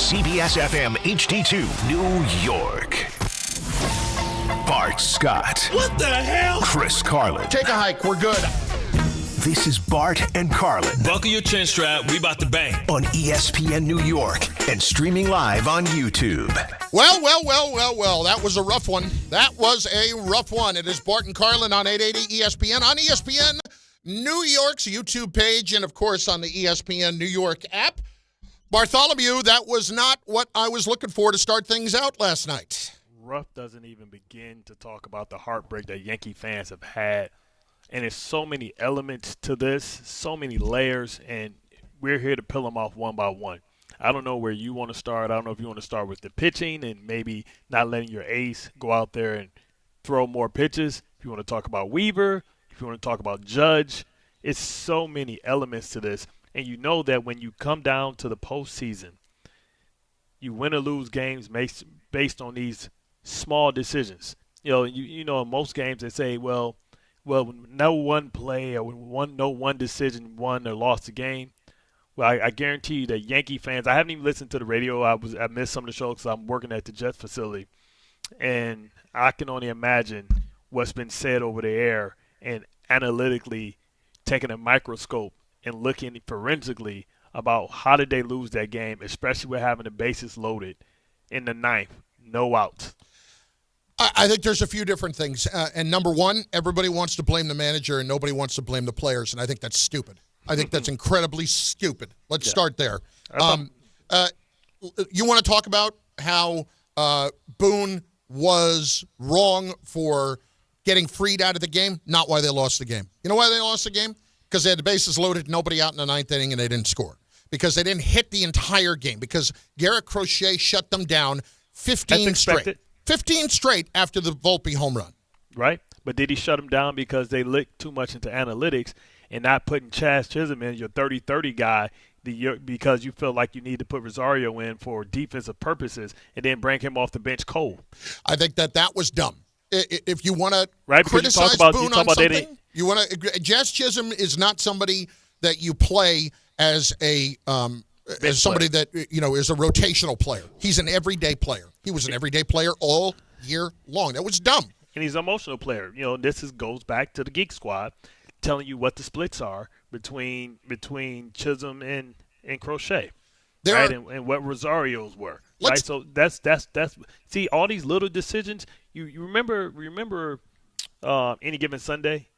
CBS FM HD2, New York. Bart Scott. What the hell? Chris Carlin. Take a hike. We're good. This is Bart and Carlin Buckle your chin strap. We about to bang. on ESPN New York and streaming live on YouTube. Well. That was a rough one. It is Bart and Carlin on 880 ESPN, on ESPN New York's YouTube page, and, of course, on the ESPN New York app. Bartholomew, that was not what I was looking for to start things out last night. Rough doesn't even begin to talk about the heartbreak that Yankee fans have had. And there's so many elements to this, so many layers, and we're here to peel them off one by one. I don't know where you want to start. I don't know if you want to start with the pitching and maybe not letting your ace go out there and throw more pitches. If you want to talk about Weaver, if you want to talk about Judge, it's so many elements to this. And you know that when you come down to the postseason, you win or lose games based on these small decisions. You know, in most games they say, well, no one play or no one decision won or lost the game. Well, I guarantee you that Yankee fans, I haven't even listened to the radio. I missed some of the shows because I'm working at the Jets facility. And I can only imagine what's been said over the air and analytically taking a microscope and looking forensically about how did they lose that game, especially with having the bases loaded in the ninth, no outs. I think there's a few different things. And number one, everybody wants to blame the manager and nobody wants to blame the players, and I think that's stupid. I think that's incredibly stupid. Let's start there. You want to talk about how Boone was wrong for getting freed out of the game? Not why they lost the game. You know why they lost the game? Because they had the bases loaded, nobody out in the ninth inning, and they didn't score. Because they didn't hit the entire game. Because Garrett Crochet shut them down 15 straight. 15 straight after the Volpe home run. Right? But did he shut them down because they looked too much into analytics and not putting Jazz Chisholm in, your 30-30 guy, because you felt like you need to put Rosario in for defensive purposes and then bring him off the bench cold? I think that was dumb. If you want to you criticize talk Boone about on something, you want to. Jazz Chisholm is not somebody that you play as a as somebody that is a rotational player. He's an everyday player. He was an everyday player all year long. That was dumb. And he's an emotional player. This goes back to the Geek Squad, telling you what the splits are between Chisum and Crochet, right? And what Rosario's were. Right? So that's see, all these little decisions. You remember Any Given Sunday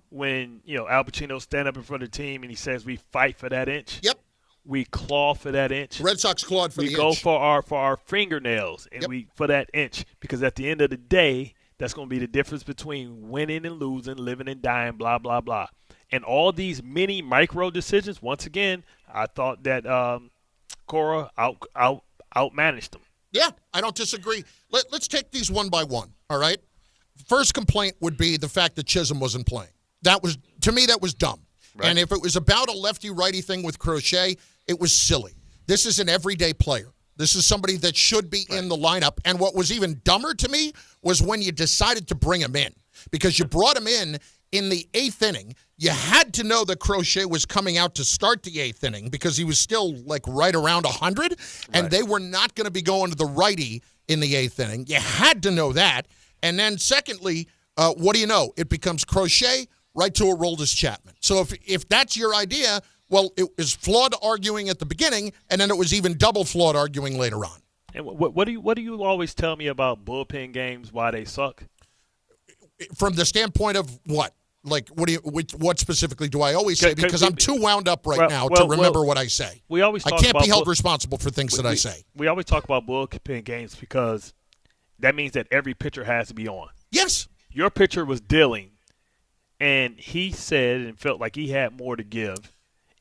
when Al Pacino stand up in front of the team and he says we fight for that inch. Yep. We claw for that inch. Red Sox clawed for the inch. We go for our fingernails and we for that inch, because at the end of the day, that's going to be the difference between winning and losing, living and dying, blah blah blah. And all these mini micro decisions. Once again, I thought that Cora outmanaged them. Yeah, I don't disagree. Let's take these one by one. All right. First complaint would be the fact that Chisum wasn't playing. To me, that was dumb. Right. And if it was about a lefty-righty thing with Crochet, it was silly. This is an everyday player. This is somebody that should be in the lineup. And what was even dumber to me was when you decided to bring him in, because you brought him in the eighth inning. You had to know that Crochet was coming out to start the eighth inning because he was still right around 100, and they were not going to be going to the righty in the eighth inning. You had to know that. And then secondly, what do you know? It becomes Crochet right to Aroldis Chapman. So if that's your idea, well, it was flawed arguing at the beginning, and then it was even double flawed arguing later on. And what do you always tell me about bullpen games, why they suck? From the standpoint of what? What specifically do I always say? Because I'm too wound up now to remember what I say. I can't be held responsible for things that I say. We always talk about bullpen games because that means that every pitcher has to be on. Yes. Your pitcher was dealing, and he said and felt like he had more to give,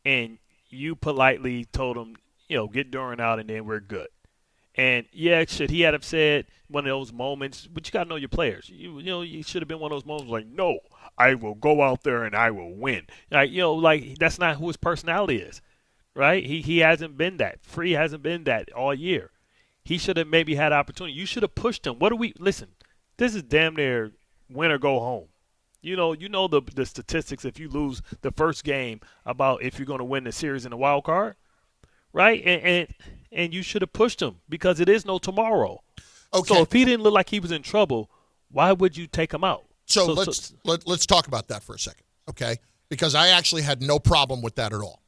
and you politely told him, get Duran out and then we're good. And, should he have said one of those moments, but you got to know your players. You should have been one of those moments like, no, I will go out there and I will win. That's not who his personality is, right? He hasn't been that. Free hasn't been that all year. He should have maybe had opportunity. You should have pushed him. Listen, this is damn near win or go home. You know the statistics if you lose the first game about if you're going to win the series in the wild card. right? And you should have pushed him because it is no tomorrow. Okay. So if he didn't look like he was in trouble, why would you take him out? So let's talk about that for a second, okay? Because I actually had no problem with that at all.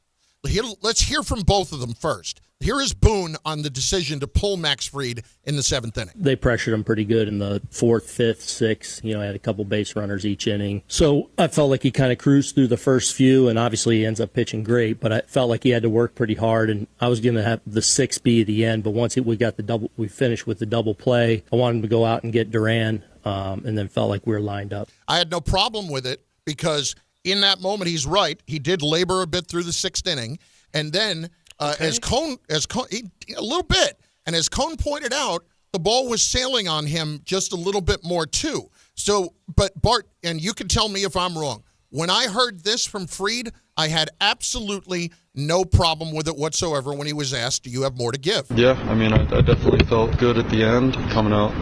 Let's hear from both of them first. Here is Boone on the decision to pull Max Fried in the 7th inning. They pressured him pretty good in the 4th, 5th, 6th. You know, had a couple base runners each inning. So I felt like he kind of cruised through the first few, and obviously he ends up pitching great. But I felt like he had to work pretty hard, and I was going to have the 6 be at the end. But once we finished with the double play, I wanted him to go out and get Duran, and then felt like we were lined up. I had no problem with it because in that moment, he's right. He did labor a bit through the 6th inning, and then as Cone, a little bit, and as Cone pointed out, the ball was sailing on him just a little bit more too. So, but Bart, and you can tell me if I'm wrong. When I heard this from Fried, I had absolutely no problem with it whatsoever when he was asked, do you have more to give? Yeah, I mean, I definitely felt good at the end, coming out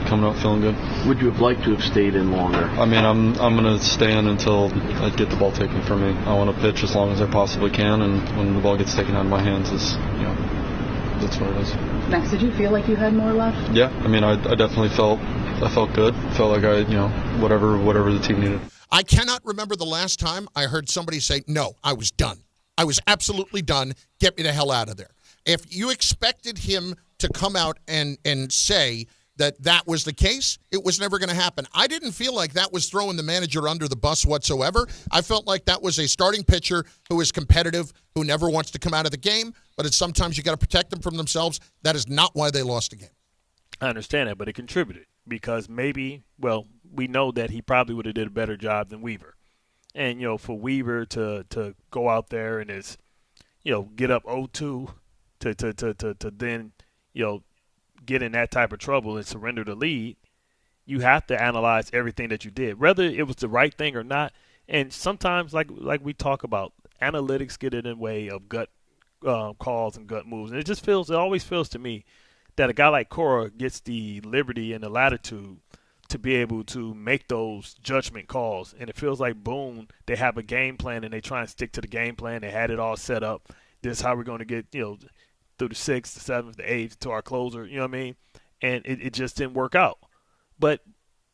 feeling good. Would you have liked to have stayed in longer? I mean, I'm going to stay in until I get the ball taken from me. I want to pitch as long as I possibly can, and when the ball gets taken out of my hands, that's what it is. Max, did you feel like you had more left? Yeah, I mean, I definitely felt good. Felt like whatever the team needed. I cannot remember the last time I heard somebody say, no, I was done. I was absolutely done. Get me the hell out of there. If you expected him to come out and say that was the case, it was never going to happen. I didn't feel like that was throwing the manager under the bus whatsoever. I felt like that was a starting pitcher who is competitive, who never wants to come out of the game, but it's sometimes you got to protect them from themselves. That is not why they lost the game. I understand that, but it contributed because we know that he probably would have did a better job than Weaver. And, for Weaver to go out there and get up 0-2 to then, get in that type of trouble and surrender the lead, you have to analyze everything that you did, whether it was the right thing or not. And sometimes, like we talk about, analytics get in the way of gut calls and gut moves. And it always feels to me that a guy like Cora gets the liberty and the latitude to be able to make those judgment calls. And it feels like Boone, they have a game plan and they try and stick to the game plan. They had it all set up. This is how we're going to get, through the 6th, the 7th, the 8th to our closer, you know what I mean? And it just didn't work out. But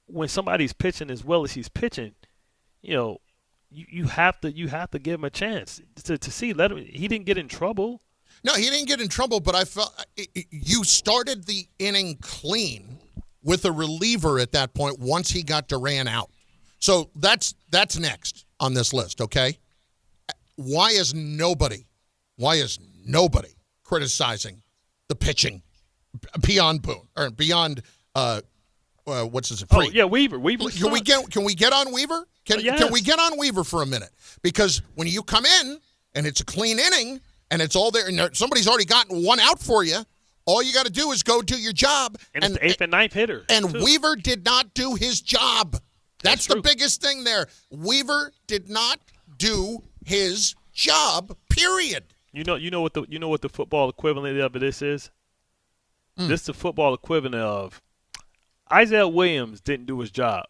when somebody's pitching as well as he's pitching, you have to give him a chance to see. He didn't get in trouble. No, he didn't get in trouble, but I felt you started the inning clean with a reliever at that point once he got Duran out. So that's next on this list, okay? Why is nobody criticizing the pitching beyond Boone or beyond what's his name? Oh yeah, Weaver. Can we get on Weaver? Can we get on Weaver for a minute? Because when you come in and it's a clean inning and it's all there and somebody's already gotten one out for you, all you got to do is go do your job. And it's the 8th and 9th hitter. And too. Weaver did not do his job. That's the biggest thing there. Weaver did not do his job. Period. You know what the football equivalent of this is? This is the football equivalent of Isaiah Williams didn't do his job.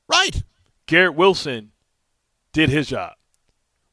Right. Garrett Wilson did his job.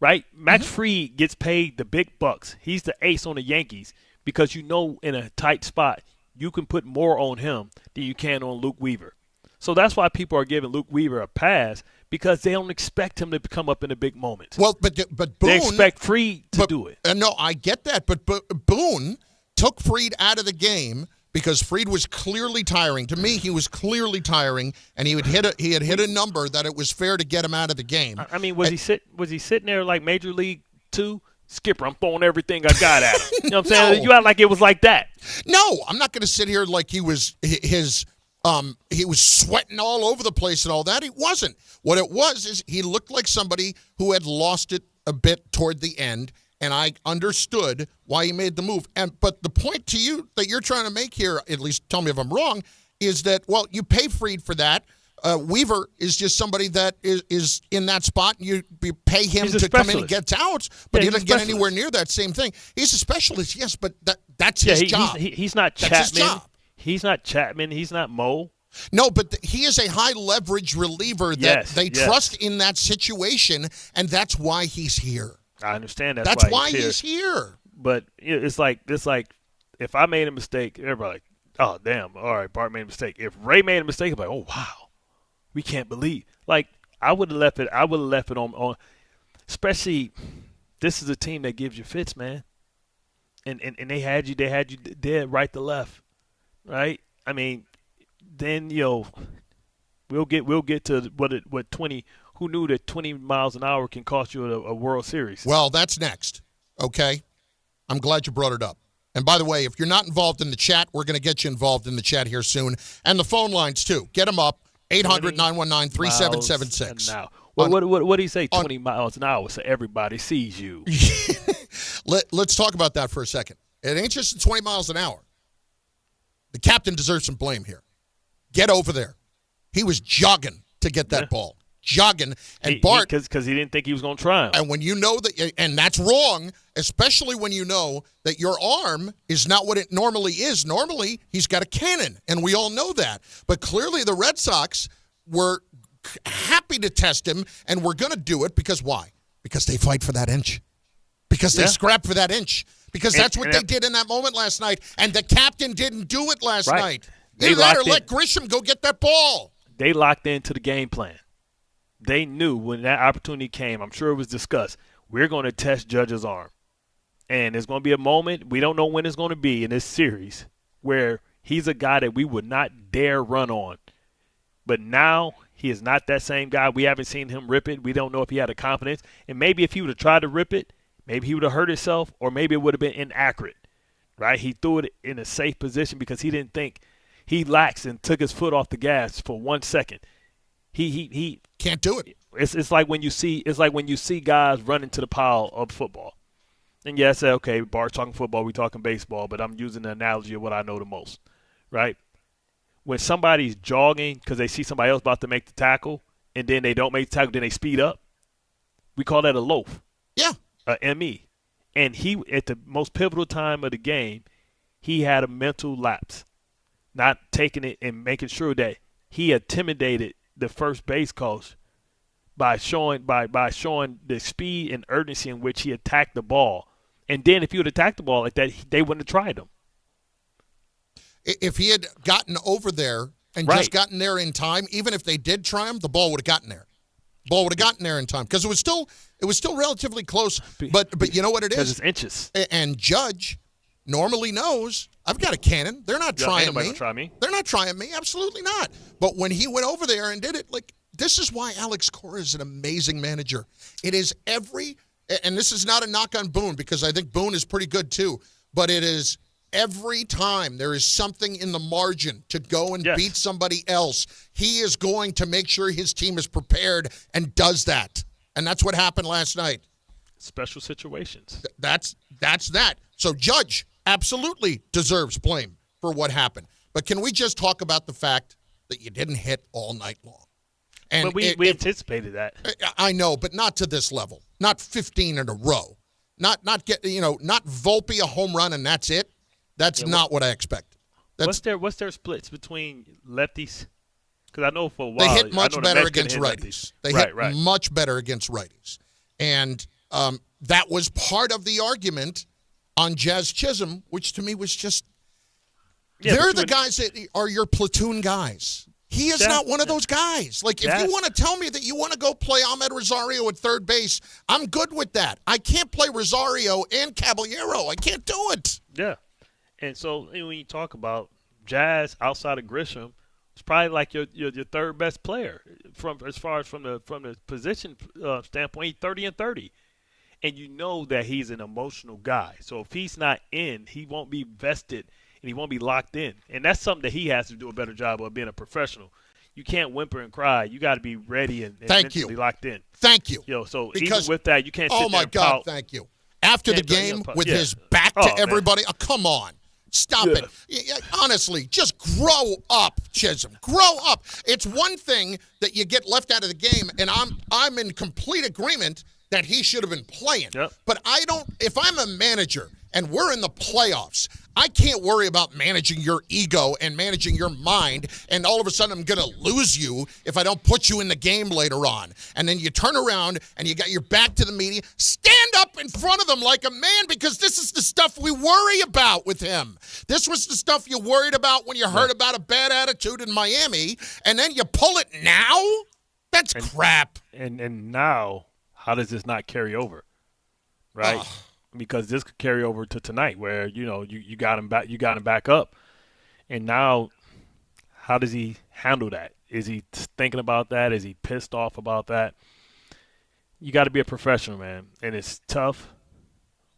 Right? Max Fried gets paid the big bucks. He's the ace on the Yankees because in a tight spot, you can put more on him than you can on Luke Weaver. So that's why people are giving Luke Weaver a pass because they don't expect him to come up in a big moment. Well, but Boone, they expect Fried to do it. No, I get that, but Boone took Fried out of the game because Fried was clearly tiring. To me, he was clearly tiring, and he had hit a number that it was fair to get him out of the game. I mean, was he sitting there like Major League 2? Skipper, I'm throwing everything I got at him. You know what I'm saying? No. You act like it was like that. No, I'm not going to sit here like he was he was sweating all over the place and all that. He wasn't. What it was is he looked like somebody who had lost it a bit toward the end, and I understood why he made the move. But the point to you that you're trying to make here, at least tell me if I'm wrong, is that, well, you pay Fried for that. Weaver is just somebody that is in that spot. You pay him to come in and get outs, but he doesn't get anywhere near that same thing. He's a specialist, yes, but that's his job. He's not Chapman. That's his job. He's not Chapman. He's not Mo. No, but he is a high-leverage reliever that they trust in that situation, and that's why he's here. I understand that's why he's here. But it's like if I made a mistake, everybody like, oh damn, all right, Bart made a mistake. If Ray made a mistake, I'm like, oh wow, we can't believe. Like I would have left it on. Especially, this is a team that gives you fits, man. And they had you dead right to left, right? I mean, then we'll get to what 20. Who knew that 20 miles an hour can cost you a World Series? Well, that's next. Okay, I'm glad you brought it up. And by the way, if you're not involved in the chat, we're going to get you involved in the chat here soon, and the phone lines too. Get them up. 800-919-3776. Now, what do you say? 20 miles an hour, so everybody sees you. Let's talk about that for a second. It ain't just the 20 miles an hour. The captain deserves some blame here. Get over there. He was jogging to get that ball. Jogging. And Bart. Because he didn't think he was going to try him. And when you know that, and that's wrong, especially when you know that your arm is not what it normally is. Normally, he's got a cannon, and we all know that. But clearly, the Red Sox were happy to test him, and we're going to do it because why? Because they fight for that inch. Because they scrap for that inch. Because that's what they did in that moment last night, and the captain didn't do it last night. Either that or let Grisham go get that ball. They locked into the game plan. They knew when that opportunity came, I'm sure it was discussed, we're going to test Judge's arm. And there's going to be a moment, we don't know when it's going to be in this series, where he's a guy that we would not dare run on. But now he is not that same guy. We haven't seen him rip it. We don't know if he had the confidence. And maybe if he would have tried to rip it, maybe he would have hurt himself, or maybe it would have been inaccurate. Right? He threw it in a safe position because he didn't think. He laxed and took his foot off the gas for 1 second. He can't do it. It's like when you see guys run into the pile of football. And yeah, I say, okay, Bart's talking football, we talking baseball, but I'm using the analogy of what I know the most, right? When somebody's jogging because they see somebody else about to make the tackle, and then they don't make the tackle, then they speed up, we call that a loaf. Yeah. ME. And he, at the most pivotal time of the game, he had a mental lapse, not taking it and making sure that he intimidated the first base coach by showing the speed and urgency in which he attacked the ball. And then if he would attack the ball like that, they wouldn't have tried him. If he had gotten over there and just gotten there in time, even if they did try him, the ball would have gotten there. Ball would have gotten there in time because it was still relatively close. But you know what it is? Because it's inches. And Judge normally knows I've got a cannon. They're not trying me. Try me. They're not trying me. Absolutely not. But when he went over there and did it, like this is why Alex Cora is an amazing manager. It is and this is not a knock on Boone because I think Boone is pretty good too. But it is every time there is something in the margin to go and beat somebody else, he is going to make sure his team is prepared and does that. And that's what happened last night. Special situations. That's that. So Judge absolutely deserves blame for what happened. But can we just talk about the fact that you didn't hit all night long? And but we anticipated that. I know, but not to this level. Not 15 in a row. Not Volpe a home run and that's it. That's not what I expected. What's their splits between lefties? Because I know for a while they hit much better against righties. They hit much better against righties, and that was part of the argument on Jazz Chisholm, which to me was just they're the guys that are your platoon guys. He is not one of those guys. Like, if you want to tell me that you want to go play Ahmed Rosario at third base, I'm good with that. I can't play Rosario and Caballero. I can't do it. Yeah. And so when you talk about Jazz outside of Grisham, it's probably like your third best player as far as from the position standpoint. He's 30 and 30, and you know that he's an emotional guy. So if he's not in, he won't be vested and he won't be locked in. And that's something that he has to do a better job of being a professional. You can't whimper and cry. You got to be ready and mentally locked in. Thank you. So because, even with that, you can't. Sit there and pout. Thank you. After the game, with his back to everybody, come on. Stop it. Honestly, just grow up, Chisum. Grow up. It's one thing that you get left out of the game, and I'm in complete agreement that he should have been playing. Yep. But I don't – if I'm a manager and we're in the playoffs, I can't worry about managing your ego and managing your mind, and all of a sudden I'm going to lose you if I don't put you in the game later on. And then you turn around and you got your back to the media. Stand up in front of them like a man, because this is the stuff we worry about with him. This was the stuff you worried about when you heard about a bad attitude in Miami, and then you pull it now? That's crap. And now, how does this not carry over? Right? Because this could carry over to tonight, where you got him back up, and now how does he handle that? Is he thinking about that? Is he pissed off about that? You got to be a professional, man, and it's tough.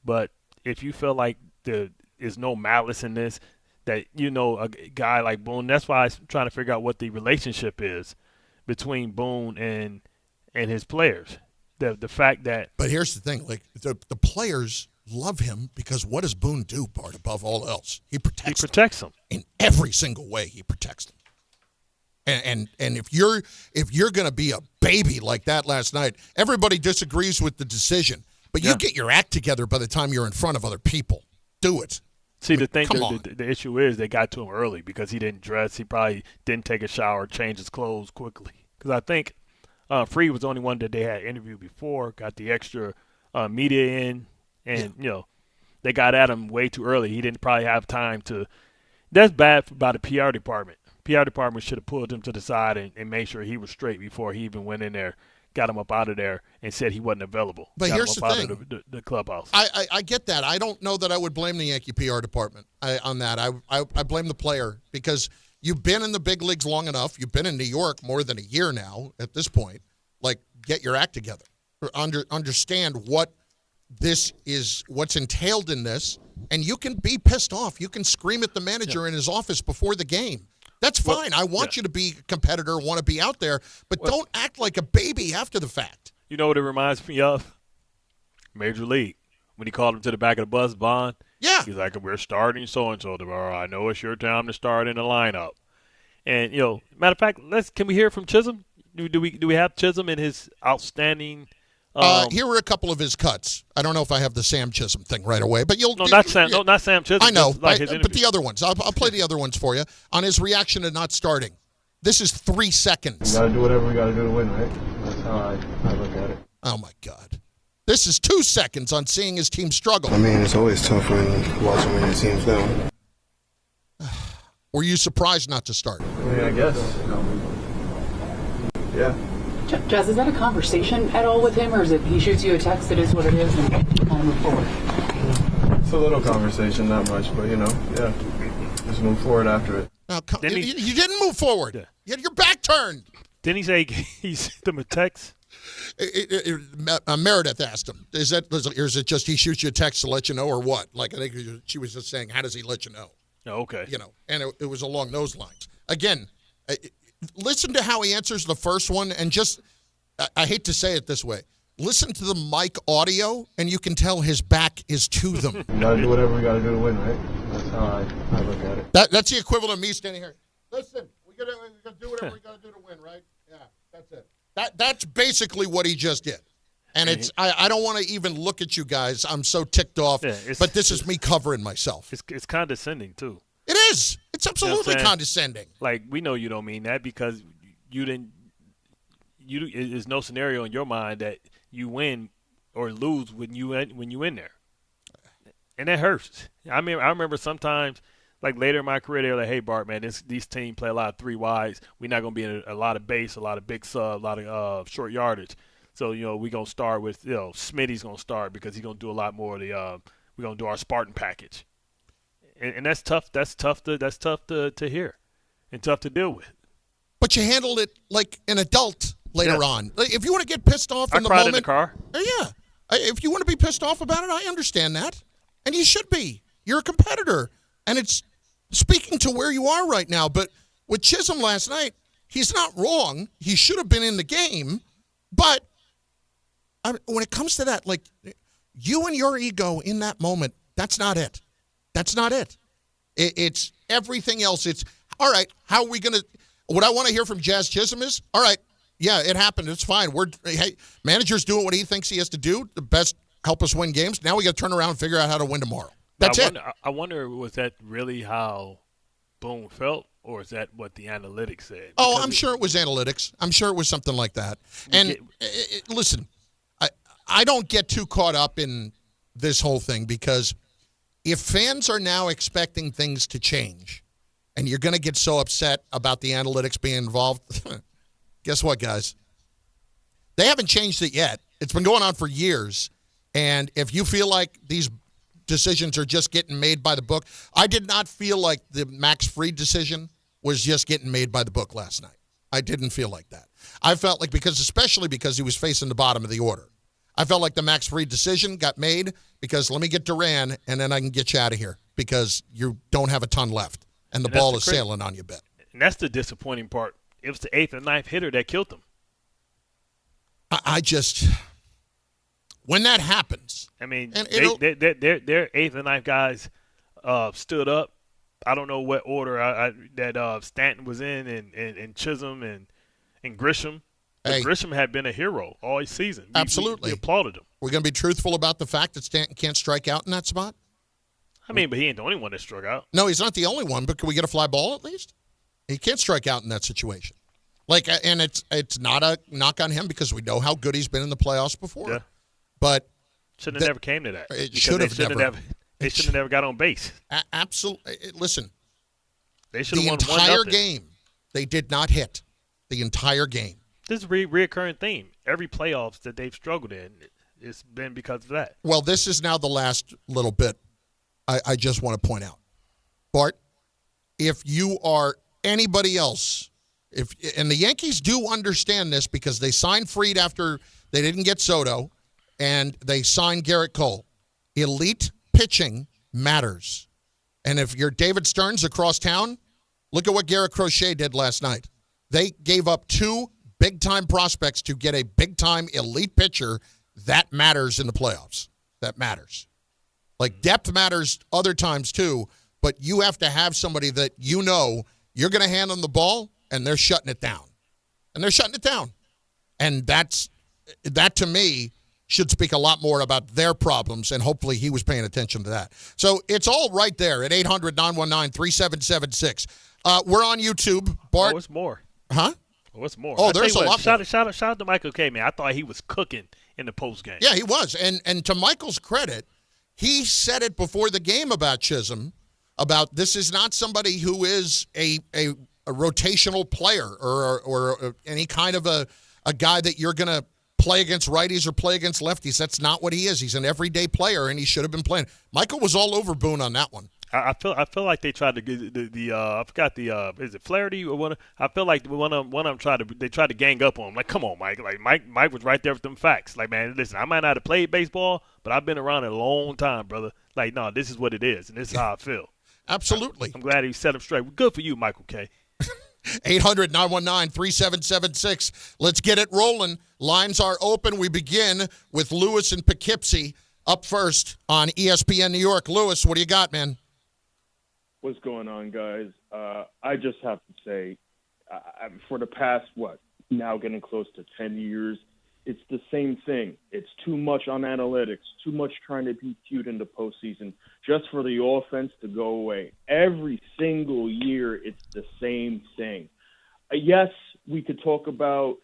But if you feel like there is no malice in this, that a guy like Boone, that's why I'm trying to figure out what the relationship is between Boone and his players. The fact that, but here's the thing: like the players love him because what does Boone do, Bart? Above all else, he protects them in every single way. He protects them, and if you're going to be a baby like that last night, everybody disagrees with the decision, but you get your act together by the time you're in front of other people. Do it. See, the issue is they got to him early because he didn't dress. He probably didn't take a shower, change his clothes quickly. Because I think Freed was the only one that they had interviewed before, got the extra media in, and, they got at him way too early. He didn't probably have time to – that's bad by the PR department. PR department should have pulled him to the side and made sure he was straight before he even went in there, got him up out of there, and said he wasn't available. But got here's him the up thing. out of the clubhouse. I get that. I don't know that I would blame the Yankee PR department on that. I blame the player, because – you've been in the big leagues long enough. You've been in New York more than a year now at this point. Like, get your act together. Understand what this is, what's entailed in this, and you can be pissed off. You can scream at the manager in his office before the game. That's fine. I want you to be a competitor, want to be out there, but don't act like a baby after the fact. You know what it reminds me of? Major League. When he called him to the back of the bus, Bond. Yeah. He's like, we're starting so-and-so tomorrow. I know it's your time to start in the lineup. And, matter of fact, can we hear from Chisum? Do we have Chisum in his outstanding here were a couple of his cuts. I don't know if I have the Sam Chisum thing right away, but not Sam Chisum. I know, but the other ones. I'll play the other ones for you on his reaction to not starting. This is 3 seconds. We got to do whatever we got to do to win, right? That's how I look at it. Oh, my God. This is 2 seconds on seeing his team struggle. I mean, it's always tough when watching when your team's down. Were you surprised not to start? I mean, I guess. Yeah. Jazz, is that a conversation at all with him, or is it he shoots you a text, it is what it is, and you kind of move forward? It's a little conversation, not much, but, yeah. Just move forward after it. Now, you didn't move forward. Yeah. You had your back turned. Didn't he say he sent him a text? Meredith asked him, is it just he shoots you a text to let you know, or what? Like, I think she was just saying, how does he let you know? Oh, okay. And it was along those lines. Again, listen to how he answers the first one, and just, I hate to say it this way, listen to the mic audio, and you can tell his back is to them. We got to do whatever we got to do to win, right? That's how I look at it. That's the equivalent of me standing here. Listen, we got to do whatever we got to do to win, right? Yeah, that's it. That's basically what he just did. And I don't want to even look at you guys. I'm so ticked off. Yeah, but this is me covering myself. It's condescending, too. It is. It's absolutely condescending. Like, we know you don't mean that because there's no scenario in your mind that you win or lose when you in there. And that hurts. I mean, I remember sometimes, like later in my career, they're like, hey, Bart, man, these teams play a lot of 3 wides. We're not going to be in a lot of base, a lot of big sub, a lot of short yardage. So, we're going to start with, Smitty's going to start because he's going to do a lot more of the we're going to do our Spartan package. And that's tough. That's tough to hear and tough to deal with. But you handled it like an adult later on. Like, if you want to get pissed off in the cried moment. in the car. Yeah. If you want to be pissed off about it, I understand that. And you should be. You're a competitor. And it's speaking to where you are right now. But with Chisum last night, he's not wrong. He should have been in the game. But when it comes to that, like, you and your ego in that moment, that's not it. That's not it. It's everything else. It's, all right, how are we going to – what I want to hear from Jazz Chisholm is, all right, yeah, it happened. It's fine. Hey, manager's doing what he thinks he has to do. The best help us win games. Now we got to turn around and figure out how to win tomorrow. That's it. I wonder, was that really how Boone felt, or is that what the analytics said? Oh, I'm sure it was analytics. I'm sure it was something like that. And listen, I don't get too caught up in this whole thing, because if fans are now expecting things to change and you're going to get so upset about the analytics being involved, guess what, guys? They haven't changed it yet. It's been going on for years. And if you feel like these decisions are just getting made by the book, I did not feel like the Max Fried decision was just getting made by the book last night. I didn't feel like that. I felt like, especially because he was facing the bottom of the order, I felt like the Max Fried decision got made because let me get Duran and then I can get you out of here because you don't have a ton left and the ball is sailing on you a bit. And that's the disappointing part. It was the 8th and 9th hitter that killed them. I just, when that happens. I mean, their 8th and 9th guys stood up. I don't know what order that Stanton was in, and Chisum and Grisham. Hey, Grisham had been a hero all season. Absolutely. We applauded him. We're going to be truthful about the fact that Stanton can't strike out in that spot? I mean, but he ain't the only one that struck out. No, he's not the only one, but can we get a fly ball at least? He can't strike out in that situation. And it's not a knock on him because we know how good he's been in the playoffs before. Yeah. But should have never came to that. It should have never. They should have never got on base. Absolutely. Listen, they should have won the entire game. They did not hit the entire game. This is a reoccurring theme. Every playoffs that they've struggled in, it's been because of that. Well, this is now the last little bit I just want to point out. Bart, if you are anybody else, and the Yankees do understand this because they signed Fried after they didn't get Soto, and they signed Garrett Cole. Elite pitching matters. And if you're David Stearns across town, look at what Garrett Crochet did last night. They gave up 2 big-time prospects to get a big-time elite pitcher. That matters in the playoffs. That matters. Like, depth matters other times too, but you have to have somebody that you know you're going to hand them the ball, and they're shutting it down. And they're shutting it down. And that, to me, should speak a lot more about their problems, and hopefully he was paying attention to that. So it's all right there at 800-919-3776. We're on YouTube. Bart. Oh, it's more. Huh? What's more? Oh, there's a lot more. Shout out to Michael K, man. I thought he was cooking in the postgame. Yeah, he was. And to Michael's credit, he said it before the game about Chisum, about this is not somebody who is a rotational player or any kind of a guy that you're going to play against righties or play against lefties. That's not what he is. He's an everyday player, and he should have been playing. Michael was all over Boone on that one. I feel like they tried to get the I forgot the is it Flaherty or one? I feel like one of them tried to gang up on him. Like, come on, Mike. Like Mike was right there with them facts. Like, man, listen, I might not have played baseball, but I've been around it a long time, brother. Like, no, this is what it is, and this is how I feel. Absolutely. I'm glad he set him straight. Good for you, Michael K. 800-919-3776. Let's get it rolling. Lines are open. We begin with Lewis in Poughkeepsie up first on ESPN New York. Lewis, what do you got, man? What's going on, guys? I just have to say, for the past, now getting close to 10 years, it's the same thing. It's too much on analytics, too much trying to be cute in the postseason, just for the offense to go away. Every single year, it's the same thing. Yes, we could talk about,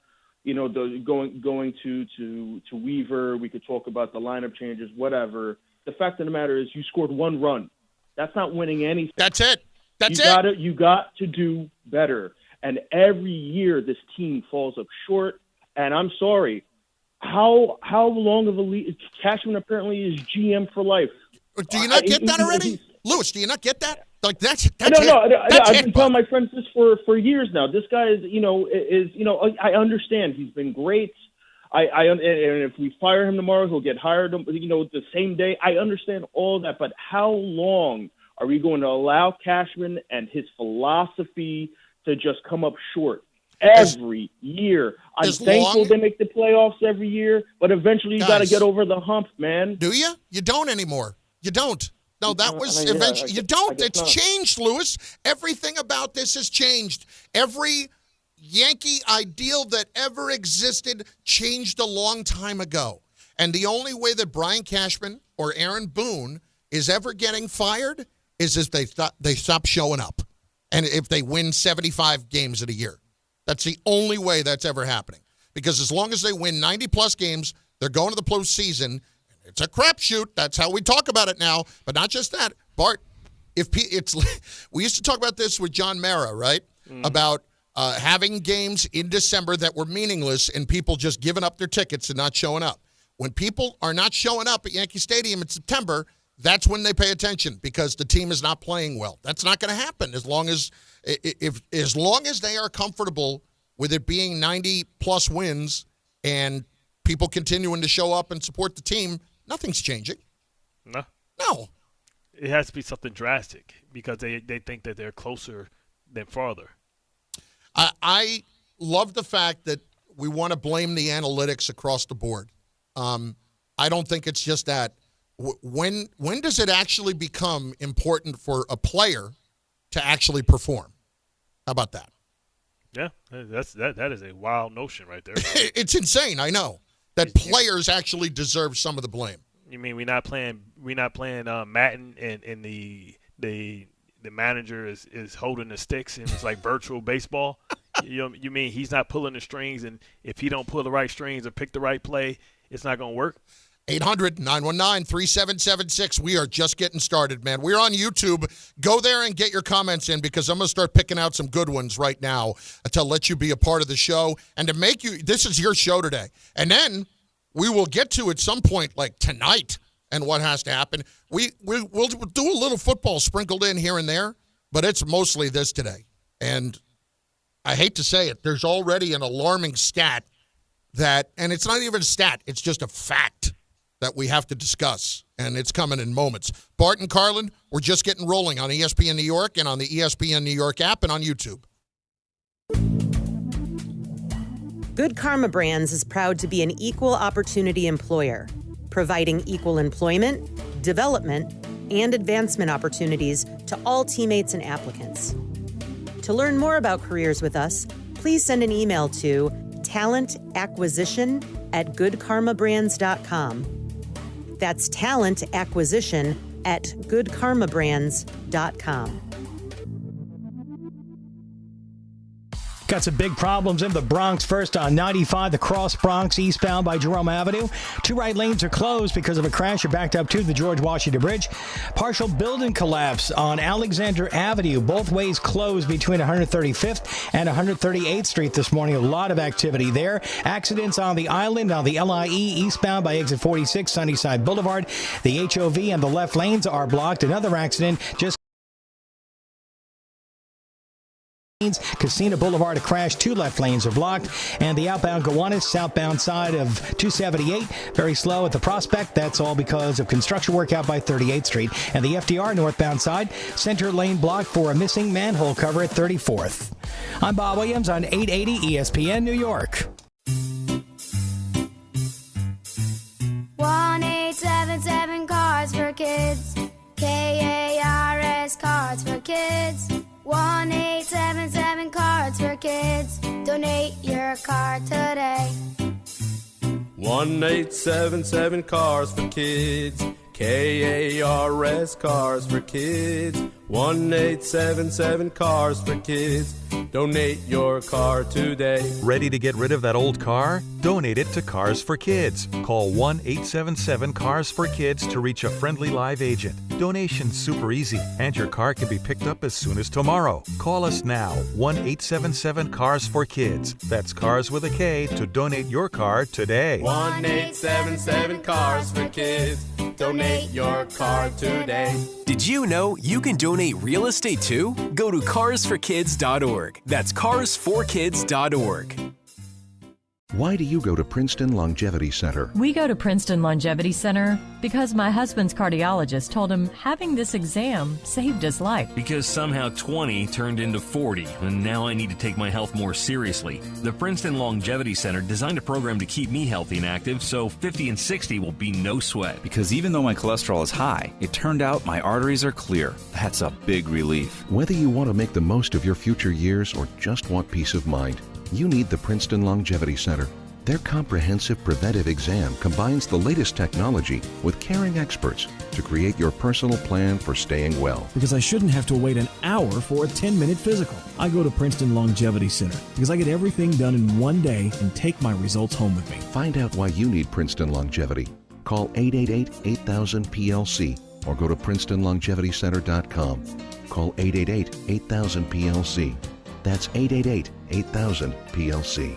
the going to Weaver. We could talk about the lineup changes, whatever. The fact of the matter is you scored 1 run. That's not winning anything. That's it. You got to do better. And every year this team falls up short. And I'm sorry, how long of a lead? Cashman apparently is GM for life. Do you not get that already, Lewis? Do you not get that? Like that's no. I've been telling my friends this for years now. This guy is I understand he's been great. And if we fire him tomorrow, he'll get hired, the same day. I understand all that, but how long are we going to allow Cashman and his philosophy to just come up short every year? I'm thankful they make the playoffs every year, but eventually you got to get over the hump, man. Do you? You don't anymore. You don't. No, that was eventually. You don't. It's changed, Lewis. Everything about this has changed. Every Yankee ideal that ever existed changed a long time ago. And the only way that Brian Cashman or Aaron Boone is ever getting fired is if they stop showing up. And if they win 75 games in a year. That's the only way that's ever happening. Because as long as they win 90-plus games, they're going to the postseason. It's a crapshoot. That's how we talk about it now. But not just that. Bart, we used to talk about this with John Mara, right? About having games in December that were meaningless and people just giving up their tickets and not showing up. When people are not showing up at Yankee Stadium in September, that's when they pay attention because the team is not playing well. That's not going to happen as long as they are comfortable with it being 90-plus wins and people continuing to show up and support the team. Nothing's changing. No. It has to be something drastic because they think that they're closer than farther. I love the fact that we want to blame the analytics across the board. I don't think it's just that. When does it actually become important for a player to actually perform? How about that? Yeah, that is a wild notion right there. It's insane. I know that players actually deserve some of the blame. You mean we're not playing Madden and the manager is holding the sticks and it's like virtual baseball? You mean he's not pulling the strings, and if he don't pull the right strings or pick the right play, it's not going to work? 800-919-3776. We are just getting started, man. We're on YouTube. Go there and get your comments in because I'm going to start picking out some good ones right now to let you be a part of the show and to make you – this is your show today. And then we will get to at some point like tonight and what has to happen. We'll do a little football sprinkled in here and there, but it's mostly this today. And I hate to say it, there's already an alarming stat that – and it's not even a stat, it's just a fact – that we have to discuss, and it's coming in moments. Bart and Carlin, we're just getting rolling on ESPN New York and on the ESPN New York app and on YouTube. Good Karma Brands is proud to be an equal opportunity employer, providing equal employment, development, and advancement opportunities to all teammates and applicants. To learn more about careers with us, please send an email to talentacquisition@goodkarmabrands.com. That's talentacquisition@goodkarmabrands.com. Got some big problems in the Bronx. First on 95, the Cross Bronx eastbound by Jerome Avenue. Two right lanes are closed because of a crash. You're backed up to the George Washington Bridge. Partial building collapse on Alexander Avenue. Both ways closed between 135th and 138th Street this morning. A lot of activity there. Accidents on the island on the LIE eastbound by exit 46, Sunnyside Boulevard. The HOV and the left lanes are blocked. Another accident just Casino Boulevard, a crash. Two left lanes are blocked. And the outbound Gowanus southbound side of 278, very slow at the Prospect. That's all because of construction work out by 38th Street. And the FDR northbound side, center lane blocked for a missing manhole cover at 34th. I'm Bob Williams on 880 ESPN New York. 1877 Cards for Kids. KARS Cards for Kids. 1877 Cards for Kids. Donate your card today. 1877 Cars for Kids. KARS Cars for Kids. 1877 Cars for Kids. Donate your car today. Ready to get rid of that old car? Donate it to Cars for Kids. Call 1-877-CARS-FOR-KIDS to reach a friendly live agent. Donation's super easy, and your car can be picked up as soon as tomorrow. Call us now, 1-877-CARS-FOR-KIDS. That's Cars with a K to donate your car today. 1877 Cars for Kids. Donate your car today. Did you know you can donate real estate too? Go to carsforkids.org. That's carsforkids.org. Why do you go to Princeton Longevity Center? We go to Princeton Longevity Center because my husband's cardiologist told him having this exam saved his life. Because somehow 20 turned into 40, and now I need to take my health more seriously. The Princeton Longevity Center designed a program to keep me healthy and active, so 50 and 60 will be no sweat. Because even though my cholesterol is high, it turned out my arteries are clear. That's a big relief. Whether you want to make the most of your future years or just want peace of mind, you need the Princeton Longevity Center. Their comprehensive preventive exam combines the latest technology with caring experts to create your personal plan for staying well. Because I shouldn't have to wait an hour for a 10-minute physical. I go to Princeton Longevity Center because I get everything done in one day and take my results home with me. Find out why you need Princeton Longevity. Call 888-8000-PLC or go to PrincetonLongevityCenter.com. Call 888-8000-PLC. That's 888-8000-PLC.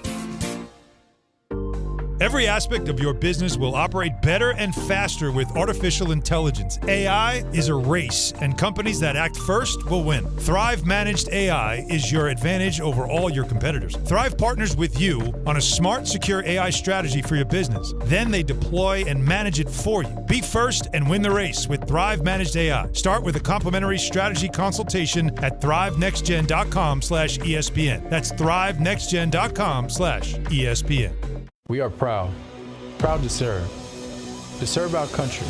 Every aspect of your business will operate better and faster with artificial intelligence. AI is a race, and companies that act first will win. Thrive Managed AI is your advantage over all your competitors. Thrive partners with you on a smart, secure AI strategy for your business. Then they deploy and manage it for you. Be first and win the race with Thrive Managed AI. Start with a complimentary strategy consultation at thrivenextgen.com/ESPN. That's thrivenextgen.com/ESPN. We are proud to serve our country,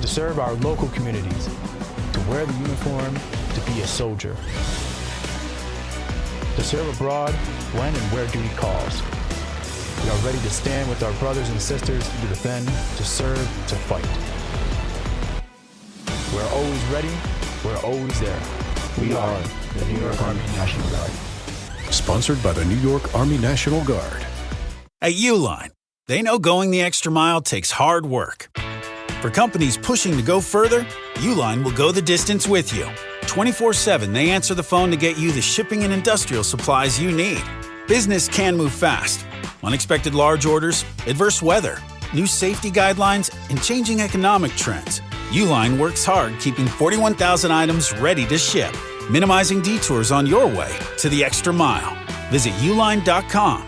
to serve our local communities, to wear the uniform, to be a soldier, to serve abroad when and where duty calls. We are ready to stand with our brothers and sisters to defend, to serve, to fight. We're always ready, we're always there. We are the New York Army National Guard. Sponsored by the New York Army National Guard. At Uline, they know going the extra mile takes hard work. For companies pushing to go further, Uline will go the distance with you. 24/7, they answer the phone to get you the shipping and industrial supplies you need. Business can move fast. Unexpected large orders, adverse weather, new safety guidelines, and changing economic trends. Uline works hard keeping 41,000 items ready to ship, minimizing detours on your way to the extra mile. Visit uline.com.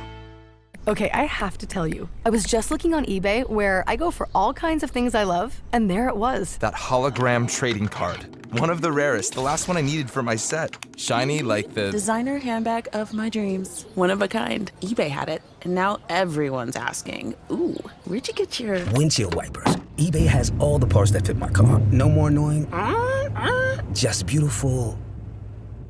Okay, I have to tell you, I was just looking on eBay where I go for all kinds of things I love, and there it was. That hologram trading card. One of the rarest, the last one I needed for my set. Shiny like the designer handbag of my dreams. One of a kind. eBay had it, and now everyone's asking, ooh, where'd you get your windshield wipers? eBay has all the parts that fit my car. No more annoying, just beautiful.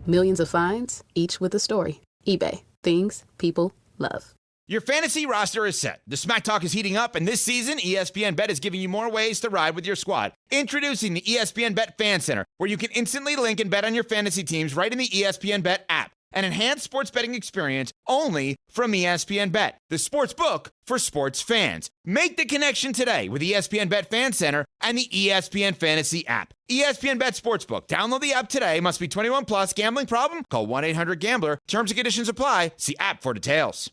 Millions of finds, each with a story. eBay. Things people love. Your fantasy roster is set. The Smack Talk is heating up, and this season, ESPN Bet is giving you more ways to ride with your squad. Introducing the ESPN Bet Fan Center, where you can instantly link and bet on your fantasy teams right in the ESPN Bet app. An enhanced sports betting experience only from ESPN Bet, the sports book for sports fans. Make the connection today with ESPN Bet Fan Center and the ESPN Fantasy app. ESPN Bet Sportsbook. Download the app today. Must be 21 plus. Gambling problem? Call 1-800-GAMBLER. Terms and conditions apply. See app for details.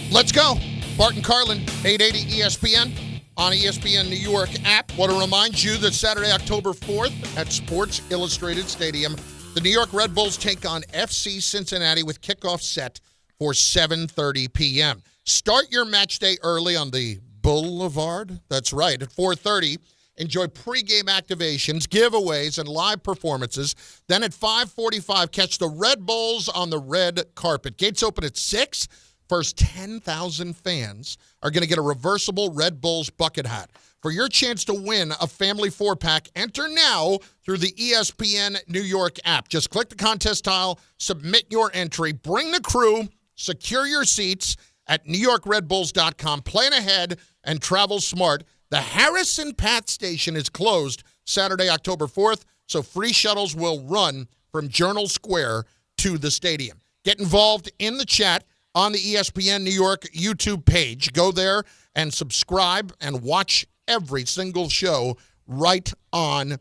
Let's go. Bart Carlin, 880 ESPN on ESPN New York app. Want to remind you that Saturday, October 4th at Sports Illustrated Stadium, the New York Red Bulls take on FC Cincinnati with kickoff set for 7:30 p.m. Start your match day early on the Boulevard. That's right, at 4:30. Enjoy pregame activations, giveaways, and live performances. Then at 5:45, catch the Red Bulls on the red carpet. Gates open at 6. First 10,000 fans are going to get a reversible Red Bulls bucket hat. For your chance to win a family 4-pack, enter now through the ESPN New York app. Just click the contest tile, submit your entry, bring the crew, secure your seats at NewYorkRedBulls.com. Plan ahead and travel smart. The Harrison Path Station is closed Saturday, October 4th, so free shuttles will run from Journal Square to the stadium. Get involved in the chat on the ESPN New York YouTube page. Go there and subscribe and watch every single show right on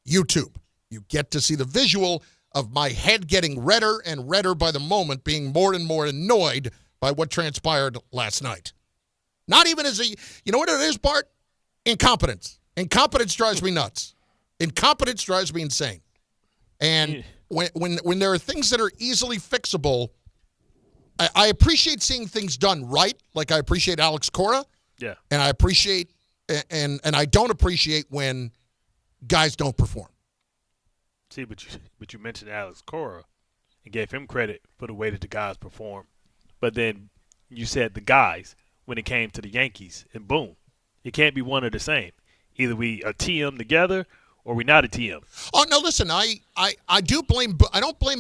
YouTube. You get to see the visual of my head getting redder and redder by the moment, being more and more annoyed by what transpired last night. Not even as a, you know what it is, Bart? Incompetence. Incompetence drives me nuts. Incompetence drives me insane. And when there are things that are easily fixable, I appreciate seeing things done right, like I appreciate Alex Cora. Yeah. And I appreciate and I don't appreciate when guys don't perform. See, but you mentioned Alex Cora and gave him credit for the way that the guys performed. But then you said the guys when it came to the Yankees and Boone. It can't be one or the same. Either we tee them together Or we not a TM? Oh, no, listen, I don't blame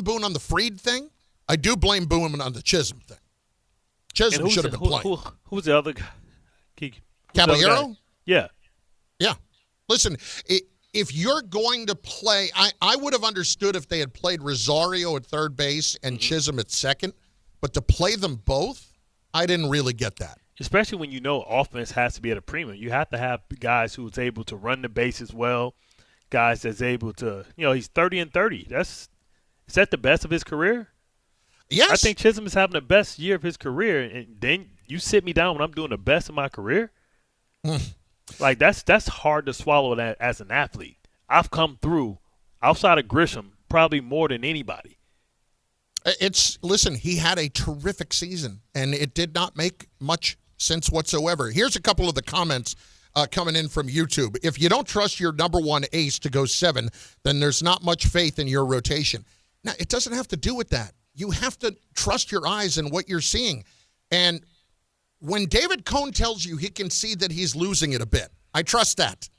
Boone on the Fried thing. I do blame Boone on the Chisum thing. Chisum should have been playing. Who's the other guy? Caballero? Yeah. Yeah. Listen, if you're going to play, I would have understood if they had played Rosario at third base and Chisum at second, but to play them both, I didn't really get that. Especially when you know offense has to be at a premium. You have to have guys who's able to run the bases well, guys that's able to, he's 30-30. Is that the best of his career? Yes. I think Chisum is having the best year of his career, and then you sit me down when I'm doing the best of my career. Like, that's hard to swallow that as an athlete. I've come through, outside of Grisham, probably more than anybody. Listen, he had a terrific season, and it did not make much sense whatsoever. Here's a couple of the comments coming in from YouTube. If you don't trust your number one ace to go 7, then there's not much faith in your rotation. Now, it doesn't have to do with that. You have to trust your eyes and what you're seeing. And when David Cohn tells you he can see that he's losing it a bit, I trust that.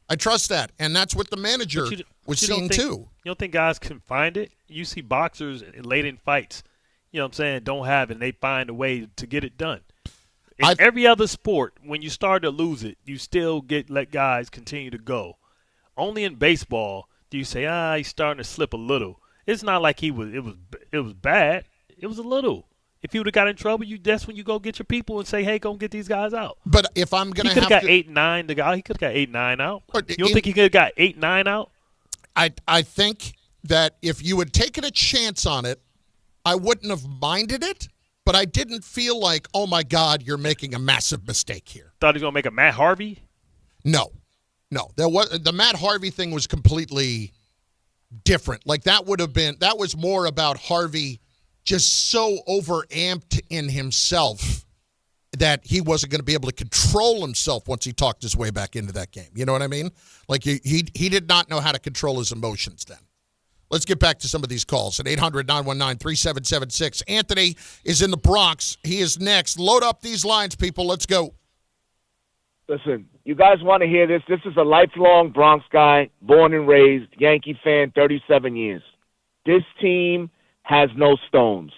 And that's what the manager was seeing too. You don't think guys can find it? You see boxers late in fights, don't have it, and they find a way to get it done. In every other sport, when you start to lose it, you still let guys continue to go. Only in baseball do you say, he's starting to slip a little. It's not like it was bad. It was a little. If he would have got in trouble, that's when you go get your people and say, hey, go get these guys out. But if I'm going to have he could have got 8-9. The guy, he could have got 8-9 out. You don't think he could have got 8-9 out? I think that if you had taken a chance on it, I wouldn't have minded it. But I didn't feel like, oh my God, you're making a massive mistake here. Thought he was going to make a Matt Harvey? No. The Matt Harvey thing was completely different. Like that was more about Harvey just so overamped in himself that he wasn't going to be able to control himself once he talked his way back into that game. You know what I mean? Like he did not know how to control his emotions then. Let's get back to some of these calls at 800-919-3776. Anthony is in the Bronx. He is next. Load up these lines, people. Let's go. Listen, you guys want to hear this? This is a lifelong Bronx guy, born and raised, Yankee fan, 37 years. This team has no stones.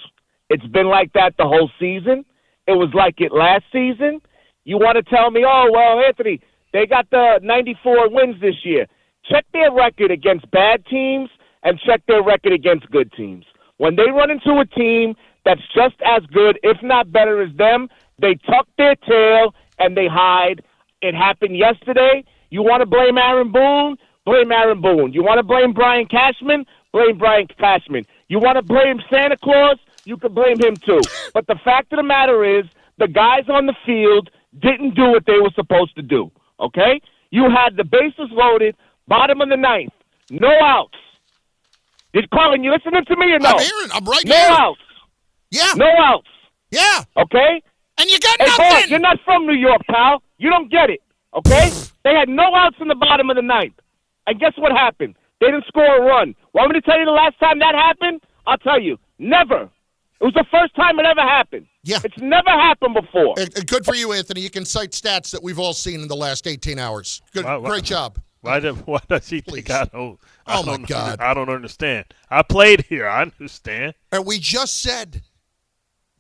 It's been like that the whole season. It was like it last season. You want to tell me, oh, well, Anthony, they got the 94 wins this year. Check their record against bad teams and check their record against good teams. When they run into a team that's just as good, if not better as them, they tuck their tail and they hide. It happened yesterday. You want to blame Aaron Boone? Blame Aaron Boone. You want to blame Brian Cashman? Blame Brian Cashman. You want to blame Santa Claus? You can blame him too. But the fact of the matter is the guys on the field didn't do what they were supposed to do, okay? You had the bases loaded, bottom of the ninth, no outs. Carlin, you listening to me or no? I'm hearing. I'm right no here. No outs. Yeah. No outs. Yeah. Okay? And you got hey, nothing. Bart, you're not from New York, pal. You don't get it, okay? They had no outs in the bottom of the ninth. And guess what happened? They didn't score a run. Want me to tell you the last time that happened? I'll tell you. Never. It was the first time it ever happened. Yeah. It's never happened before. Good for you, Anthony. You can cite stats that we've all seen in the last 18 hours. Good, great job. Why does he think I don't? Oh, my God. I don't understand. I played here. I understand. And we just said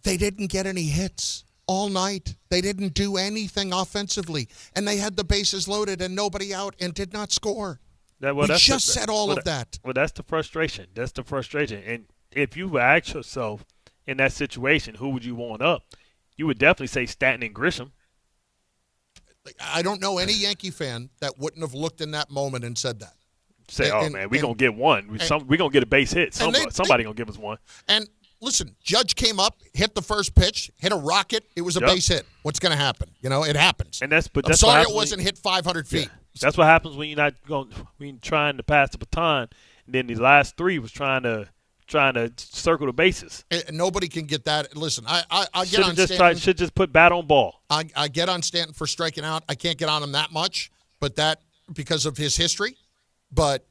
they didn't get any hits all night. They didn't do anything offensively. And they had the bases loaded and nobody out and did not score. We just said all of that. Well, that's the frustration. That's the frustration. And if you ask yourself in that situation, who would you want up? You would definitely say Stanton and Grisham. I don't know any Yankee fan that wouldn't have looked in that moment and said that. Say, man, we're going to get one. We're going to get a base hit. Somebody going to give us one. And listen, Judge came up, hit the first pitch, hit a rocket. It was a base hit. What's going to happen? It happens. And that's I'm sorry it wasn't hit 500 feet. Yeah. That's what happens when you're trying to pass the baton, and then the last three was trying to circle the bases. And nobody can get that. Listen, I get on Stanton. Should just put bat on ball. I get on Stanton for striking out. I can't get on him that much, but that because of his history. But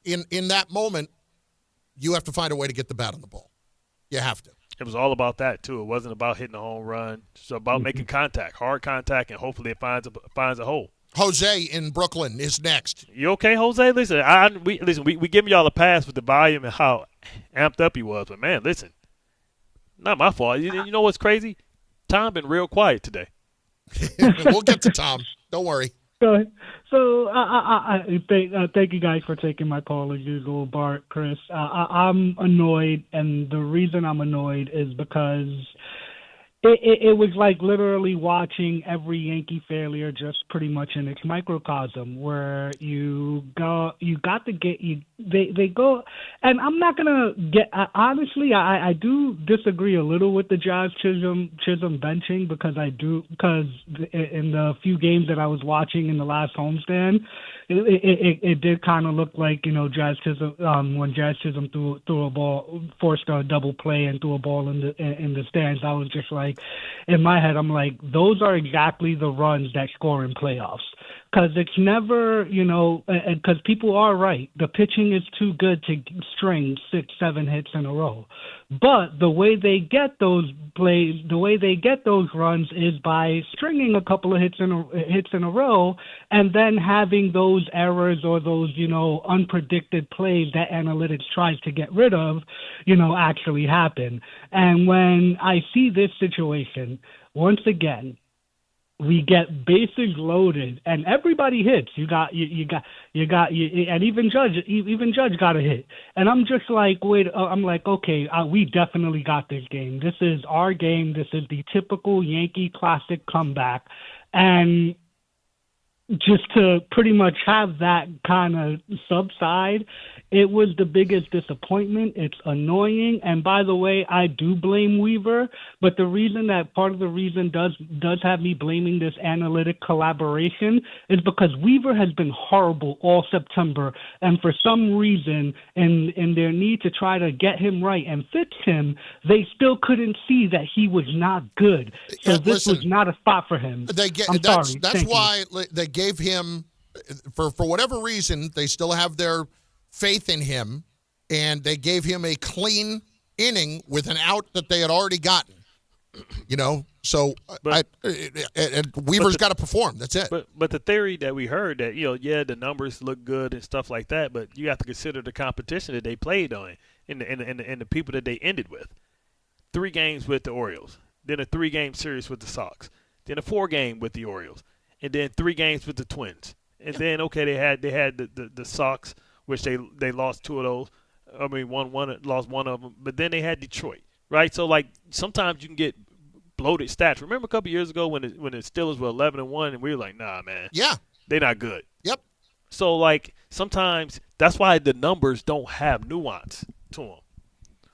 in that moment, you have to find a way to get the bat on the ball. You have to. It was all about that too. It wasn't about hitting a home run. It's about making contact, hard contact, and hopefully it finds a hole. Jose in Brooklyn is next. You okay, Jose? Listen, we giving y'all a pass with the volume and how amped up he was, but man, listen, not my fault. You know what's crazy? Tom been real quiet today. We'll get to Tom. Don't worry. So thank you guys for taking my call as usual, Bart, Chris. I'm annoyed, and the reason I'm annoyed is because it was like literally watching every Yankee failure just pretty much in its microcosm, where they go, and I'm not gonna get honestly. I do disagree a little with the Jazz Chisholm benching because in the few games that I was watching in the last homestand, it did kind of look like Jazz Chisholm when Jazz Chisholm threw a ball, forced a double play and threw a ball in the stands. I was just like, in my head, I'm like, those are exactly the runs that score in playoffs. Because it's never, because people are right. The pitching is too good to string 6-7 hits in a row. But the way they get those plays, the way they get those runs is by stringing a couple of hits in a row, and then having those errors or those, unpredicted plays that analytics tries to get rid of, actually happen. And when I see this situation, once again, we get bases loaded and everybody hits. And even Judge got a hit. And I'm just like, okay, we definitely got this game. This is our game. This is the typical Yankee classic comeback. And just to pretty much have that kind of subside, it was the biggest disappointment. It's annoying. And by the way, I do blame Weaver, but part of the reason does have me blaming this analytic collaboration is because Weaver has been horrible all September. And for some reason, in their need to try to get him right and fix him, they still couldn't see that he was not good. So this was not a spot for him. That's why they gave him, for whatever reason, they still have their faith in him, and they gave him a clean inning with an out that they had already gotten. So Weaver's got to perform. That's it. But the theory that we heard that the numbers look good and stuff like that, but you have to consider the competition that they played on and the people that they ended with. 3 games with the Orioles, then a 3-game series with the Sox, then a 4-game with the Orioles, and then 3 games with the Twins, and then they had the Sox, which they lost 2 of those. I mean, lost 1 of them. But then they had Detroit, right? So, sometimes you can get bloated stats. Remember a couple years ago when the Steelers were 11-1, and we were like, nah, man. Yeah. They're not good. Yep. So, sometimes that's why the numbers don't have nuance to them.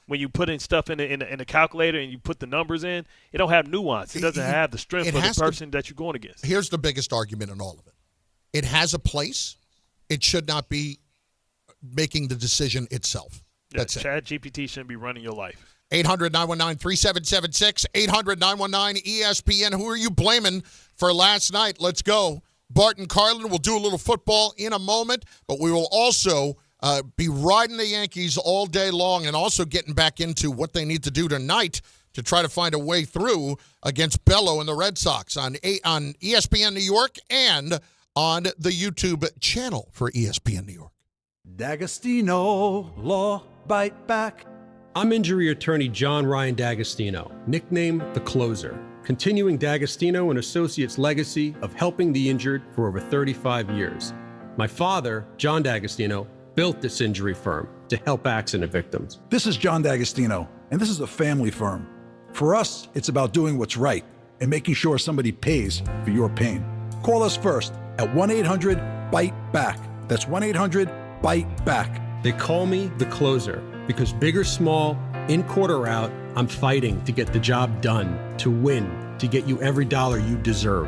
When you put in stuff in the calculator and you put the numbers in, it don't have nuance. It doesn't have the strength for the person that you're going against. Here's the biggest argument in all of it. It has a place. It should not be making the decision itself. That's it. Chad GPT shouldn't be running your life. 800-919-3776, 800-919-ESPN. Who are you blaming for last night? Let's go. Bart and Carlin will do a little football in a moment, but we will also be riding the Yankees all day long and also getting back into what they need to do tonight to try to find a way through against Bello and the Red Sox on ESPN New York and on the YouTube channel for ESPN New York. D'Agostino, law, bite back. I'm injury attorney John Ryan D'Agostino, nicknamed The Closer, continuing D'Agostino & Associates' legacy of helping the injured for over 35 years. My father, John D'Agostino, built this injury firm to help accident victims. This is John D'Agostino, and this is a family firm. For us, it's about doing what's right and making sure somebody pays for your pain. Call us first at 1-800-BITE-BACK. That's 1-800-BITE-BACK. They call me The Closer because big or small, in court or out, I'm fighting to get the job done, to win, to get you every dollar you deserve.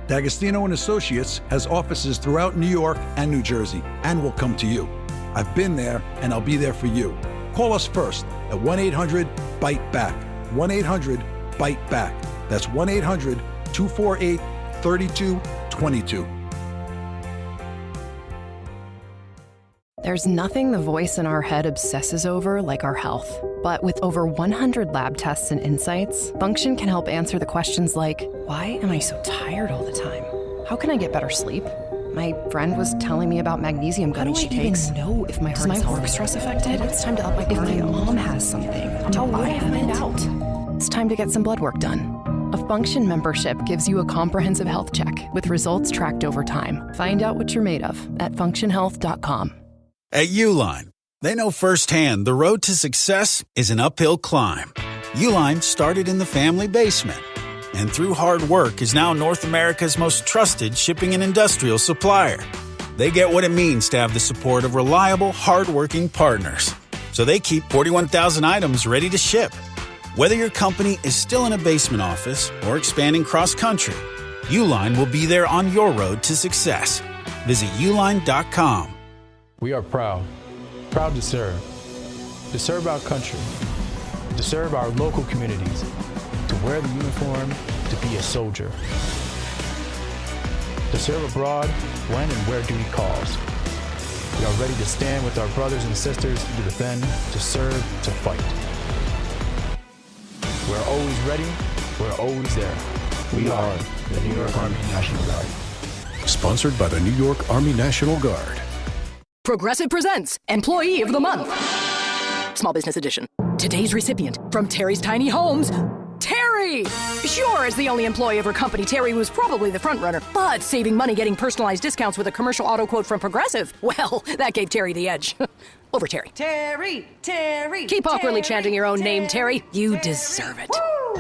D'Agostino & Associates has offices throughout New York and New Jersey and will come to you. I've been there and I'll be there for you. Call us first at 1-800-BITE-BACK. 1-800-BITE-BACK. That's 1-800-248-3222. There's nothing the voice in our head obsesses over like our health. But with over 100 lab tests and insights, Function can help answer the questions like, why am I so tired all the time? How can I get better sleep? My friend was telling me about magnesium gummies she takes. Know if my heart is work stress affected? It's time to up my cardio. If my mom has something, how will I find out? It's time to get some blood work done. A Function membership gives you a comprehensive health check with results tracked over time. Find out what you're made of at functionhealth.com. At Uline, they know firsthand the road to success is an uphill climb. Uline started in the family basement, and through hard work is now North America's most trusted shipping and industrial supplier. They get what it means to have the support of reliable, hard-working partners. So they keep 41,000 items ready to ship. Whether your company is still in a basement office or expanding cross-country, Uline will be there on your road to success. Visit uline.com. We are proud to serve our country, to serve our local communities, to wear the uniform, to be a soldier, to serve abroad when and where duty calls. We are ready to stand with our brothers and sisters to defend, to serve, to fight. We're always ready, we're always there. We are the New York Army National Guard. Sponsored by the New York Army National Guard. Progressive presents Employee of the Month. Small Business Edition. Today's recipient from Terry's Tiny Homes, Terry! Sure, as the only employee of her company, Terry was probably the front runner, but saving money getting personalized discounts with a commercial auto quote from Progressive, well, that gave Terry the edge. Over Terry. Terry! Keep awkwardly chanting your own name, Terry. You deserve it. Woo!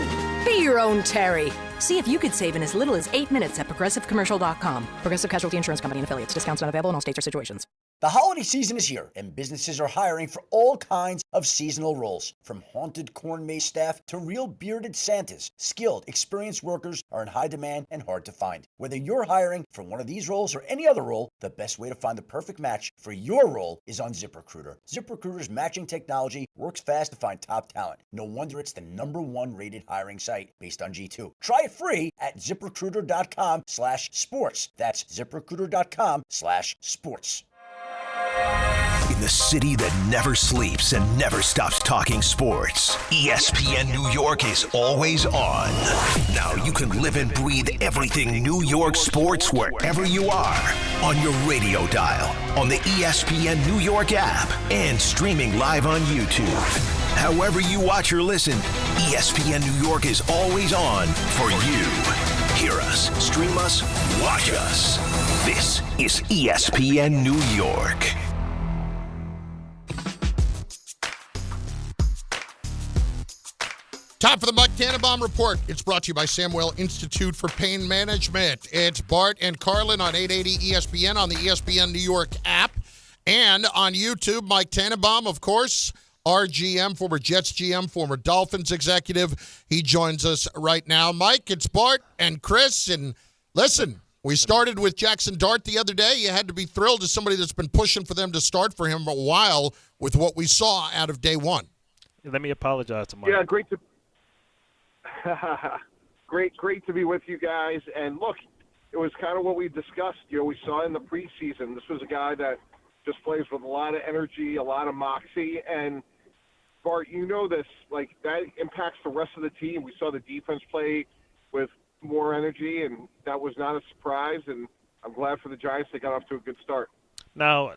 Be your own Terry. See if you could save in as little as 8 minutes at progressivecommercial.com. Progressive Casualty Insurance Company and affiliates. Discounts not available in all states or situations. The holiday season is here, and businesses are hiring for all kinds of seasonal roles. From haunted corn maze staff to real bearded Santas, skilled, experienced workers are in high demand and hard to find. Whether you're hiring for one of these roles or any other role, the best way to find the perfect match for your role is on ZipRecruiter. ZipRecruiter's matching technology works fast to find top talent. No wonder it's the #1 rated hiring site based on G2. Try it free at ZipRecruiter.com/sports. That's ZipRecruiter.com/sports. In the city that never sleeps and never stops talking sports, ESPN New York is always on. Now you can live and breathe everything New York sports wherever you are. On your radio dial, on the ESPN New York app, and streaming live on YouTube. However you watch or listen, ESPN New York is always on for you. Hear us, stream us, watch us. This is ESPN New York. Time for the Mike Tannenbaum Report. It's brought to you by Samuel Institute for Pain Management. It's Bart and Carlin on 880 ESPN on the ESPN New York app and on YouTube. Mike Tannenbaum, of course, our GM, former Jets GM, former Dolphins executive. He joins us right now. Mike, it's Bart and Chris. And listen, we started with Jaxson Dart the other day. You had to be thrilled as somebody that's been pushing for them to start for him a while with what we saw out of day one. Let me apologize to Mike. Yeah, great to great to be with you guys. And look, it was kind of what we discussed. You know, we saw in the preseason, this was a guy that just plays with a lot of energy, a lot of moxie. And Bart, you know this, like that impacts the rest of the team. We saw the defense play with more energy, and that was not a surprise. And I'm glad for the Giants they got off to a good start. Now,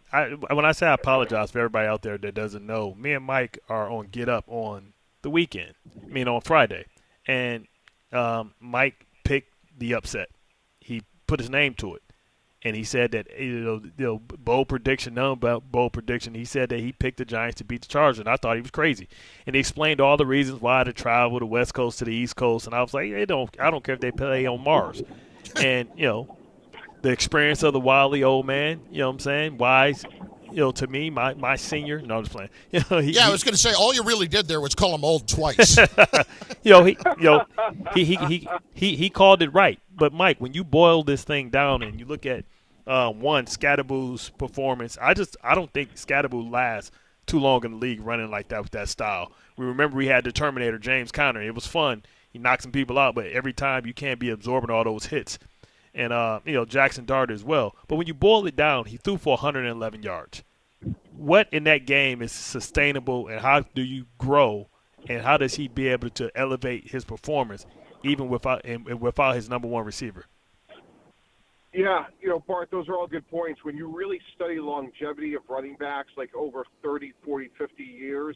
when I say I apologize for everybody out there that doesn't know, me and Mike are on Get Up on the weekend, on Friday. And Mike picked the upset. He put his name to it. And he said that, bold prediction, he said that he picked the Giants to beat the Chargers. And I thought he was crazy. And he explained all the reasons why to travel the West Coast to the East Coast. And I was like, I don't care if they play on Mars. And, the experience of the wily old man, you know what I'm saying, wise, to me, my senior. No, I'm just playing. I was going to say, all you really did there was call him old twice. He called it right. But Mike, when you boil this thing down and you look at Scatterboo's performance, I don't think Scatterboo lasts too long in the league running like that with that style. We remember we had the Terminator, James Conner. It was fun. He knocked some people out, but every time you can't be absorbing all those hits. And, Jaxson Dart as well. But when you boil it down, he threw for 111 yards. What in that game is sustainable, and how do you grow, and how does he be able to elevate his performance even without his number one receiver? Yeah, Bart, those are all good points. When you really study longevity of running backs, like over 30, 40, 50 years,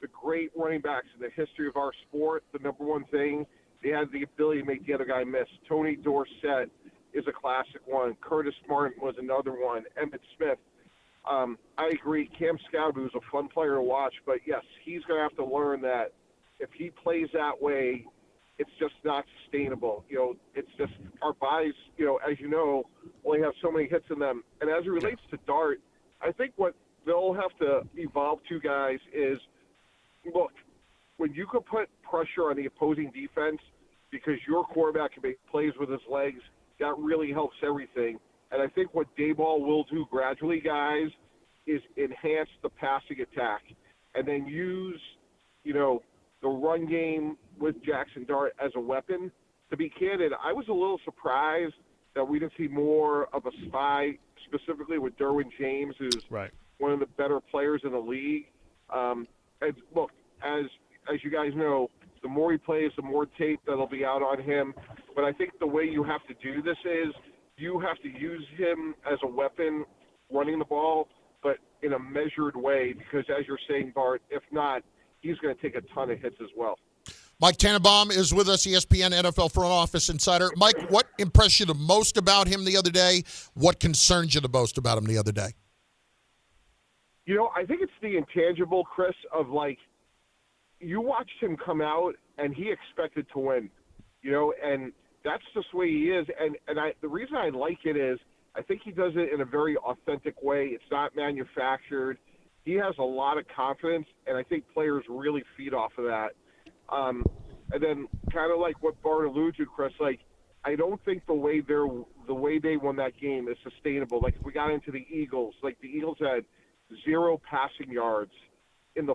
the great running backs in the history of our sport, the number one thing, they had the ability to make the other guy miss. Tony Dorsett is a classic one. Curtis Martin was another one. Emmitt Smith. I agree. Cam Scalabry was a fun player to watch, but yes, he's going to have to learn that if he plays that way, it's just not sustainable. It's just our bodies, as you know, only have so many hits in them. And as it relates to Dart, I think what they'll have to evolve to, guys, is, look, when you can put pressure on the opposing defense because your quarterback can make plays with his legs, that really helps everything. And I think what Daboll will do gradually, guys, is enhance the passing attack and then use, the run game with Jaxson Dart as a weapon. To be candid, I was a little surprised that we didn't see more of a spy, specifically with Derwin James, who's one of the better players in the league. And look, as you guys know, the more he plays, the more tape that'll be out on him. But I think the way you have to do this is you have to use him as a weapon running the ball, but in a measured way, because as you're saying, Bart, if not, he's going to take a ton of hits as well. Mike Tannenbaum is with us, ESPN NFL front office insider. Mike, what impressed you the most about him the other day? What concerns you the most about him the other day? I think it's the intangible, Chris, of you watched him come out and he expected to win, and that's just the way he is. And the reason I like it is I think he does it in a very authentic way. It's not manufactured. He has a lot of confidence, and I think players really feed off of that. And then kind of like what Bart alluded to, Chris, I don't think the way they won that game is sustainable. If we got into the Eagles, the Eagles had 0 passing yards in the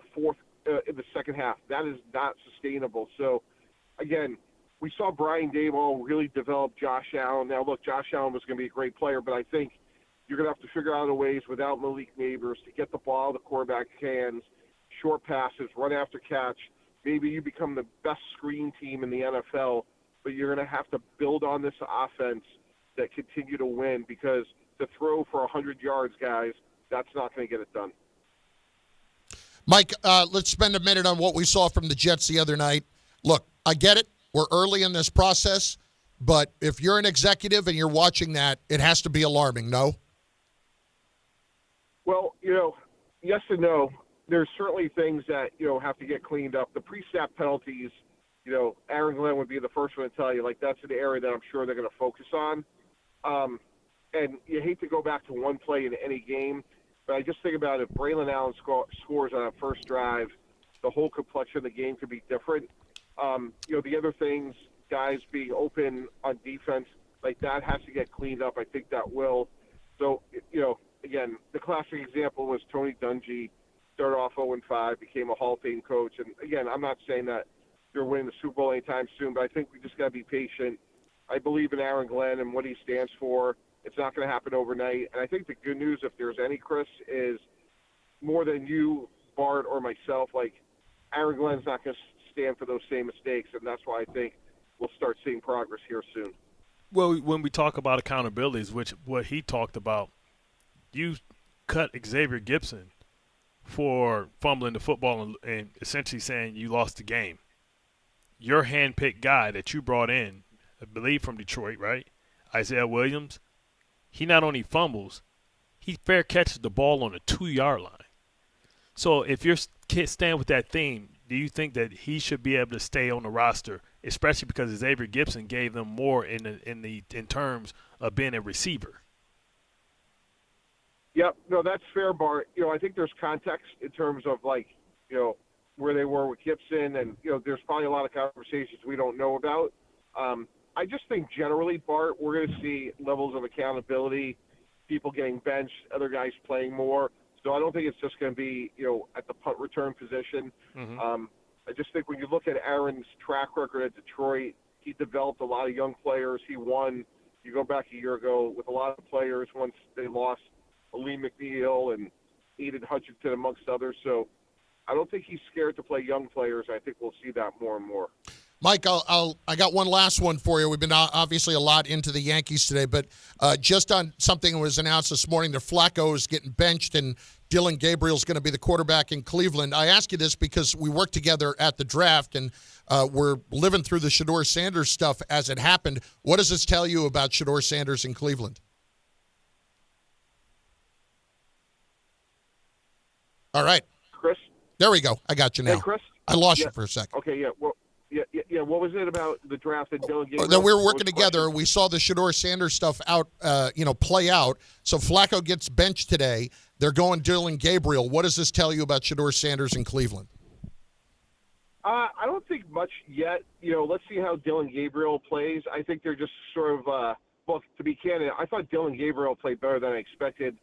second half. That is not sustainable. So, again, we saw Brian Daboll really develop Josh Allen. Now, look, Josh Allen was going to be a great player, but I think you're going to have to figure out a ways without Malik Neighbors to get the ball out of the quarterback's hands, short passes, run after catch. Maybe you become the best screen team in the NFL, but you're going to have to build on this offense that continue to win, because to throw for 100 yards, guys, that's not going to get it done. Mike, let's spend a minute on what we saw from the Jets the other night. Look, I get it. We're early in this process, but if you're an executive and you're watching that, it has to be alarming, no? Well, yes and no. There's certainly things that, have to get cleaned up. The pre-snap penalties, Aaron Glenn would be the first one to tell you, that's an area that I'm sure they're going to focus on. And you hate to go back to one play in any game, but I just think about if Braylon Allen scores on a first drive, the whole complexion of the game could be different. The other things, guys being open on defense, that has to get cleaned up. I think that will. So, again, the classic example was Tony Dungy. Started off 0-5, became a Hall of Fame coach. And, again, I'm not saying that they're winning the Super Bowl anytime soon, but I think we just got to be patient. I believe in Aaron Glenn and what he stands for. It's not going to happen overnight. And I think the good news, if there's any, Chris, is more than you, Bart, or myself, Aaron Glenn's not going to stand for those same mistakes, and that's why I think we'll start seeing progress here soon. Well, when we talk about accountabilities, which what he talked about, you cut Xavier Gibson for fumbling the football and essentially saying you lost the game. Your hand-picked guy that you brought in, I believe from Detroit, right, Isaiah Williams, he not only fumbles, he fair catches the ball on the 2-yard line. So if you're staying with that theme, do you think that he should be able to stay on the roster, especially because Xavier Gibson gave them more in terms of being a receiver? Yep, no, that's fair, Bart. I think there's context in terms of where they were with Gibson, and there's probably a lot of conversations we don't know about. I just think generally, Bart, we're going to see levels of accountability, people getting benched, other guys playing more. So I don't think it's just going to be, at the punt return position. Mm-hmm. I just think when you look at Aaron's track record at Detroit, he developed a lot of young players. He won, you go back a year ago, with a lot of players once they lost Lee McNeil and Aiden Hutchinson, amongst others. So I don't think he's scared to play young players. I think we'll see that more and more. Mike, I got one last one for you. We've been obviously a lot into the Yankees today, but just on something that was announced this morning, that Flacco is getting benched and Dylan Gabriel's going to be the quarterback in Cleveland. I ask you this because we worked together at the draft, and we're living through the Shedeur Sanders stuff as it happened. What does this tell you about Shedeur Sanders in Cleveland? All right. Chris? There we go. I got you now. Hey, Chris? I lost you for a second. Okay, yeah. Well, yeah. What was it about the draft and Dylan Gabriel? That we were working together. We saw the Shedeur Sanders stuff play out. So Flacco gets benched today. They're going Dylan Gabriel. What does this tell you about Shedeur Sanders in Cleveland? I don't think much yet. Let's see how Dylan Gabriel plays. I think they're just sort of, to be candid, I thought Dylan Gabriel played better than I expected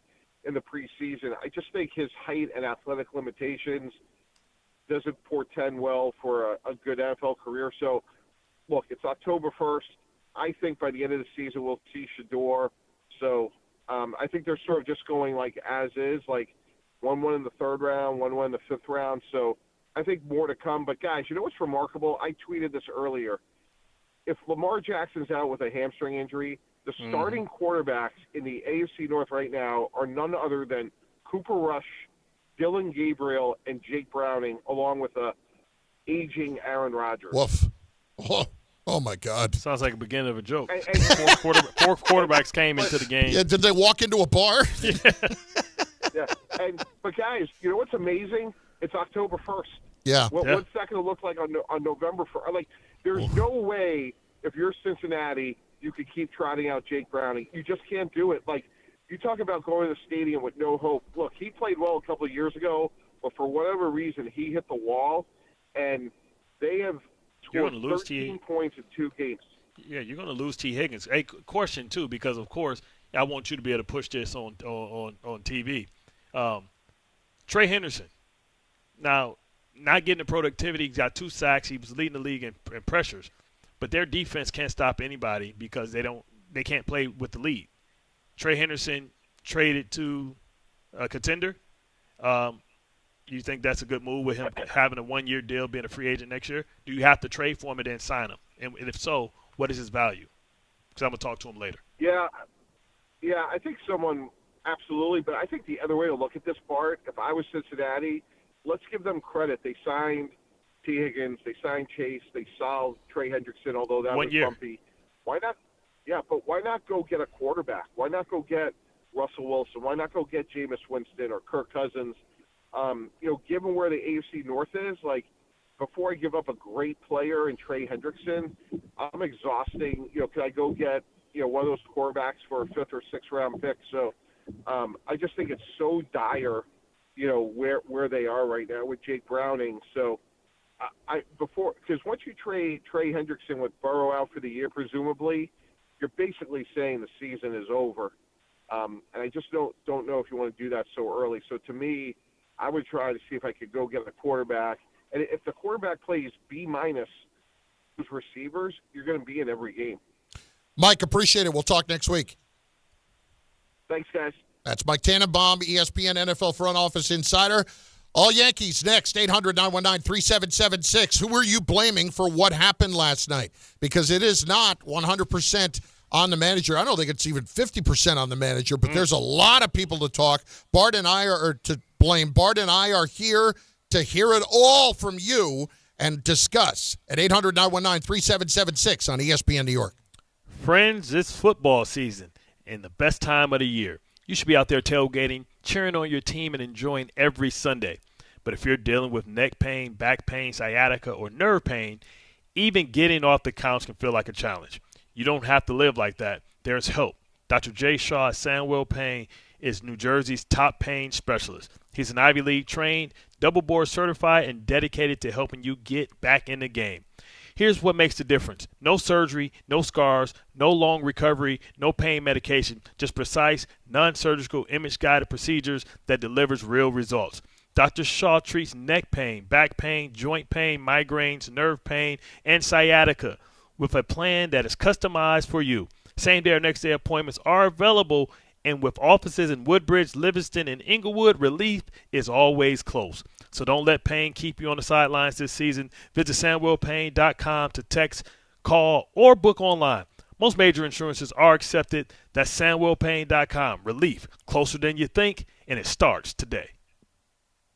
in the preseason. I just think his height and athletic limitations doesn't portend well for a good NFL career. So, look, it's October 1st. I think by the end of the season we'll see Shedeur. So I think they're sort of just going like as is, like 1-1 in the third round, 1-1 in the fifth round. So I think more to come. But, guys, you know what's remarkable? I tweeted this earlier. If Lamar Jackson's out with a hamstring injury, the starting quarterbacks in the AFC North right now are none other than Cooper Rush, Dylan Gabriel, and Jake Browning, along with a aging Aaron Rodgers. Woof. Oh my God. Sounds like the beginning of a joke. Four quarterbacks came into the game. Yeah, did they walk into a bar? Yeah. But, guys, you know what's amazing? It's October 1st. Yeah. What's that going to look like on November 1st? Like, there's no way, if you're Cincinnati, you could keep trotting out Jake Browning. You just can't do it. Like, you talk about going to the stadium with no hope. Look, he played well a couple of years ago, but for whatever reason, he hit the wall, and they have scored 13 points in 2 games. Yeah, you're going to lose T. Higgins. Hey, question, too, because, of course, I want you to be able to push this on TV. Trey Henderson. Now, not getting the productivity, he's got 2 sacks. He was leading the league in pressures. But their defense can't stop anybody because they can't play with the lead. Trey Henderson traded to a contender. You think that's a good move with him having a 1-year deal, being a free agent next year? Do you have to trade for him and then sign him? And if so, what is his value? Because I'm going to talk to him later. Yeah, I think someone absolutely. But I think the other way to look at this, Bart, if I was Cincinnati, let's give them credit. They signed T. Higgins, they signed Chase, they solved Trey Hendrickson, although that was bumpy. Why not? Yeah, but why not go get a quarterback? Why not go get Russell Wilson? Why not go get Jameis Winston or Kirk Cousins? Given where the AFC North is, like, before I give up a great player in Trey Hendrickson, I'm exhausting. Can I go get, one of those quarterbacks for a 5th or 6th round pick? So I just think it's so dire, where they are right now with Jake Browning. So because once you trade Trey Hendrickson with Burrow out for the year, presumably, you're basically saying the season is over. And I just don't know if you want to do that so early. So to me, I would try to see if I could go get a quarterback. And if the quarterback plays B- with receivers, you're going to be in every game. Mike, appreciate it. We'll talk next week. Thanks, guys. That's Mike Tannenbaum, ESPN NFL Front Office Insider. All Yankees next, 800-919-3776. Who are you blaming for what happened last night? Because it is not 100% on the manager. I don't think it's even 50% on the manager, but there's a lot of people to talk. Bart and I are to blame. Bart and I are here to hear it all from you and discuss at 800-919-3776 on ESPN New York. Friends, it's football season and the best time of the year. You should be out there tailgating, cheering on your team, and enjoying every Sunday. But if you're dealing with neck pain, back pain, sciatica, or nerve pain, even getting off the couch can feel like a challenge. You don't have to live like that. There's help. Dr. Jay Shaw at Sandwell Pain is New Jersey's top pain specialist. He's an Ivy League trained, double board certified, and dedicated to helping you get back in the game. Here's what makes the difference. No surgery, no scars, no long recovery, no pain medication, just precise, non-surgical, image-guided procedures that delivers real results. Dr. Shaw treats neck pain, back pain, joint pain, migraines, nerve pain, and sciatica with a plan that is customized for you. Same-day or next-day appointments are available, and with offices in Woodbridge, Livingston, and Inglewood, relief is always close. So don't let pain keep you on the sidelines this season. Visit SamuelPayne.com to text, call, or book online. Most major insurances are accepted. That's SamuelPayne.com. Relief, closer than you think, and it starts today.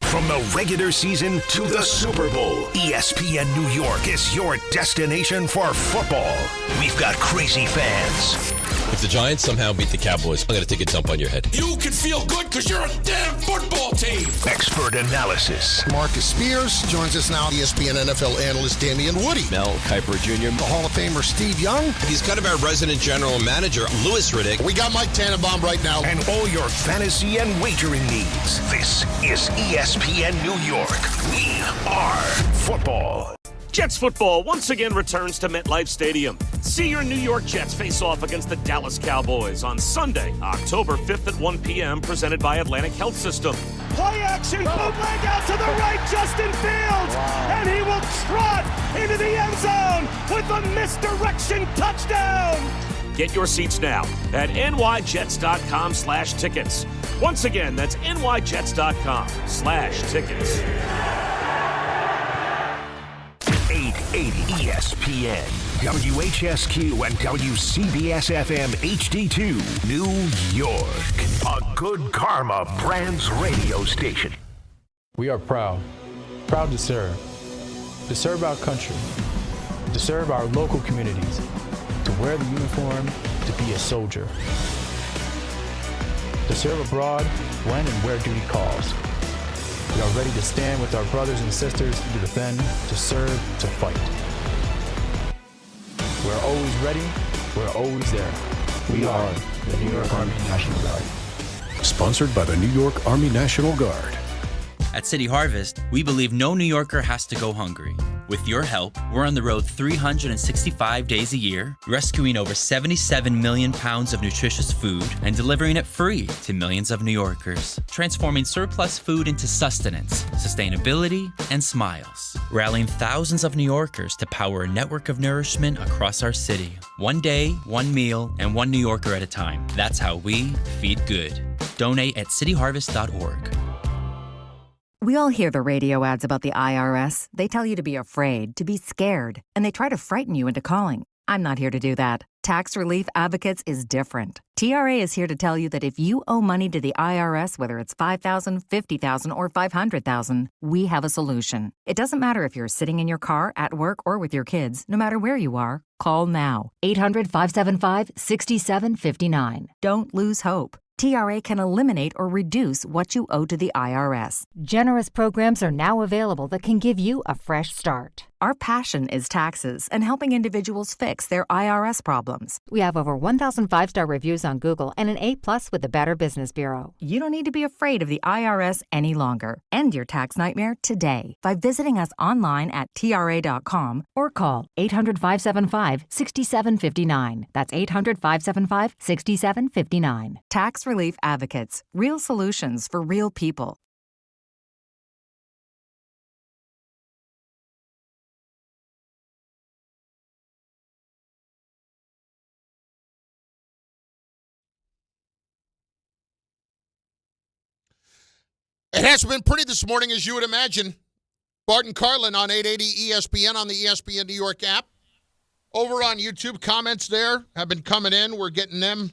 From the regular season to the Super Bowl, ESPN New York is your destination for football. We've got crazy fans. If the Giants somehow beat the Cowboys, I'm going to take a dump on your head. You can feel good because you're a damn football team. Expert analysis. Marcus Spears joins us now. ESPN NFL analyst Damian Woody. Mel Kiper Jr. The Hall of Famer Steve Young. He's kind of our resident general manager, Louis Riddick. We got Mike Tannenbaum right now. And all your fantasy and wagering needs. This is ESPN New York. We are football. Jets football once again returns to MetLife Stadium. See your New York Jets face off against the Dallas Cowboys on Sunday, October 5th at 1 p.m., presented by Atlantic Health System. Play action, bootleg out to the right, Justin Fields, and he will trot into the end zone with a misdirection touchdown. Get your seats now at nyjets.com/tickets. Once again, that's nyjets.com/tickets. 880 ESPN, WHSQ, and WCBS-FM HD2, New York. A Good Karma Brands radio station. We are proud to serve our country, to serve our local communities, to wear the uniform, to be a soldier, to serve abroad when and where duty calls. We are ready to stand with our brothers and sisters to defend, to serve, to fight. We're always ready. We're always there. We are the New York Army National Guard. Sponsored by the New York Army National Guard. At City Harvest, we believe no New Yorker has to go hungry. With your help, we're on the road 365 days a year, rescuing over 77 million pounds of nutritious food and delivering it free to millions of New Yorkers, transforming surplus food into sustenance, sustainability, and smiles, rallying thousands of New Yorkers to power a network of nourishment across our city. One day, one meal, and one New Yorker at a time. That's how we feed good. Donate at cityharvest.org. We all hear the radio ads about the IRS. They tell you to be afraid, to be scared, and they try to frighten you into calling. I'm not here to do that. Tax Relief Advocates is different. TRA is here to tell you that if you owe money to the IRS, whether it's $5,000, $50,000, or $500,000, we have a solution. It doesn't matter if you're sitting in your car, at work, or with your kids. No matter where you are, call now. 800-575-6759. Don't lose hope. TRA can eliminate or reduce what you owe to the IRS. Generous programs are now available that can give you a fresh start. Our passion is taxes and helping individuals fix their IRS problems. We have over 1,000 5-star reviews on Google and an A+ with the Better Business Bureau. You don't need to be afraid of the IRS any longer. End your tax nightmare today by visiting us online at TRA.com or call 800-575-6759. That's 800-575-6759. Tax Relief Advocates. Real solutions for real people. It hasn't been pretty this morning, as you would imagine. Bart Carlin on 880 ESPN on the ESPN New York app. Over on YouTube, comments there have been coming in. We're getting them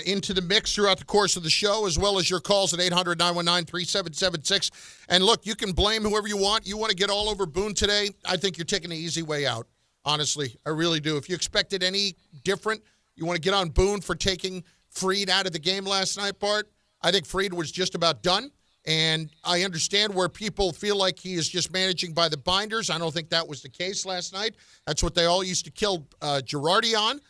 into the mix throughout the course of the show, as well as your calls at 800-919-3776. And look, you can blame whoever you want. You want to get all over Boone today, I think you're taking the easy way out. Honestly, I really do. If you expected any different, you want to get on Boone for taking Fried out of the game last night, Bart. I think Fried was just about done. And I understand where people feel like he is just managing by the binders. I don't think that was the case last night. That's what they all used to kill Girardi on.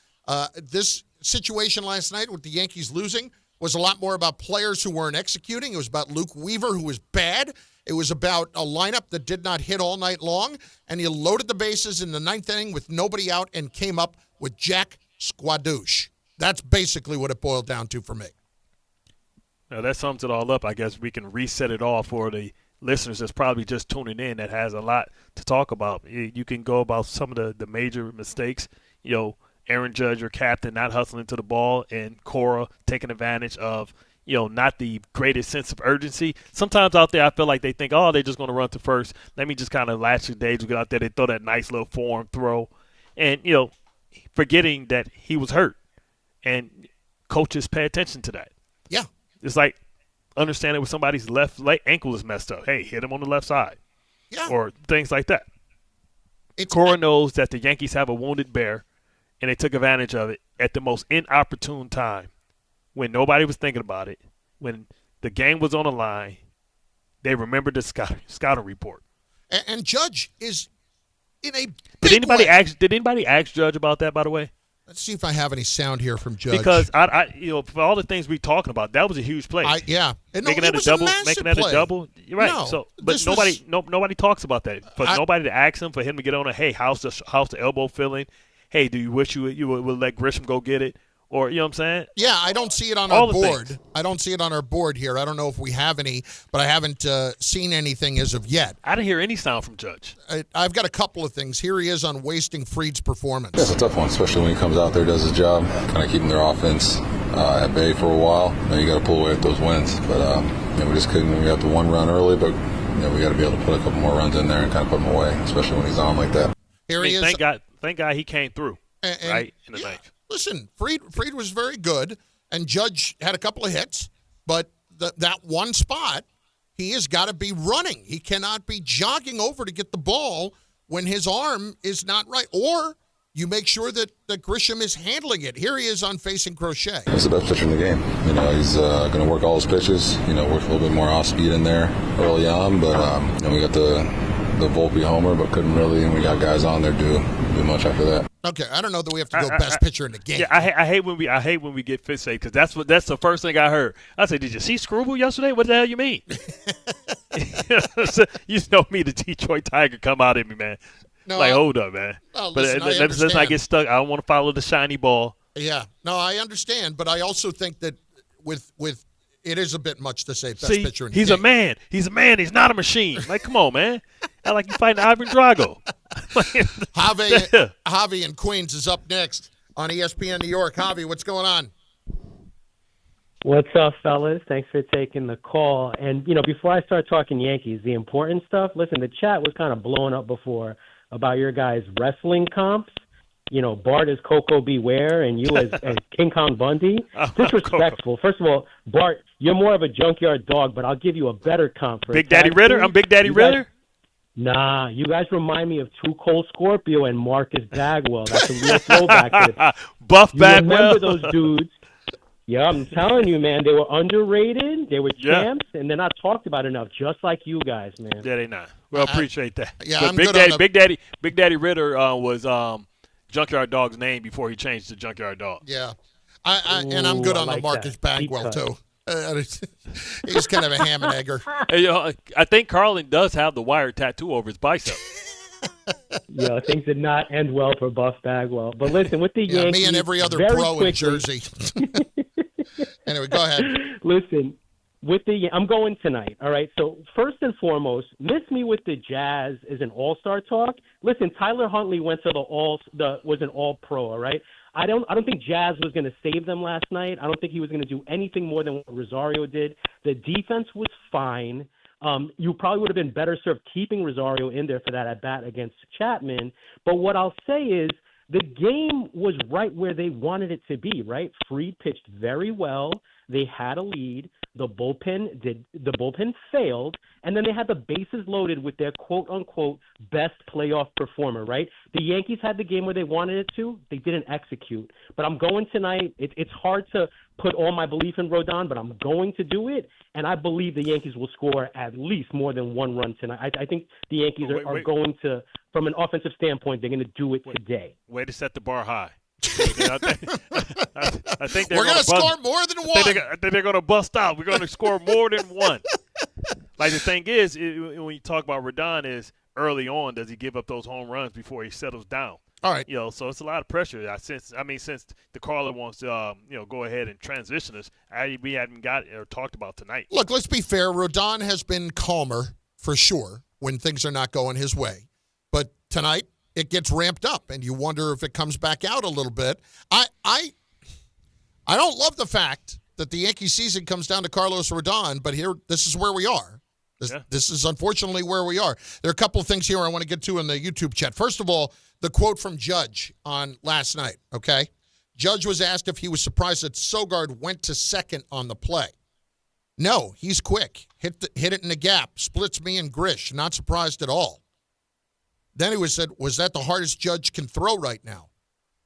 This situation last night with the Yankees losing was a lot more about players who weren't executing. It was about Luke Weaver, who was bad. It was about a lineup that did not hit all night long. And he loaded the bases in the ninth inning with nobody out and came up with Jack Squadouche. That's basically what it boiled down to for me. Now, that sums it all up. I guess we can reset it all for the listeners that's probably just tuning in that has a lot to talk about. You can go about some of the major mistakes. Aaron Judge, your captain, not hustling to the ball, and Cora taking advantage of, not the greatest sense of urgency. Sometimes out there I feel like they think, oh, they're just going to run to first. Let me just kind of latch the days. We get out there, they throw that nice little form throw. And, forgetting that he was hurt. And coaches pay attention to that. Yeah. It's like understanding when somebody's left ankle is messed up. Hey, hit him on the left side. Yeah. Or things like that. Cora knows that the Yankees have a wounded bear, and they took advantage of it at the most inopportune time when nobody was thinking about it, when the game was on the line. They remembered the scouting report. And Judge is in a Did anybody ask Judge about that, by the way? Let's see if I have any sound here from Judge. Because for all the things we're talking about, that was a huge play. Making that a double. You're right. No, but nobody talks about that. For nobody to ask him, for him to get on a, hey, how's the elbow feeling? Hey, do you wish you would let Grisham go get it? Or, you know what I'm saying? Yeah, I don't see it on our board. I don't see it on our board here. I don't know if we have any, but I haven't seen anything as of yet. I didn't hear any sound from Judge. I've got a couple of things. Here he is on wasting Fried's performance. That's a tough one, especially when he comes out there, does his job, kind of keeping their offense at bay for a while. You got to pull away with those wins. But we just couldn't. We got the one run early, but we got to be able to put a couple more runs in there and kind of put them away, especially when he's on like that. Here he is. Thank God he came through, right, in the ninth. Listen, Fried was very good, and Judge had a couple of hits, but that one spot, he has got to be running. He cannot be jogging over to get the ball when his arm is not right. Or you make sure that Grisham is handling it. Here he is on facing Crochet. He's the best pitcher in the game. He's going to work all his pitches, work a little bit more off speed in there early on, but we got the Volpe homer, but couldn't really, and we got guys on there do much after that. Okay, I don't know that we have to go best pitcher in the game. Yeah, I hate when we get fixated because that's the first thing I heard. I said, "Did you see Screwball yesterday? What the hell you mean?" You know me, the Detroit Tiger, come out at me, man. No, hold up, man. Well, but listen, let's not get stuck. I don't want to follow the shiny ball. Yeah, no, I understand, but I also think that with it is a bit much to say best pitcher in the game. He's a man. He's a man. He's not a machine. Like, come on, man. I like you fighting Ivan Drago. Javi in Queens is up next on ESPN New York. Javi, what's going on? What's up, fellas? Thanks for taking the call. And, before I start talking Yankees, the important stuff, listen, the chat was kind of blowing up before about your guys' wrestling comps. Bart is Coco Beware and you as King Kong Bundy. Disrespectful. First of all, Bart, you're more of a junkyard dog, but I'll give you a better comp. Big Daddy Ritter? I'm Big Daddy Ritter? Nah, you guys remind me of Too Cold Scorpio and Marcus Bagwell. That's a real throwback to this. Buff you Bagwell. Remember those dudes? Yeah, I'm telling you, man. They were underrated. They were champs, and they're not talked about enough, just like you guys, man. Yeah, they not. Well, appreciate that. Yeah, but I'm Big Daddy Ritter was Junkyard Dog's name before he changed to Junkyard Dog. Yeah, and I'm good on the Marcus Bagwell too. He's kind of a ham and egger. Hey, I think Carlin does have the wire tattoo over his bicep. Yeah, things did not end well for Buff Bagwell. But listen, with the Yankees, me and every other pro in Jersey. Anyway, go ahead. Listen, I'm going tonight. All right. So first and foremost, miss me with the Jazz is an all-star talk. Listen, Tyler Huntley went to was an all-pro. All right. I don't think Jazz was going to save them last night. I don't think he was going to do anything more than what Rosario did. The defense was fine. You probably would have been better served keeping Rosario in there for that at-bat against Chapman. But what I'll say is the game was right where they wanted it to be, right? Fried pitched very well. They had a lead. The bullpen failed, and then they had the bases loaded with their quote-unquote best playoff performer, right? The Yankees had the game where they wanted it to. They didn't execute. But I'm going tonight. It's hard to put all my belief in Rodon, but I'm going to do it, and I believe the Yankees will score at least more than one run tonight. I think the Yankees are going to, from an offensive standpoint, they're going to do it today. Way to set the bar high. I think we're going to score more than one. I think they're going to bust out. We're going to score more than one. Like the thing is, when you talk about Rodon, is early on, does he give up those home runs before he settles down? All right. So it's a lot of pressure. Since the caller wants to, go ahead and transition us, we haven't got or talked about tonight. Look, let's be fair. Rodon has been calmer for sure when things are not going his way, but tonight it gets ramped up, and you wonder if it comes back out a little bit. I don't love the fact that the Yankee season comes down to Carlos Rodon, but this is where we are. This is unfortunately where we are. There are a couple of things here I want to get to in the YouTube chat. First of all, the quote from Judge on last night, okay? Judge was asked if he was surprised that Sogard went to second on the play. No, he's quick. Hit it in the gap. Splits me and Grish. Not surprised at all. Then he said, was that the hardest Judge can throw right now?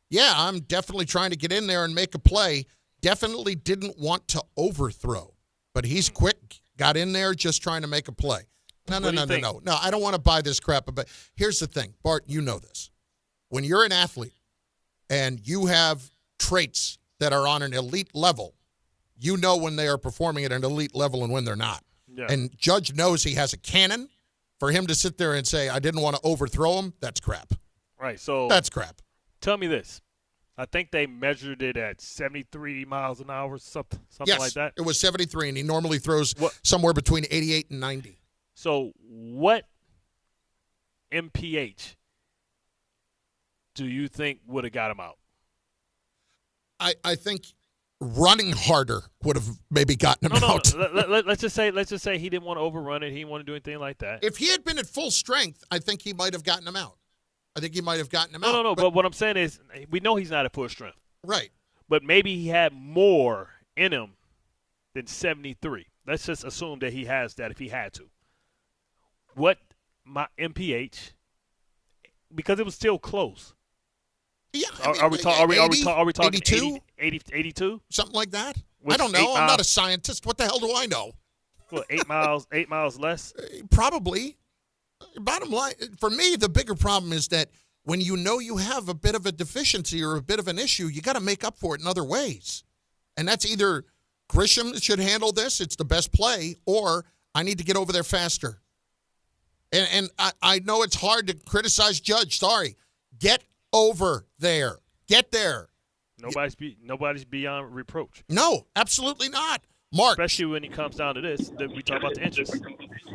Yeah, I'm definitely trying to get in there and make a play. Definitely didn't want to overthrow. But he's quick. Got in there just trying to make a play. No, I don't want to buy this crap. But here's the thing. Bart, you know this. When you're an athlete and you have traits that are on an elite level, you know when they are performing at an elite level and when they're not. Yeah. And Judge knows he has a cannon. For him to sit there and say, I didn't want to overthrow him, that's crap. Right. So that's crap. Tell me this. I think they measured it at 73 miles an hour, something like that. It was 73, and he normally throws somewhere between 88 and 90. So what MPH do you think would have got him out? I think running harder would have maybe gotten him out. Let's just say he didn't want to overrun it. He didn't want to do anything like that. If he had been at full strength, I think he might have gotten him out. No. But what I'm saying is, we know he's not at full strength. Right. But maybe he had more in him than 73. Let's just assume that he has that if he had to. What my MPH, because it was still close. Yeah, are we talking 82? 82? Something like that? I don't know. I'm not a scientist. What the hell do I know? What, 8 miles less? Probably. Bottom line, for me, the bigger problem is that when you know you have a bit of a deficiency or a bit of an issue, you got to make up for it in other ways. And that's either Grisham should handle this, it's the best play, or I need to get over there faster. And I know it's hard to criticize Judge. Sorry. Get over there. Get there. Nobody's beyond reproach. No, absolutely not. Mark. Especially when it comes down to this, that we talk about the inches.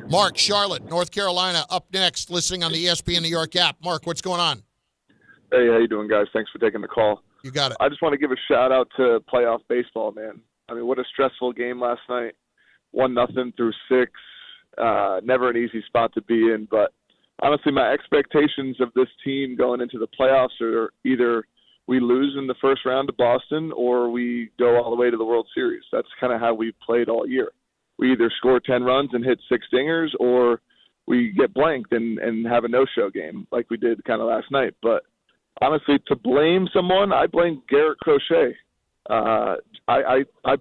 Mark, Charlotte, North Carolina, up next, listening on the ESPN New York app. Mark, what's going on? Hey, how you doing, guys? Thanks for taking the call. You got it. I just want to give a shout-out to playoff baseball, man. I mean, what a stressful game last night. 1-0 through 6. Never an easy spot to be in, but honestly, my expectations of this team going into the playoffs are either we lose in the first round to Boston or we go all the way to the World Series. That's kind of how we've played all year. We either score 10 runs and hit 6 dingers, or we get blanked and have a no-show game like we did kind of last night. But honestly, to blame someone, I blame Garrett Crochet. I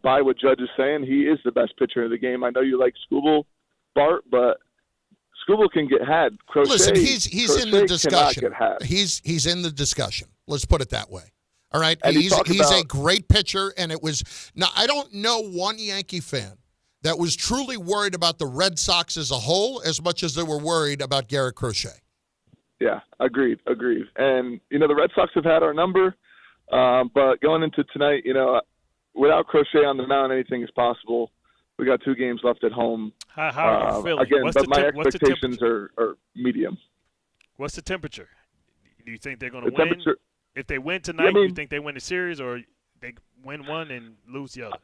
buy what Judge is saying. He is the best pitcher of the game. I know you like Skubal, Bart, but Skubal can get had. Crochet, listen, he's in the discussion. Get had. He's in the discussion. Let's put it that way. All right, and he's a great pitcher, and it was now. I don't know one Yankee fan that was truly worried about the Red Sox as a whole as much as they were worried about Garrett Crochet. Yeah, agreed. And the Red Sox have had our number, but going into tonight, without Crochet on the mound, anything is possible. We got 2 games left at home. How are you feeling? Again, but my expectations are medium. What's the temperature? Do you think they're going to win? If they win tonight, do you think they win the series, or they win one and lose the other?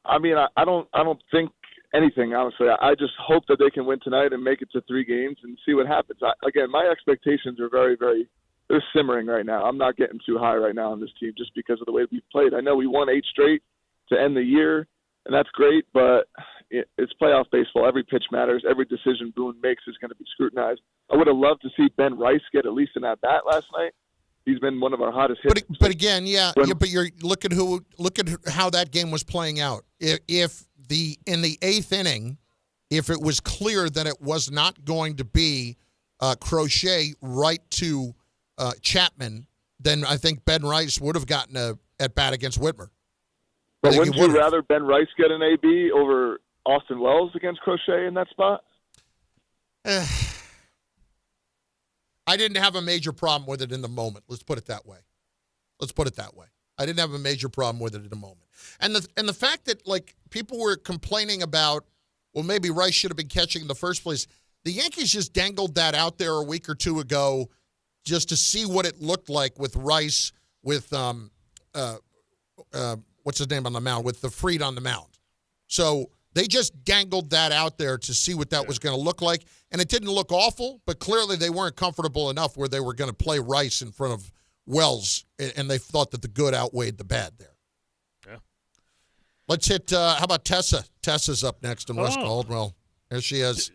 I don't think anything, honestly. I just hope that they can win tonight and make it to 3 games and see what happens. Again, my expectations are very, very – they're simmering right now. I'm not getting too high right now on this team just because of the way we've played. I know we won 8 straight to end the year, and that's great, but it's playoff baseball. Every pitch matters. Every decision Boone makes is going to be scrutinized. I would have loved to see Ben Rice get at least an at-bat last night. He's been one of our hottest hitters. But again, but you're look at how that game was playing out. If in the 8th inning, if it was clear that it was not going to be Crochet right to Chapman, then I think Ben Rice would have gotten a at bat against Whitmer. But wouldn't you rather Ben Rice get an AB over Austin Wells against Crochet in that spot? I didn't have a major problem with it in the moment. Let's put it that way. I didn't have a major problem with it in the moment. And the fact that, like, people were complaining about, well, maybe Rice should have been catching in the first place. The Yankees just dangled that out there a week or two ago just to see what it looked like with Rice, with what's his name on the mound, with the Fried on the mound. So they just dangled that out there to see what that was going to look like. And it didn't look awful, but clearly they weren't comfortable enough where they were going to play Rice in front of Wells, and they thought that the good outweighed the bad there. Yeah. Let's hit, how about Tessa? Tessa's up next in West Caldwell. There she is.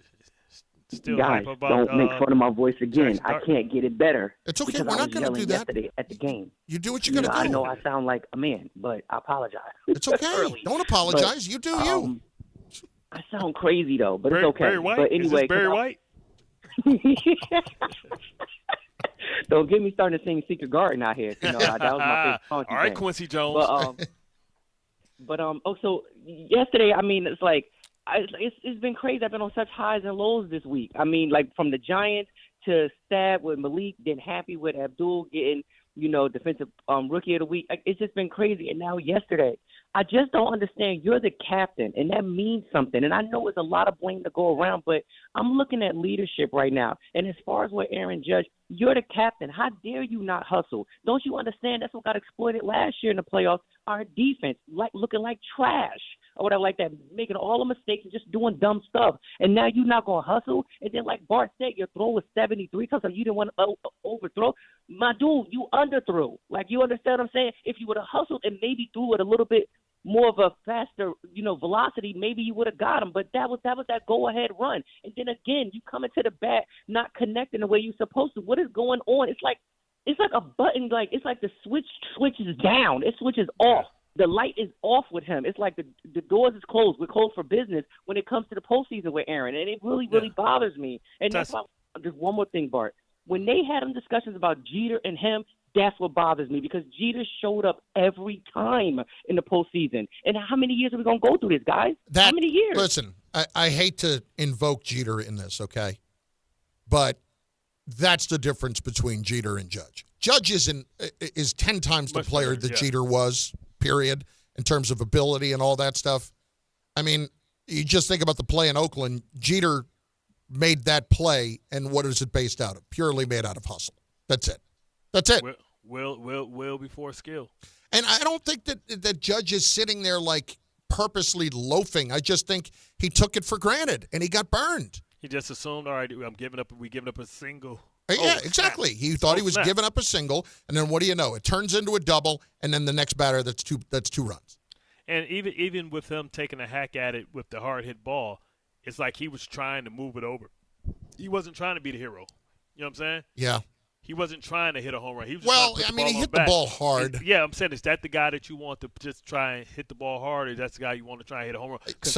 Still Guys, don't make fun of my voice again. I can't get it better. It's okay. Because We're I not was going to do yelling that. Yesterday at the game. You do what you're going to do. I know I sound like a man, but I apologize. It's okay. Early. Don't apologize. But, you do you. I sound crazy, though, but Barry, it's okay. Barry White? But anyway, Is this Barry White? Don't get me starting to sing Secret Garden out here. You know, that was my favorite song. All right, thing. Quincy Jones. So yesterday, I mean, it's like, it's been crazy. I've been on such highs and lows this week. I mean, like from the Giants to stab with Malik, then happy with Abdul getting, defensive rookie of the week. It's just been crazy. And now yesterday, I just don't understand. You're the captain, and that means something. And I know it's a lot of blame to go around, but I'm looking at leadership right now. And as far as what Aaron Judge, you're the captain. How dare you not hustle? Don't you understand that's what got exploited last year in the playoffs? Our defense, looking like trash or whatever like that, making all the mistakes and just doing dumb stuff. And now you're not going to hustle? And then like Bart said, your throw was 73 times, so you didn't want to overthrow. My dude, you underthrew. Like, you understand what I'm saying? If you would have hustled and maybe threw it a little bit more of a faster, velocity, maybe you would have got him. But that was that go-ahead run. And then again, you come into the bat not connecting the way you're supposed to. What is going on? It's like a button. Like, it's like the switches down. It switches off. The light is off with him. It's like the doors is closed. We're closed for business when it comes to the postseason with Aaron, and it really bothers me. And that's why. Just one more thing, Bart. When they had them discussions about Jeter and him, that's what bothers me, because Jeter showed up every time in the postseason. And how many years are we going to go through this, guys? How many years? Listen, I hate to invoke Jeter in this, okay? But that's the difference between Jeter and Judge. Judge is 10 times the player that Jeter was, period, in terms of ability and all that stuff. I mean, you just think about the play in Oakland. Jeter made that play, and what is it based out of? Purely made out of hustle. That's it. That's it. Will before skill. And I don't think that Judge is sitting there like purposely loafing. I just think he took it for granted, and he got burned. He just assumed, all right, we giving up a single. Yeah, exactly. He thought he was giving up a single, and then what do you know? It turns into a double, and then the next batter, that's two runs. And even with him taking a hack at it with the hard hit ball, it's like he was trying to move it over. He wasn't trying to be the hero. You know what I'm saying? Yeah. He wasn't trying to hit a home run. He was he hit the ball hard. Yeah, I'm saying, is that the guy that you want to just try and hit the ball hard, or that's the guy you want to try and hit a home run? Because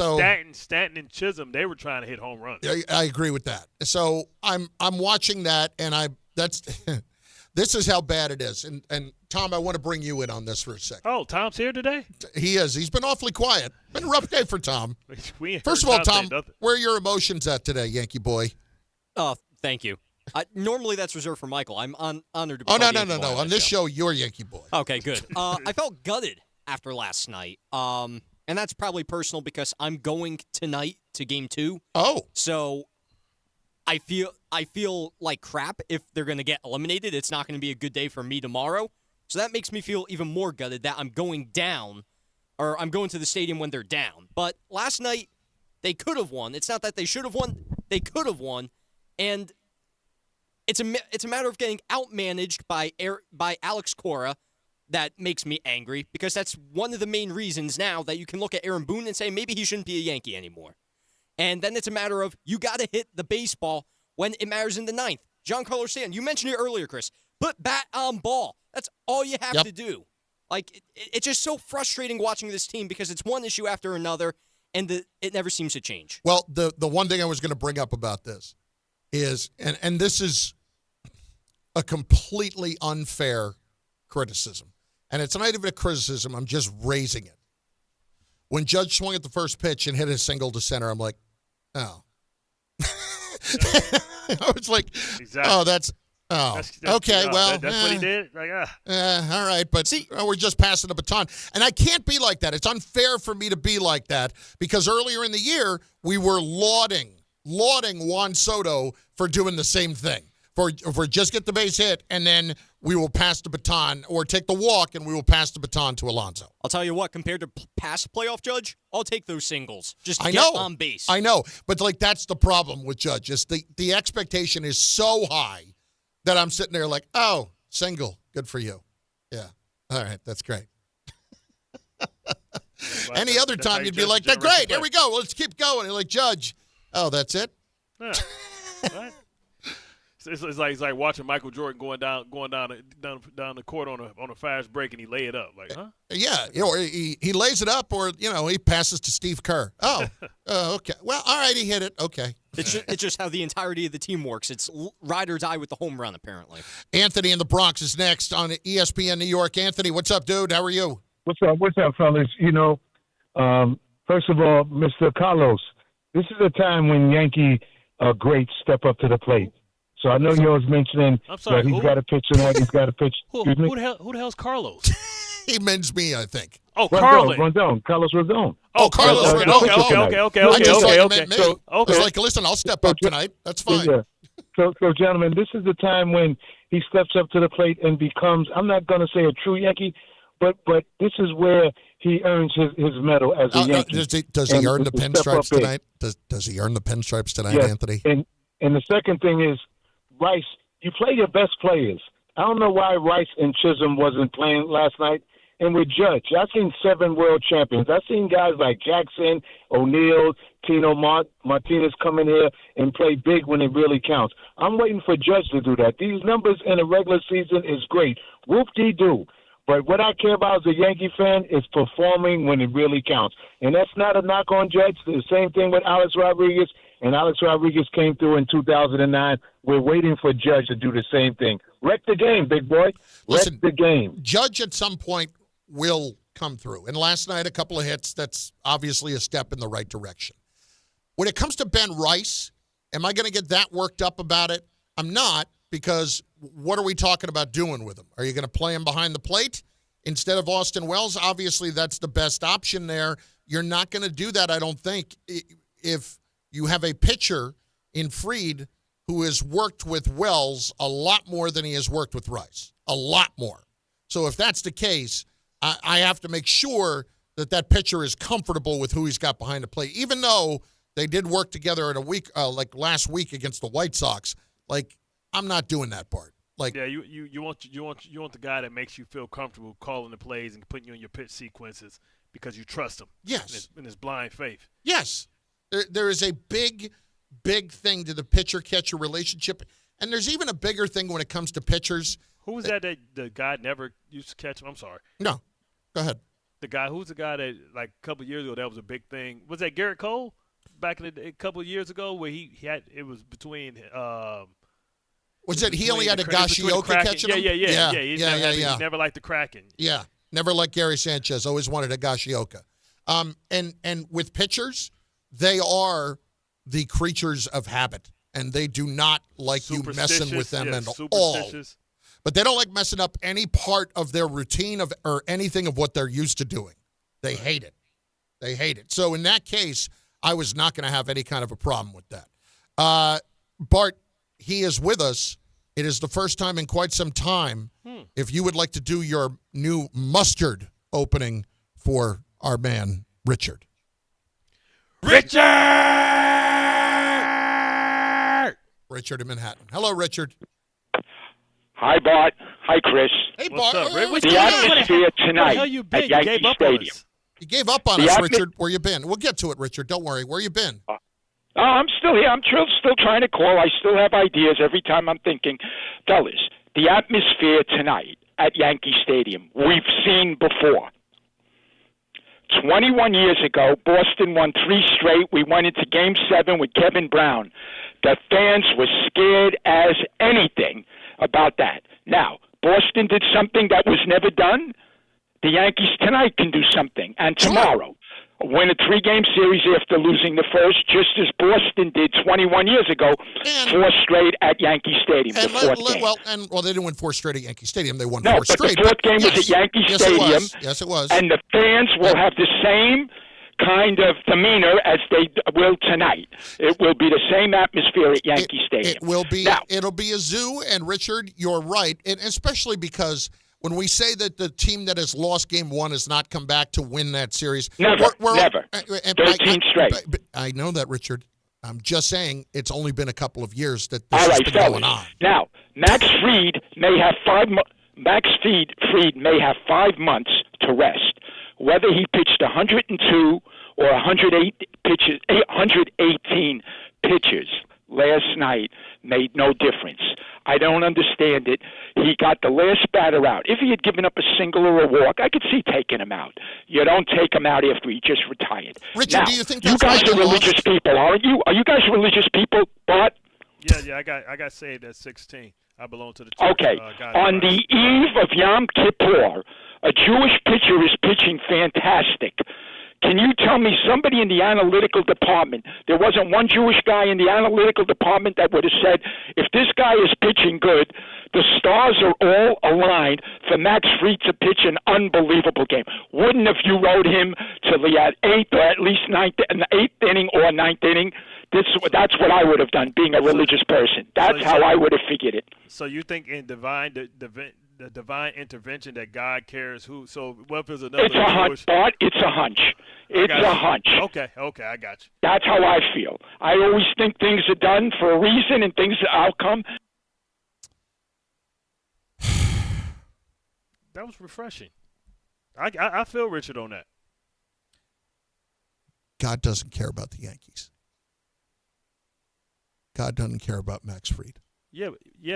Stanton and Chisum, they were trying to hit home runs. I agree with that. So I'm watching that, and this is how bad it is. And Tom, I want to bring you in on this for a second. Oh, Tom's here today? He is. He's been awfully quiet. Been a rough day for Tom. First of all, Tom, where are your emotions at today, Yankee boy? Oh, thank you. Normally that's reserved for Michael. I'm honored to be no. On this show, you're Yankee boy. Okay, good. I felt gutted after last night. And that's probably personal because I'm going tonight to Game 2. Oh. So I feel like crap if they're going to get eliminated. It's not going to be a good day for me tomorrow. So that makes me feel even more gutted that I'm going down, or I'm going to the stadium when they're down. But last night, they could have won. It's not that they should have won. They could have won. And it's a matter of getting outmanaged by Alex Cora that makes me angry, because that's one of the main reasons now that you can look at Aaron Boone and say maybe he shouldn't be a Yankee anymore. And then it's a matter of you got to hit the baseball when it matters in the ninth. Giancarlo Stanton, you mentioned it earlier, Chris. Put bat on ball. That's all you have to do. Like, it's just so frustrating watching this team because it's one issue after another, and it never seems to change. Well, the one thing I was going to bring up about this is, and this is a completely unfair criticism. And it's not even a criticism. I'm just raising it. When Judge swung at the first pitch and hit a single to center, I'm like, oh. I was like, exactly. That's okay, well. That's what he did? Like, all right, but see, we're just passing the baton. And I can't be like that. It's unfair for me to be like that because earlier in the year, we were lauding Juan Soto for doing the same thing. For just get the base hit and then we will pass the baton, or take the walk and we will pass the baton to Alonso. I'll tell you what, compared to past playoff Judge, I'll take those singles. Just I get know. on base. I know, but like that's the problem with Judge. Is the expectation is so high that I'm sitting there like, oh, single, good for you. Yeah, all right, that's great. Any other time you'd be like, "That's great, here we go. Let's keep going." You're like, Judge, oh, that's it. Yeah. Right. It's like watching Michael Jordan going down the court on a fast break and he lay it up. Like, huh? Yeah, or he lays it up, or he passes to Steve Kerr. Oh, okay. Well, all right, he hit it. Okay. It's just how the entirety of the team works. It's ride or die with the home run, apparently. Anthony in the Bronx is next on ESPN New York. Anthony, what's up, dude? How are you? What's up, fellas? First of all, Mr. Carlos, this is a time when Yankee greats step up to the plate. So I know you was mentioning that he's got to pitch tonight. He's got to pitch. Who the hell's Carlos? He means me, I think. Oh, Carlin. Carlos Rondon. Oh, Carlos. Okay. It's like, listen, I'll step up tonight. That's fine. Yeah. So, gentlemen, this is the time when he steps up to the plate and becomes, I'm not going to say a true Yankee, but this is where he earns his medal as a Yankee. Does he earn the pinstripes tonight? Does he earn the pinstripes tonight, yes. Anthony? And the second thing is, Rice, you play your best players. I don't know why Rice and Chisum wasn't playing last night. And with Judge, I've seen 7 world champions. I've seen guys like Jackson, O'Neal, Tino Martinez come in here and play big when it really counts. I'm waiting for Judge to do that. These numbers in a regular season is great. Whoop-dee-doo. But what I care about as a Yankee fan is performing when it really counts. And that's not a knock on Judge. The same thing with Alex Rodriguez. And Alex Rodriguez came through in 2009. We're waiting for Judge to do the same thing. Wreck the game, big boy. Listen, Wreck the game. Judge at some point will come through. And last night, a couple of hits, that's obviously a step in the right direction. When it comes to Ben Rice, am I going to get that worked up about it? I'm not, because what are we talking about doing with him? Are you going to play him behind the plate instead of Austin Wells? Obviously, that's the best option there. You're not going to do that, I don't think, if you have a pitcher in Fried who has worked with Wells a lot more than he has worked with Rice. A lot more. So if that's the case, I have to make sure that pitcher is comfortable with who he's got behind the plate. Even though they did work together in a week, like last week against the White Sox, like I'm not doing that part. Like, yeah, you want the guy that makes you feel comfortable calling the plays and putting you in your pitch sequences because you trust him. Yes, in his blind faith. Yes, there is a big thing to the pitcher-catcher relationship, and there's even a bigger thing when it comes to pitchers. Who was that the guy never used to catch him? I'm sorry. No, go ahead. Who's the guy that like a couple of years ago that was a big thing? Was that Garrett Cole back in a couple of years ago where he had it was between. Was it he only had a Higashioka catching him? Yeah. He never liked the Kraken. Yeah, never liked Gary Sanchez. Always wanted a Higashioka. And with pitchers, they are the creatures of habit, and they do not like you messing with them at all. But they don't like messing up any part of their routine or anything of what they're used to doing. They hate it. They hate it. So in that case, I was not going to have any kind of a problem with that. Bart, he is with us. It is the first time in quite some time. If you would like to do your new mustard opening for our man, Richard. Richard in Manhattan. Hello, Richard. Hi, Bart. Hi, Chris. Hey, Bart. The atmosphere tonight at Yankee Stadium. You gave up on us, Richard. Where you been? We'll get to it, Richard. Don't worry. Where you been? I'm still here. I'm still trying to call. I still have ideas every time I'm thinking. Fellas, the atmosphere tonight at Yankee Stadium, we've seen before. 21 years ago, Boston won 3 straight. We went into Game 7 with Kevin Brown. The fans were scared as anything about that. Now, Boston did something that was never done. The Yankees tonight can do something. And tomorrow, win a 3-game series after losing the first, just as Boston did 21 years ago, 4 straight at Yankee Stadium, the fourth game. Well, they didn't win 4 straight at Yankee Stadium. They won 4 straight. No, but the fourth game was at Yankee Stadium. Yes, it was. And the fans will have the same kind of demeanor as they will tonight. It will be the same atmosphere at Yankee Stadium. It will be. Now, It'll be a zoo. And Richard, you're right, and especially because when we say that the team that has lost Game 1 has not come back to win that series, never. 13 straight. I know that, Richard. I'm just saying it's only been a couple of years that this all has right, been fellas. going on. Now, Max Fried may have 5 months to rest. Whether he pitched 102 or 118 pitches last night made no difference. I don't understand it. He got the last batter out. If he had given up a single or a walk, I could see taking him out. You don't take him out after he just retired. Richard, now, do you think you guys are religious people, aren't you? Are you guys religious people, Bart? Yeah, I got saved at 16. I belong to the church. Okay. On the eve of Yom Kippur, a Jewish pitcher is pitching fantastic. Can you tell me somebody in the analytical department, there wasn't one Jewish guy in the analytical department that would have said, if this guy is pitching good, the stars are all aligned for Max Fried to pitch an unbelievable game? Wouldn't if you wrote him to the 8th or at least 8th inning or 9th inning? That's what I would have done, being a religious person. That's how I would have figured it. So you think in the divine intervention that God cares who? So what if there's another? It's a hunch, Bart. It's a hunch. It's a hunch. Okay, I got you. That's how I feel. I always think things are done for a reason and things are outcome. That was refreshing. I feel Richard on that. God doesn't care about the Yankees. God doesn't care about Max Fried. Yeah,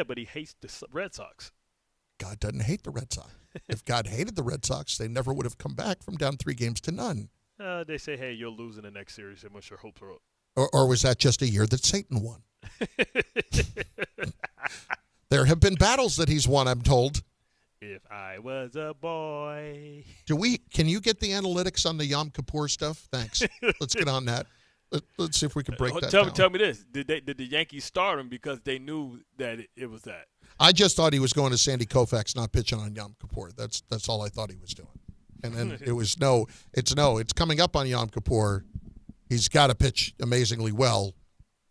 but he hates the Red Sox. God doesn't hate the Red Sox. If God hated the Red Sox, they never would have come back from down 3-0. They say, hey, you'll lose in the next series, and what's your hope for it? Or was that just a year that Satan won? There have been battles that he's won, I'm told. If I was a boy. Can you get the analytics on the Yom Kippur stuff? Thanks. Let's get on that. Let's see if we can break that down. Tell me this. Did the Yankees start him because they knew that it was that? I just thought he was going to Sandy Koufax, not pitching on Yom Kippur. That's all I thought he was doing. And then it was no. It's coming up on Yom Kippur. He's got to pitch amazingly well.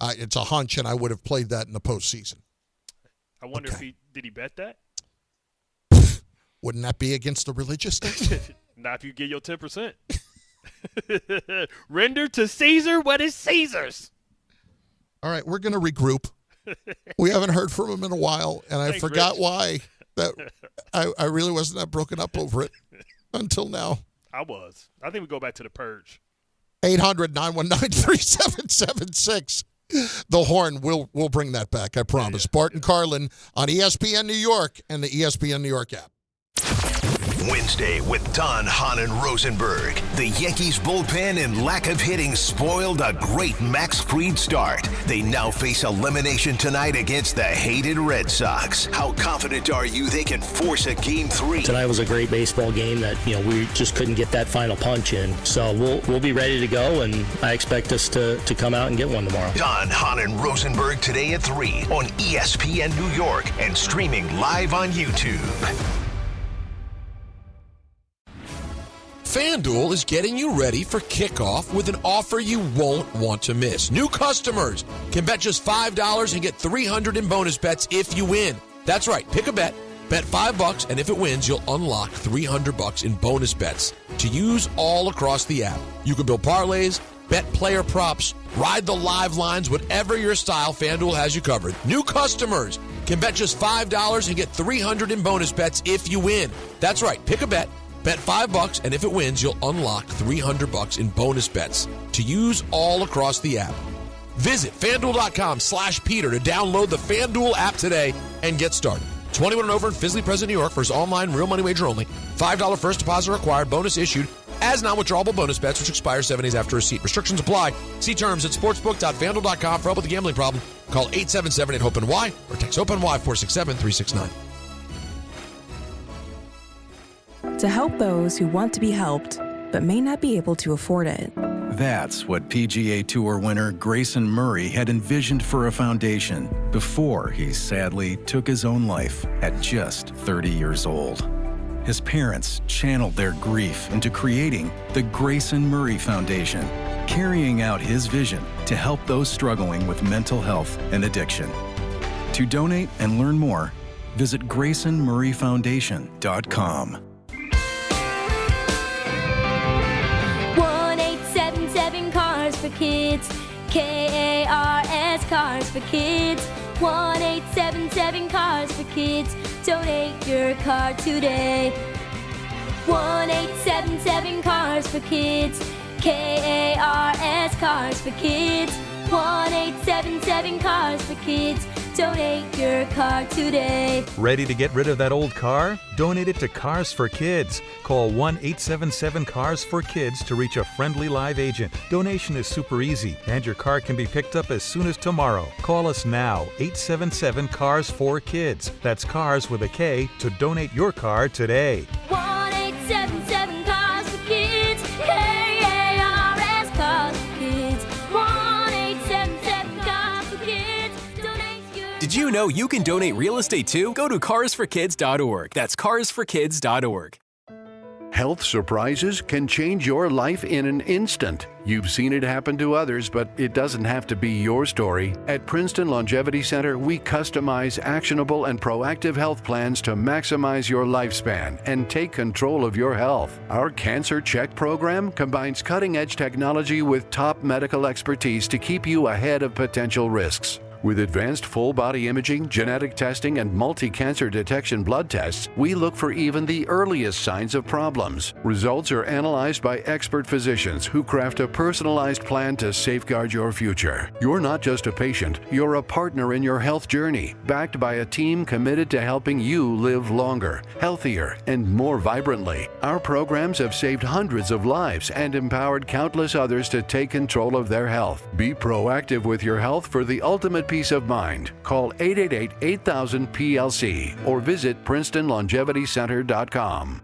It's a hunch, and I would have played that in the postseason. I wonder if did he bet that? Wouldn't that be against the religious thing? Not if you get your 10%. Render to Caesar what is Caesar's. All right, we're going to regroup. We haven't heard from him in a while, and I forgot why. That I really wasn't that broken up over it until now. I was. I think we go back to the purge. 800-919-3776. The Horn will bring that back, I promise. Bart and Carlin on ESPN New York and the ESPN New York app. Wednesday with Don, Hahn, and Rosenberg. The Yankees bullpen and lack of hitting spoiled a great Max Fried start. They now face elimination tonight against the hated Red Sox. How confident are you they can force a Game 3? Tonight was a great baseball game that we just couldn't get that final punch in. So we'll be ready to go, and I expect us to come out and get one tomorrow. Don, Hahn, and Rosenberg today at 3 on ESPN New York and streaming live on YouTube. FanDuel is getting you ready for kickoff with an offer you won't want to miss. New customers can bet just $5 and get $300 in bonus bets if you win. That's right. Pick a bet $5, and if it wins, you'll unlock $300 in bonus bets to use all across the app. You can build parlays, bet player props, ride the live lines, whatever your style, FanDuel has you covered. New customers can bet just $5 and get $300 in bonus bets if you win. That's right. Pick a bet $5, and if it wins, you'll unlock $300 in bonus bets to use all across the app. Visit FanDuel.com/Peter to download the FanDuel app today and get started. 21 and over in Fisley, Present, New York. First online, real money wager only. $5 first deposit required. Bonus issued as non-withdrawable bonus bets, which expire 7 days after receipt. Restrictions apply. See terms at sportsbook.fanduel.com. For help with a gambling problem, call 877-8-HOPE-NY or text HOPE-NY 467-369. To help those who want to be helped, but may not be able to afford it. That's what PGA Tour winner Grayson Murray had envisioned for a foundation before he sadly took his own life at just 30 years old. his parents channeled their grief into creating the Grayson Murray Foundation, carrying out his vision to help those struggling with mental health and addiction. To donate and learn more, visit GraysonMurrayFoundation.com. 1-877 Cars for Kids. KARS Cars for Kids. 1-877 Cars for Kids. Donate your car today. 1-877 Cars for Kids. KARS Cars for Kids. 1-877 Cars for Kids. Donate your car today. Ready to get rid of that old car? Donate it to Cars for Kids. Call 1-877-CARS-FOR-KIDS to reach a friendly live agent. Donation is super easy, and your car can be picked up as soon as tomorrow. Call us now, 877-CARS-FOR-KIDS. That's cars with a K to donate your car today. 1-877 Cars for Kids. KARS Cars for Kids. 1-877 Cars for Kids. Donate your. Did you know you can donate real estate too? Go to carsforkids.org. That's carsforkids.org. Health surprises can change your life in an instant. You've seen it happen to others, but it doesn't have to be your story. At Princeton Longevity Center, we customize actionable and proactive health plans to maximize your lifespan and take control of your health. Our Cancer Check program combines cutting-edge technology with top medical expertise to keep you ahead of potential risks. With advanced full-body imaging, genetic testing, and multi-cancer detection blood tests, we look for even the earliest signs of problems. Results are analyzed by expert physicians who craft a personalized plan to safeguard your future. You're not just a patient, you're a partner in your health journey, backed by a team committed to helping you live longer, healthier, and more vibrantly. Our programs have saved hundreds of lives and empowered countless others to take control of their health. Be proactive with your health for the ultimate peace of mind. Call 888-8000-PLC or visit PrincetonLongevityCenter.com.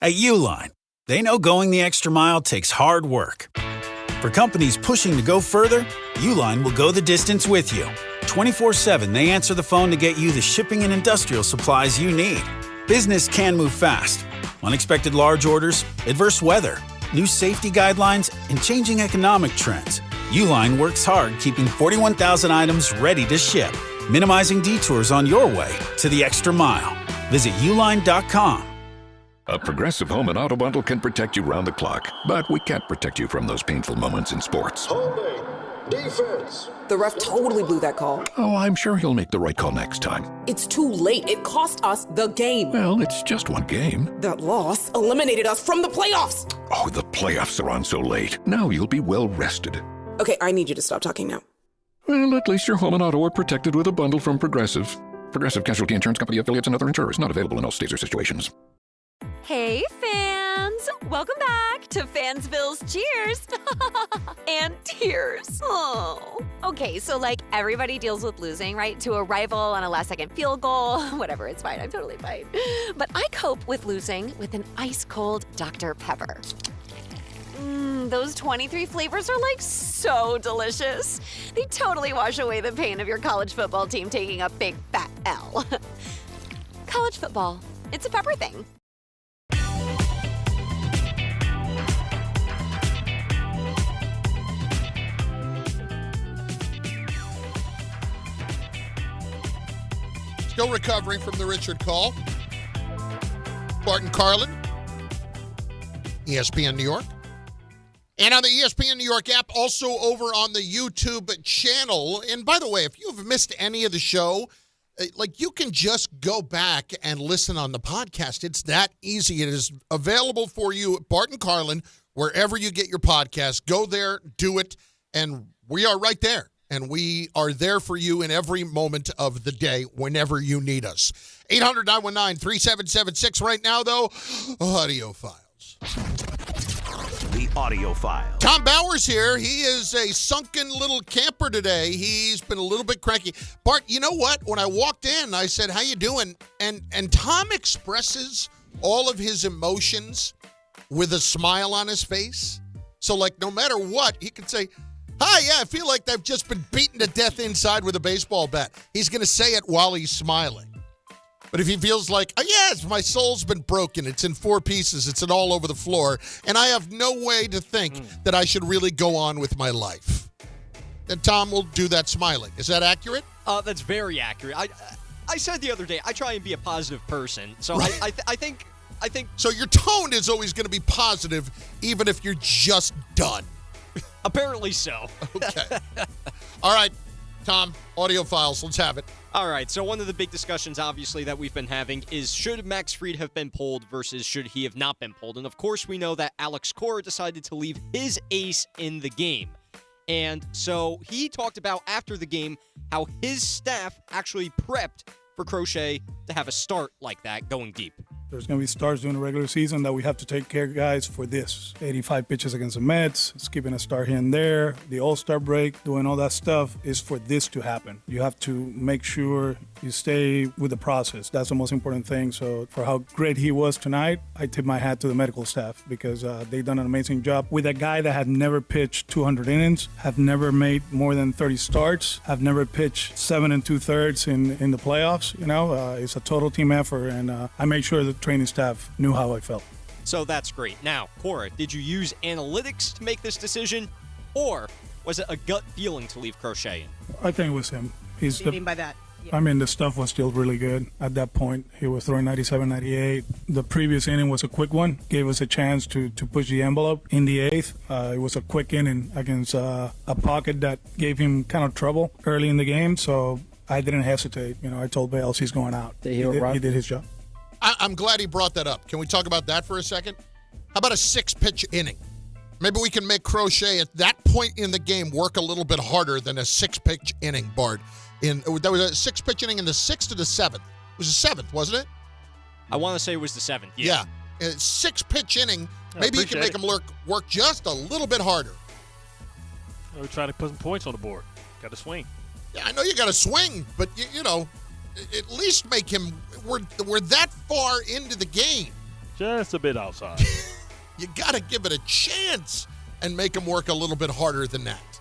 At Uline, they know going the extra mile takes hard work. For companies pushing to go further, Uline will go the distance with you. 24/7, they answer the phone to get you the shipping and industrial supplies you need. Business can move fast. Unexpected large orders, adverse weather, new safety guidelines, and changing economic trends. Uline works hard keeping 41,000 items ready to ship, minimizing detours on your way to the extra mile. Visit uline.com. A Progressive Home and Auto Bundle can protect you round the clock, but we can't protect you from those painful moments in sports. Holding. Defense. The ref totally blew that call. Oh, I'm sure he'll make the right call next time. It's too late. It cost us the game. Well, it's just one game. That loss eliminated us from the playoffs. Oh, the playoffs are on so late. Now you'll be well rested. Okay, I need you to stop talking now. Well, at least your home and auto are protected with a bundle from Progressive. Progressive Casualty Insurance Company affiliates and other insurers. Not available in all states or situations. Hey, fans! Welcome back to Fansville's Cheers and Tears. Oh. Okay, so everybody deals with losing, right? To a rival on a last-second field goal. Whatever, it's fine. I'm totally fine. But I cope with losing with an ice-cold Dr. Pepper. Those 23 flavors are so delicious. They totally wash away the pain of your college football team taking a big fat L. College football, it's a pepper thing. Still recovering from the Richard call. Bart Carlin, ESPN New York. And on the ESPN New York app, also over on the YouTube channel. And by the way, if you've missed any of the show, you can just go back and listen on the podcast. It's that easy. It is available for you at Bart Carlin, wherever you get your podcast. Go there, do it, and we are right there. And we are there for you in every moment of the day, whenever you need us. 800-919-3776. Right now, though, audio files. The audio file. Tom Bowers here. He is a sunken little camper today. He's been a little bit cranky. Bart, you know what? When I walked in, I said, how you doing? And Tom expresses all of his emotions with a smile on his face. So, no matter what, he could say, hi, yeah, I feel like I've just been beaten to death inside with a baseball bat. He's going to say it while he's smiling. But if he feels like, oh, yes, my soul's been broken, it's in 4 pieces, it's all over the floor, and I have no way to think that I should really go on with my life, then Tom will do that smiling. Is that accurate? That's very accurate. I said the other day, I try and be a positive person. So Right. I think. So your tone is always going to be positive, even if you're just done. Apparently so. Okay. All right, Tom, audio files. Let's have it. All right, so one of the big discussions, obviously, that we've been having is should Max Fried have been pulled versus should he have not been pulled? And, of course, we know that Alex Cora decided to leave his ace in the game. And so he talked about after the game how his staff actually prepped for Crochet to have a start like that going deep. There's going to be starts during the regular season that we have to take care, guys, for this. 85 pitches against the Mets, skipping a start here and there, the All-Star break, doing all that stuff is for this to happen. You have to make sure you stay with the process. That's the most important thing. So for how great he was tonight, I tip my hat to the medical staff because they've done an amazing job with a guy that had never pitched 200 innings, have never made more than 30 starts, have never pitched 7 2/3 in the playoffs. You know, it's a total team effort, and I made sure the training staff knew how I felt. So that's great. Now, Cora, did you use analytics to make this decision, or was it a gut feeling to leave Crochet in? I think it was him. What do you mean by that? I mean, the stuff was still really good at that point. He was throwing 97, 98. The previous inning was a quick one, gave us a chance to push the envelope in the 8th. It was a quick inning against a pocket that gave him kind of trouble early in the game, so I didn't hesitate. You know, I told Bales he's going out. He did his job. I'm glad he brought that up. Can we talk about that for a second? How about a 6-pitch inning? Maybe we can make Crochet at that point in the game work a little bit harder than a 6-pitch inning, Bart. There was a 6-pitch inning in the 6th to the 7th. It was the 7th, wasn't it? I want to say it was the 7th. Yeah. A 6-pitch inning, maybe you can make him work just a little bit harder. We're trying to put some points on the board. Got to swing. Yeah, I know you got to swing, but, you know, at least make him we're that far into the game. Just a bit outside. You got to give it a chance and make him work a little bit harder than that.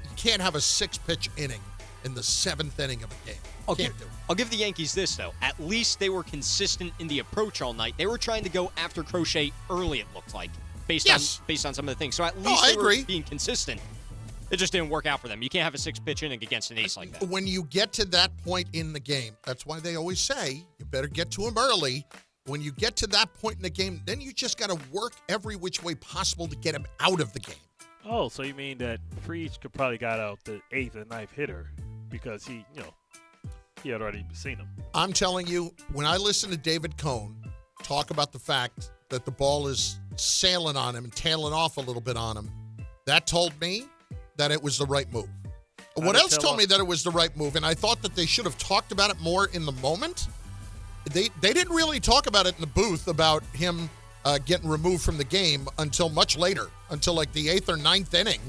You can't have a 6-pitch inning in the 7th inning of a game. I'll give the Yankees this, though. At least they were consistent in the approach all night. They were trying to go after Crochet early, it looked like, based on some of the things. So at least they were being consistent. It just didn't work out for them. You can't have a 6-pitch inning against an ace like that. When you get to that point in the game, that's why they always say you better get to him early. When you get to that point in the game, then you just got to work every which way possible to get him out of the game. Oh, so you mean that Freeze could probably got out the 8th and 9th hitter because he had already seen him. I'm telling you, when I listen to David Cohn talk about the fact that the ball is sailing on him and tailing off a little bit on him, that told me that it was the right move. What else told me that it was the right move? And I thought that they should have talked about it more in the moment. They didn't really talk about it in the booth about him getting removed from the game until much later, until like the 8th or 9th inning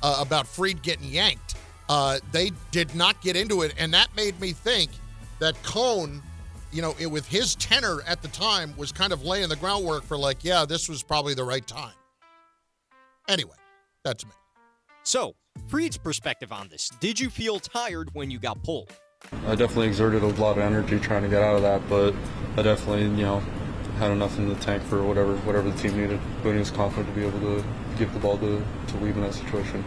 about Fried getting yanked. They did not get into it, and that made me think that Cohn, with his tenor at the time, was kind of laying the groundwork for like, yeah, this was probably the right time. Anyway, that's me. So, Fried's perspective on this. Did you feel tired when you got pulled? I definitely exerted a lot of energy trying to get out of that, but I definitely, had enough in the tank for whatever the team needed. Boone was confident to be able to give the ball to leave in that situation.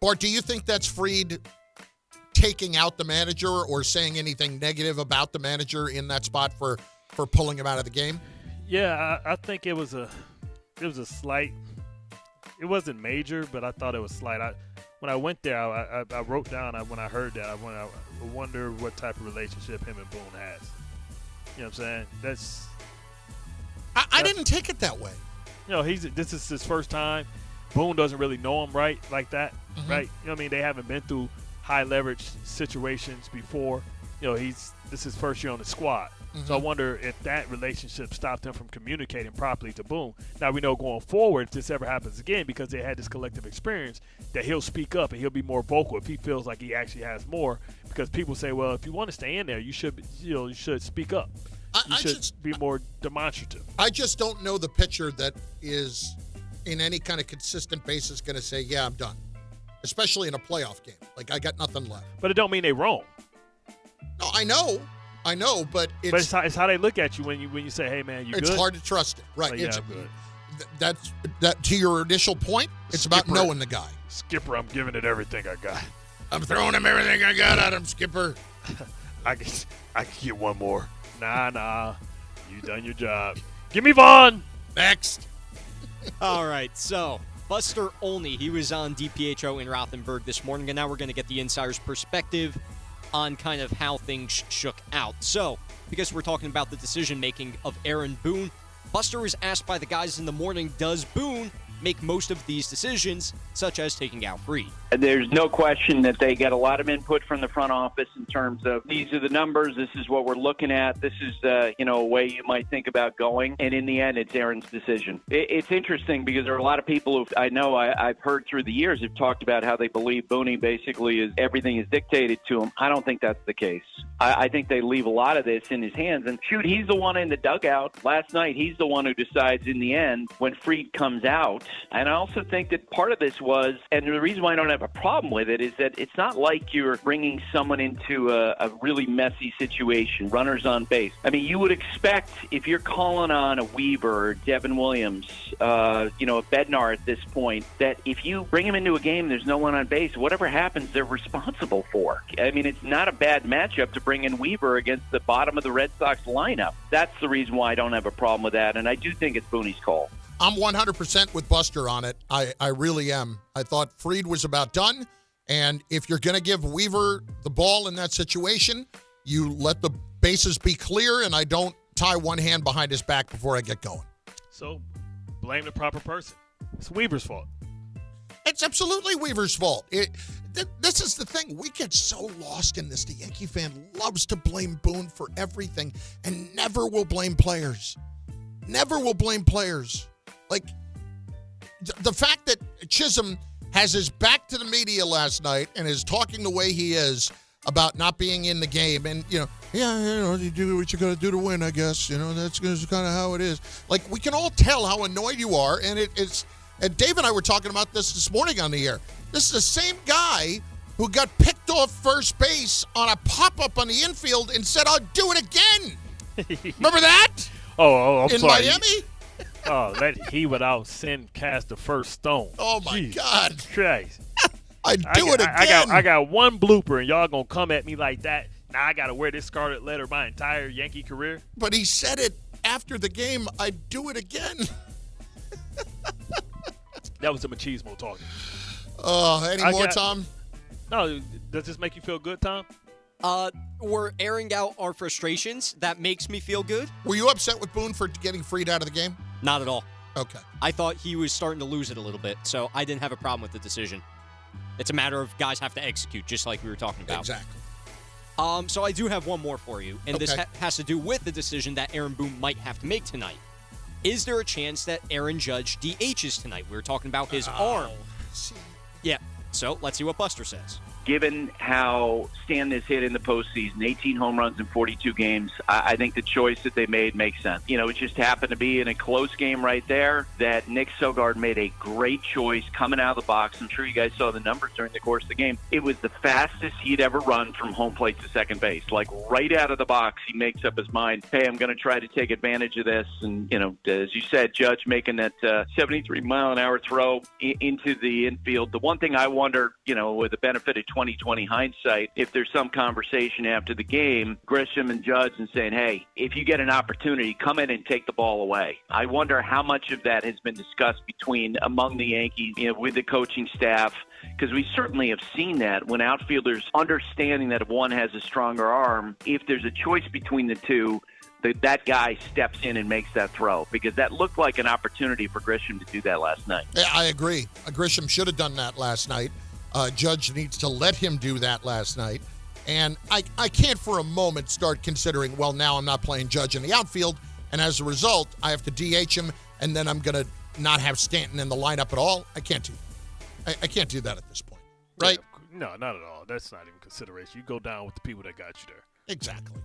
Bart, do you think that's Fried taking out the manager or saying anything negative about the manager in that spot for pulling him out of the game? Yeah, I think it was a slight. It wasn't major, but I thought it was slight. When I went there, I wrote down when I heard that, I wonder what type of relationship him and Boone has. You know what I'm saying? I didn't take it that way. This is his first time. Boone doesn't really know him like that, right? You know what I mean? They haven't been through high leverage situations before. This is his first year on the squad. So I wonder if that relationship stopped him from communicating properly to Boone. Now we know going forward, if this ever happens again, because they had this collective experience, that he'll speak up and he'll be more vocal if he feels like he actually has more. Because people say, well, if you want to stay in there, you should speak up. You should be more demonstrative. I just don't know the pitcher that is, in any kind of consistent basis, going to say, yeah, I'm done. Especially in a playoff game. Like, I got nothing left. But it don't mean they wrong. No, I know. I know, but it's how they look at you when you say, "Hey, man, you good?" It's hard to trust it, right? Like, It's I'm good. That to your initial point. It's about knowing the guy. Skipper, I'm giving it everything I got. I'm throwing him everything I got at him, Skipper. I can get one more. Nah. You done your job. Give me Vaughn. Next. All right, so Buster Olney, he was on DPHO in Rothenburg this morning, and now we're going to get the insider's perspective on kind of how things shook out. So, because we're talking about the decision-making of Aaron Boone, Buster was asked by the guys in the morning, does Boone make most of these decisions, such as taking out Fried? There's no question that they get a lot of input from the front office in terms of these are the numbers, this is what we're looking at, this is a way you might think about going, and in the end, it's Aaron's decision. It's interesting because there are a lot of people who I've heard through the years have talked about how they believe Boone basically is everything is dictated to him. I don't think that's the case. I think they leave a lot of this in his hands, and shoot, he's the one in the dugout. Last night, he's the one who decides in the end when Fried comes out, and I also think that part of this was, and the reason why I don't have a problem with it is that it's not like you're bringing someone into a really messy situation, runners on base. I mean, you would expect if you're calling on a Weaver or Devin Williams, a Bednar at this point, that if you bring him into a game, there's no one on base, whatever happens, they're responsible for. I mean, it's not a bad matchup to bring in Weaver against the bottom of the Red Sox lineup. That's the reason why I don't have a problem with that, and I do think it's Boone's call. I'm 100% with Buster on it. I really am. I thought Fried was about done, and if you're going to give Weaver the ball in that situation, you let the bases be clear, and I don't tie one hand behind his back before I get going. So, blame the proper person. It's Weaver's fault. It's absolutely Weaver's fault. This is the thing. We get so lost in this. The Yankee fan loves to blame Boone for everything and never will blame players. Never will blame players. Like, the fact that Chisum has his back to the media last night and is talking the way he is about not being in the game and, you do what you got to do to win, I guess. That's kind of how it is. Like, we can all tell how annoyed you are, and it's and Dave and I were talking about this morning on the air. This is the same guy who got picked off first base on a pop-up on the infield and said, I'll do it again. Remember that? I'm in sorry. Miami? Let he without sin cast the first stone. Oh, my God. Christ. I'd do it again. I got one blooper, and y'all going to come at me like that. Now I got to wear this scarlet letter my entire Yankee career. But he said it after the game. I'd do it again. That was a machismo talking. Any more, Tom? No, does this make you feel good, Tom? We're airing out our frustrations. That makes me feel good. Were you upset with Boone for getting Fried out of the game? Not at all. Okay. I thought he was starting to lose it a little bit, so I didn't have a problem with the decision. It's a matter of guys have to execute, just like we were talking about. Exactly. So I do have one more for you, and this has to do with the decision that Aaron Boone might have to make tonight. Is there a chance that Aaron Judge DHs tonight? We were talking about his arm. Yeah, so let's see what Buster says. Given how Stan has hit in the postseason, 18 home runs in 42 games, I think the choice that they made makes sense. It just happened to be in a close game right there that Nick Sogard made a great choice coming out of the box. I'm sure you guys saw the numbers during the course of the game. It was the fastest he'd ever run from home plate to second base. Like right out of the box, he makes up his mind, hey, I'm going to try to take advantage of this. And, as you said, Judge making that 73-mile-an-hour throw into the infield. The one thing I wonder, with the benefit of 2020 hindsight, if there's some conversation after the game, Grisham and Judge, and saying, hey, if you get an opportunity, come in and take the ball away. I wonder how much of that has been discussed among the Yankees, with the coaching staff, because we certainly have seen that when outfielders understanding that if one has a stronger arm, if there's a choice between the two, that guy steps in and makes that throw, because that looked like an opportunity for Grisham to do that last night. Yeah, I agree. Grisham should have done that last night. Judge needs to let him do that last night. And I can't for a moment start considering, well, now I'm not playing Judge in the outfield, and as a result, I have to DH him, and then I'm going to not have Stanton in the lineup at all. I can't do that. I can't do that at this point, right? Yeah, no, not at all. That's not even consideration. You go down with the people that got you there. Exactly.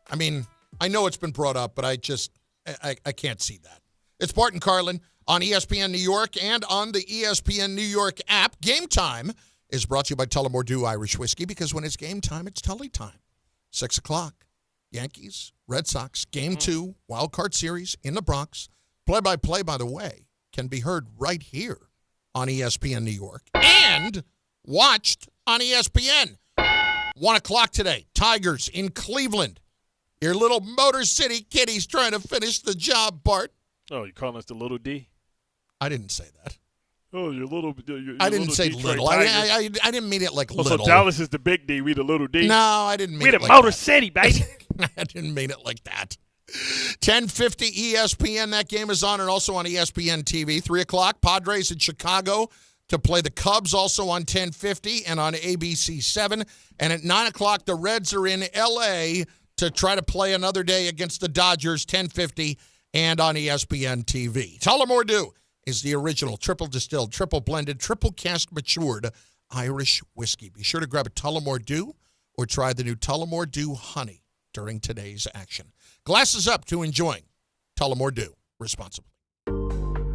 I mean, I know it's been brought up, but I can't see that. It's Bart Carlin on ESPN New York and on the ESPN New York app. Game Time is brought to you by Tullamore Dew Irish Whiskey, because when it's game time, it's Tully time. 6 o'clock. Yankees, Red Sox, Game 2, Wild Card Series in the Bronx. Play-by-play, by the way, can be heard right here on ESPN New York and watched on ESPN. 1 o'clock today, Tigers in Cleveland. Your little Motor City Kitties trying to finish the job, Bart. Oh, you calling us the little D? I didn't say that. Oh, your little. I didn't say little. I didn't mean it like little. So Dallas is the big D. We the little D. No, I didn't mean we it the like Motor that. City, baby. I didn't mean it like that. 10:50 ESPN. That game is on, and also on ESPN TV. 3 o'clock, Padres in Chicago to play the Cubs, also on 10:50 and on ABC 7. And at 9 o'clock, the Reds are in L.A. to try to play another day against the Dodgers, 10:50 and on ESPN TV. Tullamore Dew is the original triple distilled, triple blended, triple cast matured Irish whiskey. Be sure to grab a Tullamore Dew or try the new Tullamore Dew Honey during today's action. Glasses up to enjoying Tullamore Dew responsibly.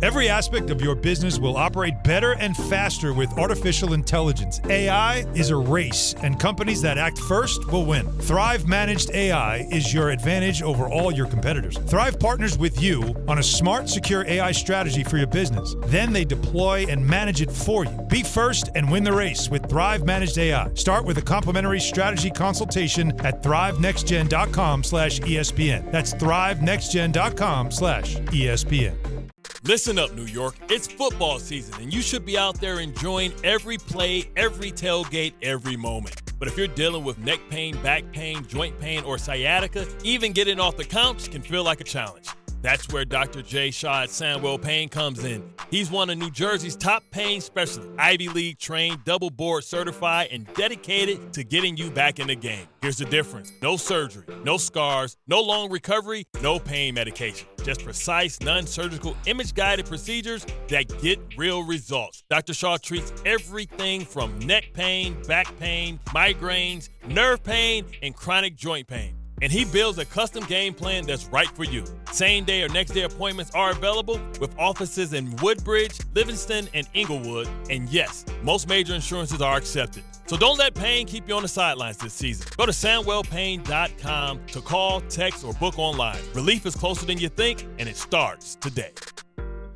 Every aspect of your business will operate better and faster with artificial intelligence. AI is a race, and companies that act first will win. Thrive Managed AI is your advantage over all your competitors. Thrive partners with you on a smart, secure AI strategy for your business. Then they deploy and manage it for you. Be first and win the race with Thrive Managed AI. Start with a complimentary strategy consultation at thrivenextgen.com/ESPN. That's thrivenextgen.com/ESPN. Listen up, New York. It's football season, and you should be out there enjoying every play, every tailgate, every moment. But if you're dealing with neck pain, back pain, joint pain, or sciatica, even getting off the couch can feel like a challenge. That's where Dr. J. Shaw at Sandwell Pain comes in. He's one of New Jersey's top pain specialists, Ivy League trained, double board certified, and dedicated to getting you back in the game. Here's the difference. No surgery, no scars, no long recovery, no pain medication. Just precise, non-surgical, image-guided procedures that get real results. Dr. Shaw treats everything from neck pain, back pain, migraines, nerve pain, and chronic joint pain. And he builds a custom game plan that's right for you. Same day or next day appointments are available with offices in Woodbridge, Livingston, and Inglewood. And yes, most major insurances are accepted. So don't let pain keep you on the sidelines this season. Go to SandwellPain.com to call, text, or book online. Relief is closer than you think, and it starts today.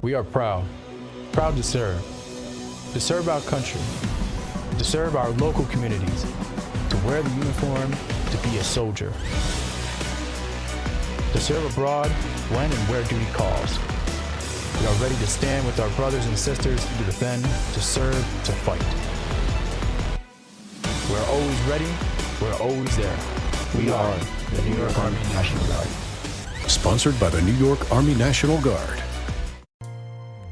We are proud to serve our country, to serve our local communities, to wear the uniform, to be a soldier, to serve abroad when and where duty calls. We are ready to stand with our brothers and sisters to defend, to serve, to fight. We're always ready, we're always there. We are the New York Army National Guard. Sponsored by the New York Army National Guard.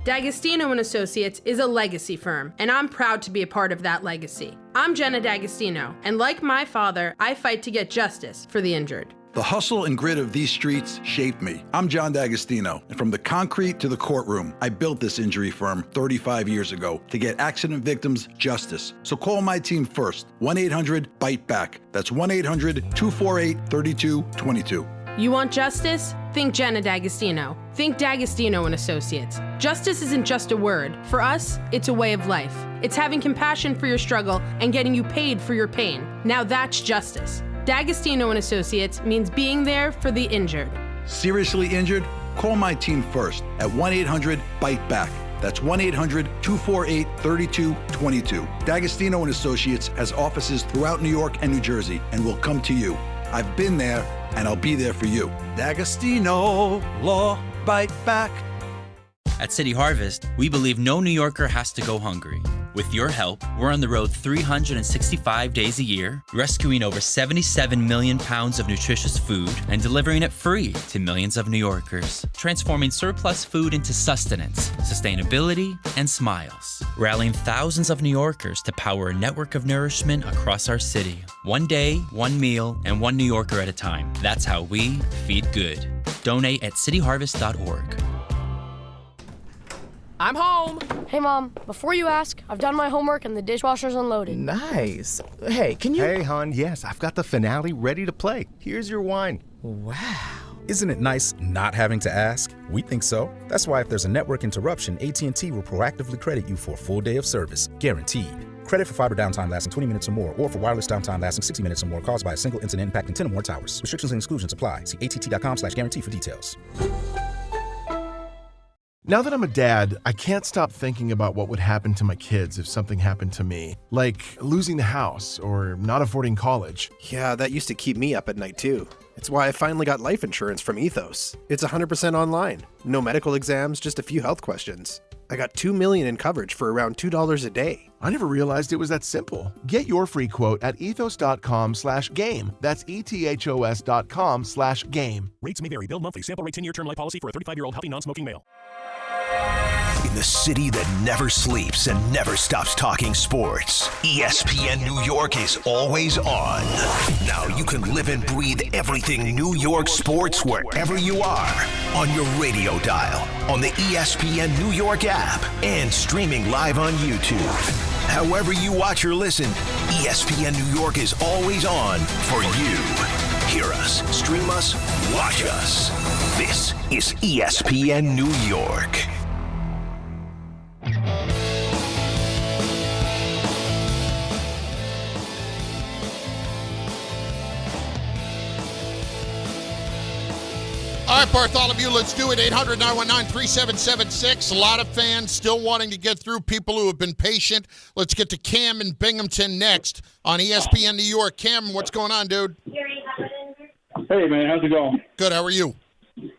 D'Agostino & Associates is a legacy firm, and I'm proud to be a part of that legacy. I'm Jenna D'Agostino, and like my father, I fight to get justice for the injured. The hustle and grit of these streets shaped me. I'm John D'Agostino, and from the concrete to the courtroom, I built this injury firm 35 years ago to get accident victims justice. So call my team first, 1-800-BITE-BACK. That's 1-800-248-3222. You want justice? Think Jenna D'Agostino. Think D'Agostino & Associates. Justice isn't just a word. For us, it's a way of life. It's having compassion for your struggle and getting you paid for your pain. Now that's justice. D'Agostino & Associates means being there for the injured. Seriously injured? Call my team first at 1-800-BITE-BACK. That's 1-800-248-3222. D'Agostino & Associates has offices throughout New York and New Jersey and will come to you. I've been there, and I'll be there for you. D'Agostino, law, bite back. At City Harvest, we believe no New Yorker has to go hungry. With your help, we're on the road 365 days a year, rescuing over 77 million pounds of nutritious food and delivering it free to millions of New Yorkers, transforming surplus food into sustenance, sustainability, and smiles, rallying thousands of New Yorkers to power a network of nourishment across our city. One day, one meal, and one New Yorker at a time. That's how we feed good. Donate at cityharvest.org. I'm home. Hey, Mom, before you ask, I've done my homework and the dishwasher's unloaded. Nice. Hey, can you... Hey, hon, yes, I've got the finale ready to play. Here's your wine. Wow. Isn't it nice not having to ask? We think so. That's why if there's a network interruption, AT&T will proactively credit you for a full day of service, guaranteed. Credit for fiber downtime lasting 20 minutes or more, or for wireless downtime lasting 60 minutes or more caused by a single incident impacting 10 or more towers. Restrictions and exclusions apply. See att.com/guarantee for details. Now that I'm a dad, I can't stop thinking about what would happen to my kids if something happened to me, like losing the house or not affording college. Yeah, that used to keep me up at night too. It's why I finally got life insurance from Ethos. It's 100% online. No medical exams, just a few health questions. I got $2 million in coverage for around $2 a day. I never realized it was that simple. Get your free quote at ethos.com/game. That's ethos.com/game. Rates may vary. Bill monthly. Sample rate 10-year term life policy for a 35-year-old healthy non-smoking male. In the city that never sleeps and never stops talking sports, ESPN New York is always on. Now you can live and breathe everything New York sports wherever you are. On your radio dial, on the ESPN New York app, and streaming live on YouTube. However you watch or listen, ESPN New York is always on for you. Hear us, stream us, watch us. This is ESPN New York. All right, Bartholomew, let's do it. 800-919-3776. A lot of fans still wanting to get through, people who have been patient. Let's get to Cam in Binghamton next on ESPN New York. Cam, what's going on, dude? Hey, man, how's it going? Good, how are you?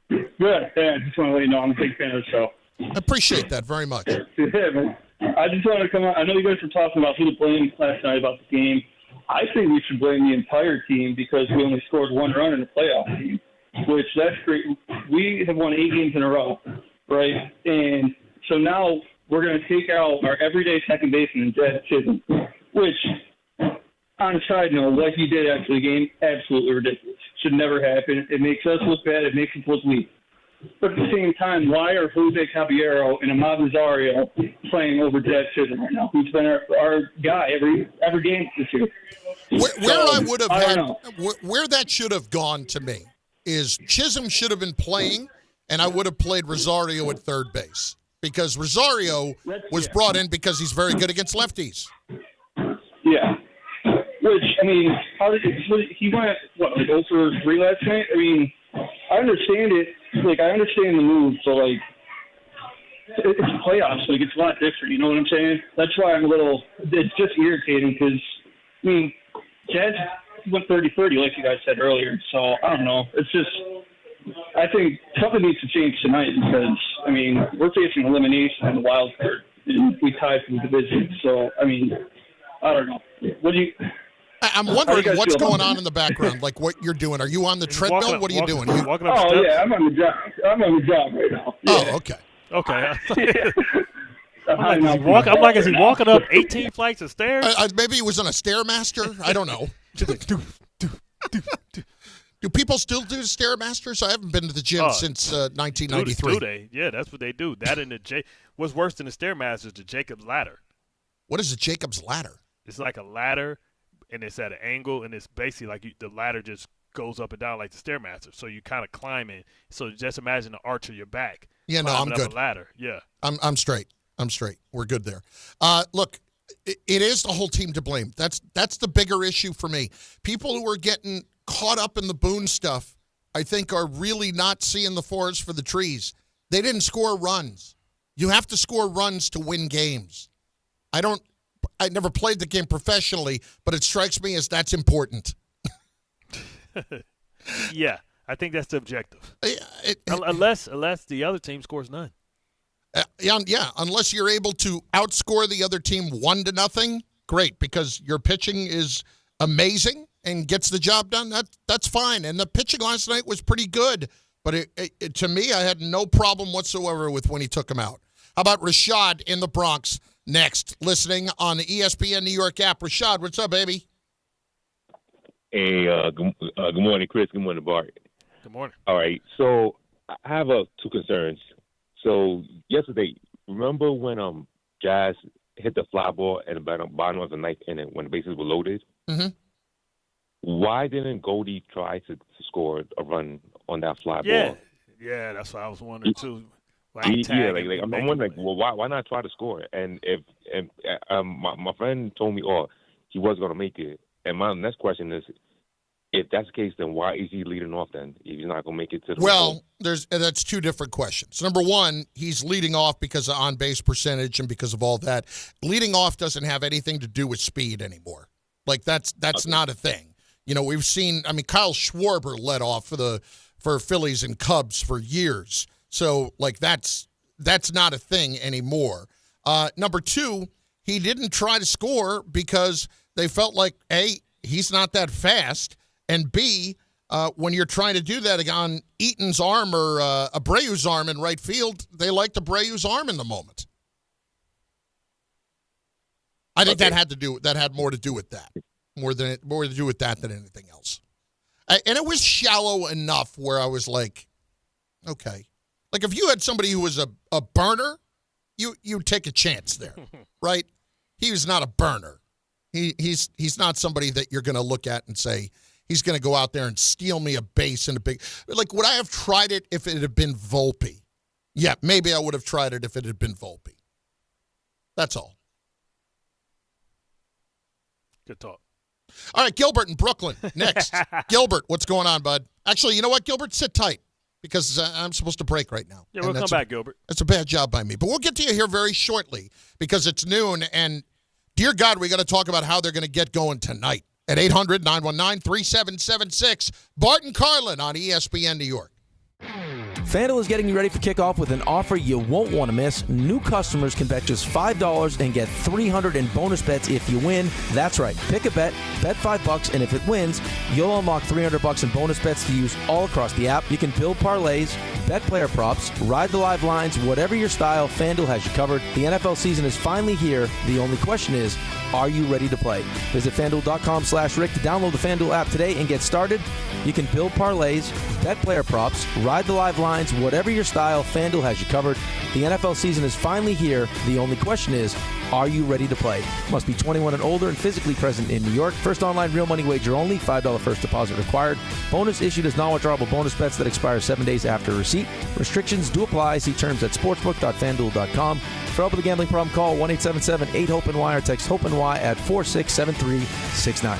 Good. Yeah, I just want to let you know I'm a big fan of the show. I appreciate that very much. Yeah, man. I just wanted to come out. I know you guys were talking about who to blame last night about the game. I think we should blame the entire team because we only scored one run in the playoff game, which that's great. We have won 8 games in a row, right? And so now we're going to take out our everyday second baseman, Jazz Chisholm, which, on a side note, what he did after the game, absolutely ridiculous. Should never happen. It makes us look bad. It makes us look weak. But at the same time, why are Jose Caballero and Ahmad Rosario playing over Jazz Chisholm right now? Who's been our guy every game this year? Where that should have gone to me is Chisum should have been playing, and I would have played Rosario at third base because Rosario was brought in because he's very good against lefties. Yeah. Which, I mean, he went, like 0 for 3 last night? I mean, I understand it. Like, I understand the move, but, like, it's playoffs. Like, it's a lot different. You know what I'm saying? That's why I'm it's just irritating because, I mean, Jazz went 30-30, like you guys said earlier. So, I don't know. It's just, I think something needs to change tonight because, I mean, we're facing elimination in the wild card, and we tied for the division. So, I mean, I don't know. I'm wondering what's going on in the background, like what you're doing. Are you on the treadmill? What are you doing? Yeah, I'm on the job. I'm on the job right now. Yeah. Oh, okay. Okay. I'm like, is he walking up 18 flights of stairs? Maybe he was on a Stairmaster. I don't know. Do people still do Stairmasters? I haven't been to the gym since 1993. Do they? Yeah, that's what they do. That and what's worse than the Stairmaster is the Jacob's Ladder. What is the Jacob's Ladder? It's like a ladder, and it's at an angle, and it's basically like the ladder just goes up and down like the Stairmaster. So you kind of climb in. So just imagine the arch of your back. Yeah, no, I'm good. A ladder. Yeah, I'm straight. I'm straight. We're good there. Look, it is the whole team to blame. That's the bigger issue for me. People who are getting caught up in the Boone stuff, I think, are really not seeing the forest for the trees. They didn't score runs. You have to score runs to win games. I never played the game professionally, but it strikes me as that's important. Yeah, I think that's the objective. Unless the other team scores none. Yeah, unless you're able to outscore the other team 1-0, great, because your pitching is amazing and gets the job done. That's fine. And the pitching last night was pretty good, but to me, I had no problem whatsoever with when he took him out. How about Rashad in the Bronx next, listening on the ESPN New York app? Rashad, what's up, baby? Hey, good morning, Chris. Good morning, Bart. Good morning. All right, so I have 2 concerns. So yesterday, remember when Jazz hit the fly ball at the bottom of the 9th inning when the bases were loaded? Mm-hmm. Why didn't Goldie try to score a run on that fly ball? Yeah, that's what I was wondering too. Yeah, like I'm wondering, well, why not try to score? And if my friend told me, he was going to make it. And my next question is, if that's the case, then why is he leading off then? If he's not going to make it to the Well, that's two different questions. Number one, he's leading off because of on-base percentage and because of all that. Leading off doesn't have anything to do with speed anymore. Like, that's not a thing. You know, we've seen, Kyle Schwarber led off for Phillies and Cubs for years. So, like, that's not a thing anymore. Number two, he didn't try to score because they felt like, A, he's not that fast, and B, when you're trying to do that on Eaton's arm or Abreu's arm in right field, they liked Abreu's arm in the moment. I think that had more to do with that, more to do with that than anything else. And it was shallow enough where I was like, okay, like if you had somebody who was a burner, you'd take a chance there, right? He was not a burner. He's not somebody that you're going to look at and say, he's going to go out there and steal me a base in a big... Like, would I have tried it if it had been Volpe? Yeah, maybe I would have tried it if it had been Volpe. That's all. Good talk. All right, Gilbert in Brooklyn next. Gilbert, what's going on, bud? Actually, you know what, Gilbert? Sit tight because I'm supposed to break right now. Yeah, we'll come back, Gilbert. That's a bad job by me. But we'll get to you here very shortly because it's noon, and dear God, we got to talk about how they're going to get going tonight. At 800-919-3776, Bart Carlin on ESPN New York. FanDuel is getting you ready for kickoff with an offer you won't want to miss. New customers can bet just $5 and get $300 in bonus bets if you win. That's right. Pick a bet $5, and if it wins, you'll unlock $300 in bonus bets to use all across the app. You can build parlays, bet player props, ride the live lines, whatever your style, FanDuel has you covered. The NFL season is finally here. The only question is, are you ready to play? Visit FanDuel.com/Rick to download the FanDuel app today and get started. You can build parlays, bet player props, ride the live lines, whatever your style, FanDuel has you covered. The NFL season is finally here. The only question is, are you ready to play? Must be 21 and older and physically present in New York. First online real money wager only. $5 first deposit required. Bonus issued as non-withdrawable bonus bets that expire 7 days after receipt. Restrictions do apply. See terms at sportsbook.fanduel.com. For help with a gambling problem, call 1-877-8-HOPE-NY or text HOPE-NY at 467369.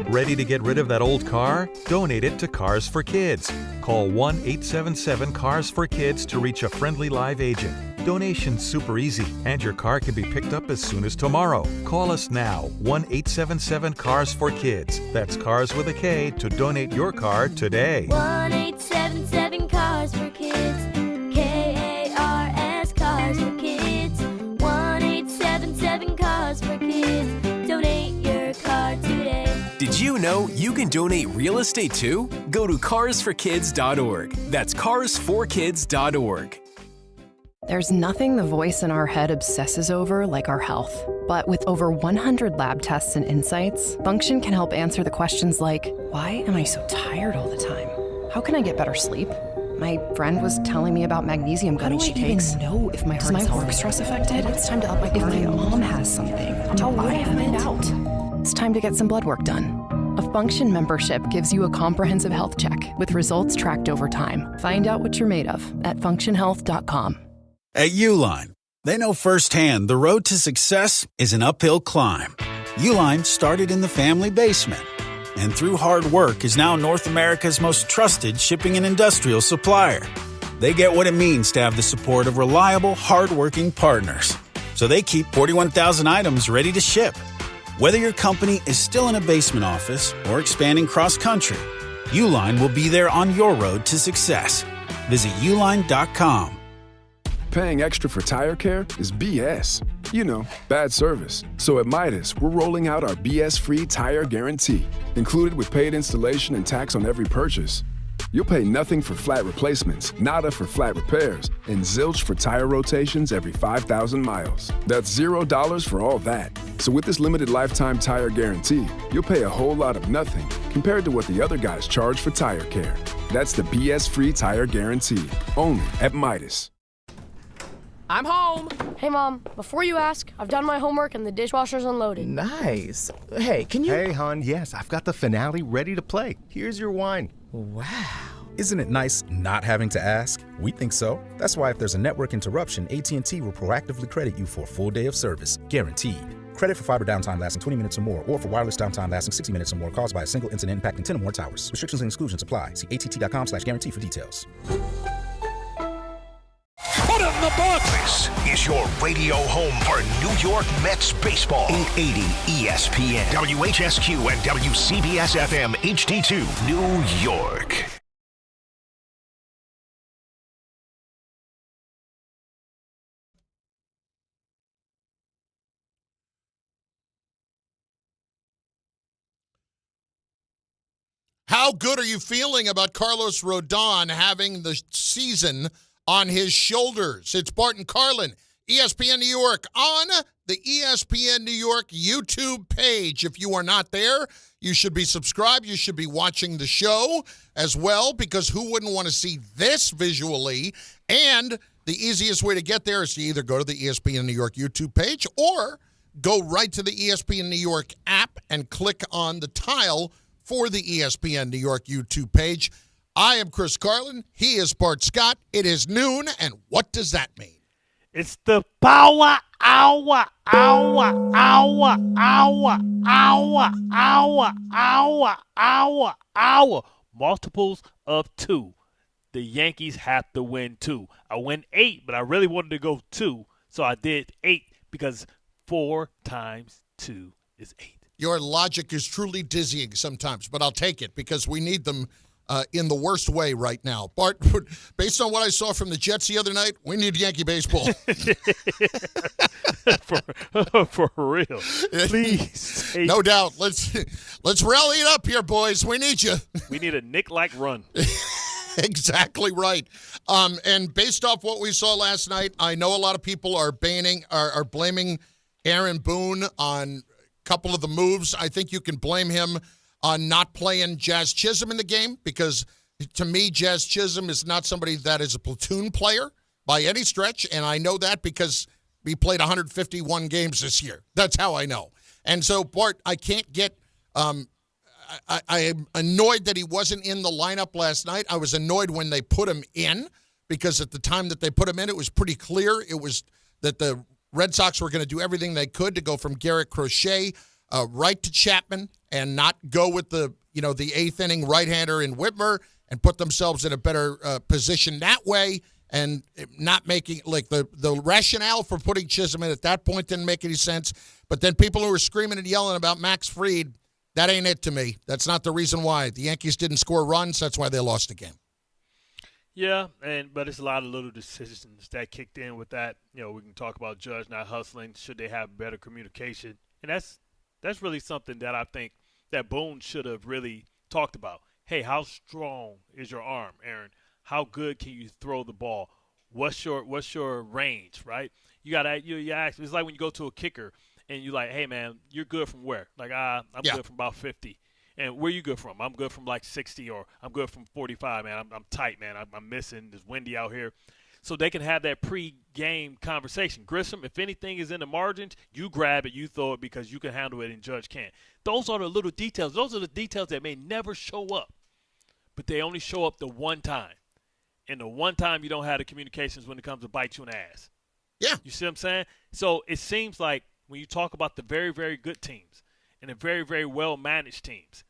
Ready to get rid of that old car? Donate it to Cars for Kids. Call 1-877-CARS-FOR-KIDS to reach a friendly live agent. Donation's super easy, and your car can be picked up as soon as tomorrow. Call us now, 1-877-CARS-FOR-KIDS. That's Cars with a K to donate your car today. 1-877-CARS-FOR-KIDS. K-A-R-S, Cars for Kids. 1-877-CARS-FOR-KIDS. Donate your car today. Did you know you can donate real estate too? Go to carsforkids.org. That's carsforkids.org. There's nothing the voice in our head obsesses over like our health. But with over 100 lab tests and insights, Function can help answer the questions like, why am I so tired all the time? How can I get better sleep? My friend was telling me about magnesium gummies she takes. How do I even know if my heart is work stress affected? It's time to up my cardio. If my mom has something, how would I find out? It's time to get some blood work done. A Function membership gives you a comprehensive health check with results tracked over time. Find out what you're made of at functionhealth.com. At Uline, they know firsthand the road to success is an uphill climb. Uline started in the family basement, and through hard work is now North America's most trusted shipping and industrial supplier. They get what it means to have the support of reliable, hardworking partners. So they keep 41,000 items ready to ship. Whether your company is still in a basement office or expanding cross-country, Uline will be there on your road to success. Visit uline.com. Paying extra for tire care is BS. You know, bad service. So at Midas, we're rolling out our BS-free tire guarantee, included with paid installation and tax on every purchase. you'll pay nothing for flat replacements, nada for flat repairs, and zilch for tire rotations every 5,000 miles. That's $0 for all that. So with this limited lifetime tire guarantee, you'll pay a whole lot of nothing compared to what the other guys charge for tire care. That's the BS-free tire guarantee, only at Midas. I'm home. Hey, Mom, before you ask, I've done my homework and the dishwasher's unloaded. Nice. Hey, can you... Hey, hon, yes, I've got the finale ready to play. Here's your wine. Wow. Isn't it nice not having to ask? We think so. That's why if there's a network interruption, AT&T will proactively credit you for a full day of service, guaranteed. Credit for fiber downtime lasting 20 minutes or more, or for wireless downtime lasting 60 minutes or more caused by a single incident impacting 10 or more towers. Restrictions and exclusions apply. See att.com/guarantee for details. Put it in the box! This is your radio home for New York Mets baseball. 880 ESPN, WHSQ, and WCBS FM HD2, New York. How good are you feeling about Carlos Rodon having the season on his shoulders? It's Bart Carlin, ESPN New York, on the ESPN New York YouTube page. If you are not there, you should be subscribed. You should be watching the show as well, because who wouldn't want to see this visually? And the easiest way to get there is to either go to the ESPN New York YouTube page or go right to the ESPN New York app and click on the tile for the ESPN New York YouTube page. I am Chris Carlin. He is Bart Scott. It is noon, and what does that mean? It's the power hour, hour, hour, hour, hour, hour, hour, hour, hour. Multiples of 2. The Yankees have to win 2. I went 8, but I really wanted to go 2, so I did 8 because 4 times 2 is 8. Your logic is truly dizzying sometimes, but I'll take it because we need them in the worst way right now. Bart, based on what I saw from the Jets the other night, we need Yankee baseball. For real. Please. No doubt. Let's rally it up here, boys. We need you. We need a Nick-like run. Exactly right. And based off what we saw last night, I know a lot of people are blaming Aaron Boone on couple of the moves. I think you can blame him on not playing Jazz Chisholm in the game, because to me, Jazz Chisholm is not somebody that is a platoon player by any stretch, and I know that because he played 151 games this year. That's how I know. And so, Bart, I can't get I am annoyed that he wasn't in the lineup last night. I was annoyed when they put him in, because at the time that they put him in, it was pretty clear it was that the Red Sox were going to do everything they could to go from Garrett Crochet right to Chapman and not go with the eighth inning right-hander in Whitmer and put themselves in a better position that way, and not making the rationale for putting Chisum in at that point didn't make any sense. But then people who were screaming and yelling about Max Fried, that ain't it to me. That's not the reason why. The Yankees didn't score runs. That's why they lost the game. Yeah, but it's a lot of little decisions that kicked in with that. We can talk about Judge not hustling. Should they have better communication? And that's really something that I think that Boone should have really talked about. Hey, how strong is your arm, Aaron? How good can you throw the ball? What's your range, right? You ask. It's like when you go to a kicker and you're like, hey man, you're good from where? Like I'm good from about 50. And where you good from? I'm good from like 60, or I'm good from 45, man. I'm tight, man. I'm missing. It's windy out here. So they can have that pre-game conversation. Grissom, if anything is in the margins, you grab it, you throw it, because you can handle it and Judge can't. Those are the little details. Those are the details that may never show up, but they only show up the one time. And the one time you don't have the communications when it comes to bite you in the ass. Yeah. You see what I'm saying? So it seems like when you talk about the very, very good teams and the very, very well-managed teams,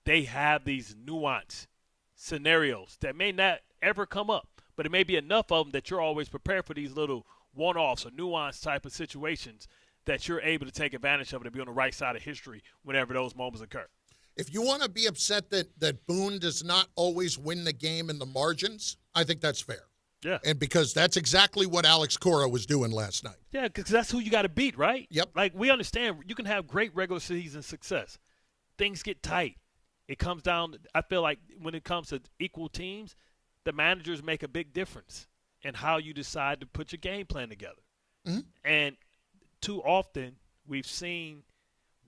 they have these nuanced scenarios that may not ever come up, but it may be enough of them that you're always prepared for these little one-offs or nuanced type of situations that you're able to take advantage of and be on the right side of history whenever those moments occur. If you want to be upset that Boone does not always win the game in the margins, I think that's fair. Yeah. And because that's exactly what Alex Cora was doing last night. Yeah, because that's who you got to beat, right? Yep. Like, we understand you can have great regular season success. Things get tight. it comes down – I feel like when it comes to equal teams, the managers make a big difference in how you decide to put your game plan together. Mm-hmm. And too often we've seen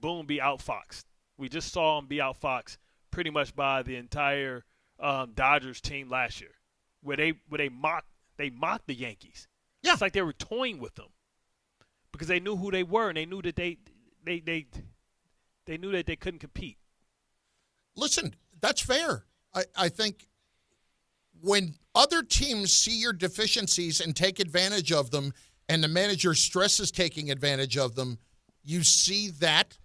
Boone be outfoxed. We just saw him be outfoxed pretty much by the entire Dodgers team last year, where they mocked the Yankees. Yeah. It's like they were toying with them because they knew who they were and they knew that they knew that they couldn't compete. Listen, that's fair. I think when other teams see your deficiencies and take advantage of them, and the manager stresses taking advantage of them, you see that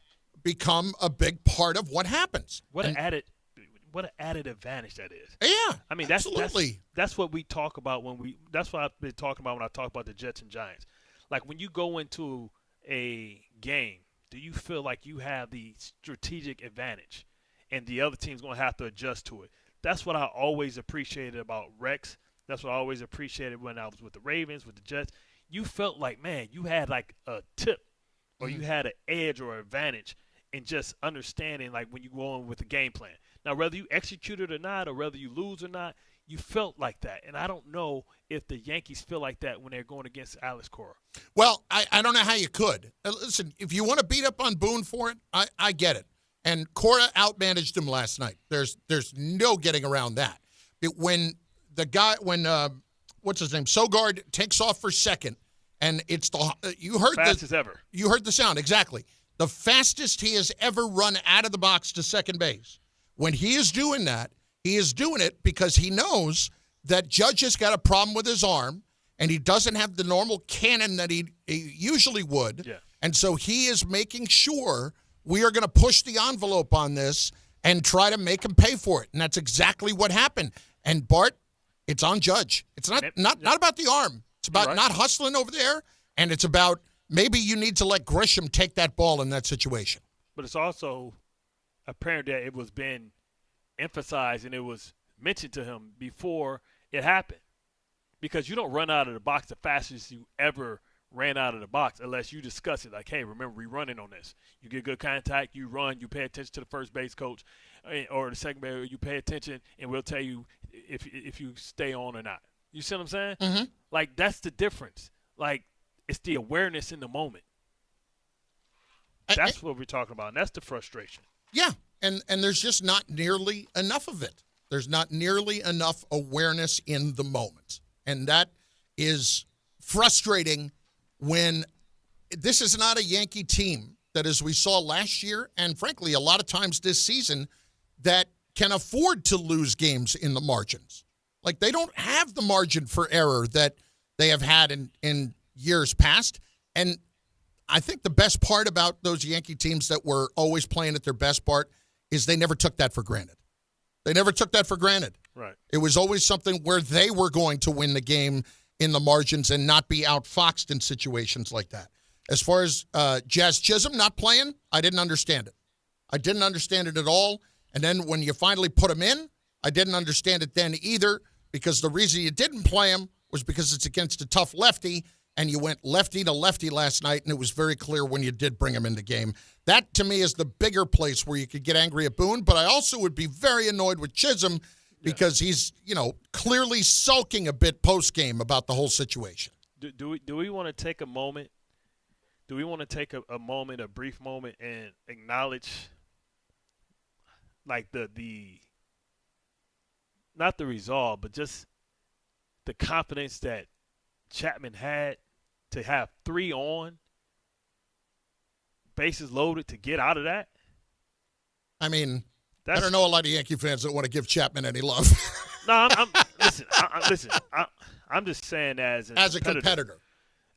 become a big part of what happens. What an added advantage that is. Yeah, I mean absolutely. That's what we talk about that's what I've been talking about when I talk about the Jets and Giants. Like when you go into a game, do you feel like you have the strategic advantage and the other team's going to have to adjust to it? That's what I always appreciated about Rex. That's what I always appreciated when I was with the Ravens, with the Jets. You felt like, man, you had like a tip or you had an edge or advantage in just understanding like when you go on with the game plan. Now, whether you execute it or not or whether you lose or not, you felt like that. And I don't know if the Yankees feel like that when they're going against Alex Cora. Well, I don't know how you could. Listen, if you want to beat up on Boone for it, I get it. And Cora outmanaged him last night. There's no getting around that. When what's his name, Sogard takes off for second, and it's you heard fastest ever. You heard the sound exactly. The fastest he has ever run out of the box to second base. When he is doing that, he is doing it because he knows that Judge has got a problem with his arm, and he doesn't have the normal cannon that he usually would. Yeah. And so he is making sure we are going to push the envelope on this and try to make him pay for it. And that's exactly what happened. And Bart, it's on Judge. It's not about the arm. It's about not hustling over there, and it's about maybe you need to let Grisham take that ball in that situation. But it's also apparent that it was being emphasized and it was mentioned to him before it happened. Because you don't run out of the box the fastest you ever ran out of the box unless you discuss it. Like, hey, remember, we running on this. You get good contact, you run, you pay attention to the first base coach or the second base, you pay attention, and we'll tell you if you stay on or not. You see what I'm saying? Mm-hmm. Like, that's the difference. Like, it's the awareness in the moment. That's what we're talking about, and that's the frustration. Yeah, and there's just not nearly enough of it. There's not nearly enough awareness in the moment. And that is frustrating when this is not a Yankee team that, as we saw last year, and frankly, a lot of times this season, that can afford to lose games in the margins. Like, they don't have the margin for error that they have had in years past. And I think the best part about those Yankee teams that were always playing at their best, Bart, is they never took that for granted. They never took that for granted. Right. It was always something where they were going to win the game in the margins and not be outfoxed in situations like that. As far as Jazz Chisholm not playing, I didn't understand it. I didn't understand it at all. And then when you finally put him in, I didn't understand it then either, because the reason you didn't play him was because it's against a tough lefty, and you went lefty to lefty last night, and it was very clear when you did bring him into game. That, to me, is the bigger place where you could get angry at Boone, but I also would be very annoyed with Chisum because he's, clearly sulking a bit post-game about the whole situation. Do we want to take a moment? Do we want to take a moment, a brief moment, and acknowledge, like, the not the resolve, but just the confidence that Chapman had to have 3 on, bases loaded, to get out of that? I mean, I don't know a lot of Yankee fans that want to give Chapman any love. No, listen. I'm just saying as a competitor,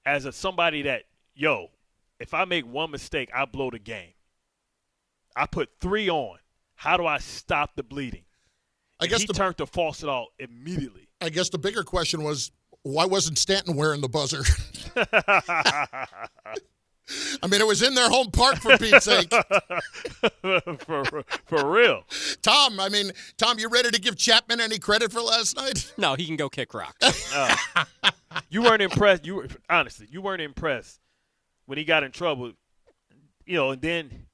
as somebody that, if I make one mistake, I blow the game. I put 3 on. How do I stop the bleeding? He turned the faucet off immediately. I guess the bigger question was, why wasn't Stanton wearing the buzzer? I mean, it was in their home park, for Pete's sake. for real. Tom, you ready to give Chapman any credit for last night? No, he can go kick rocks. You weren't impressed. Honestly, you weren't impressed when he got in trouble, and then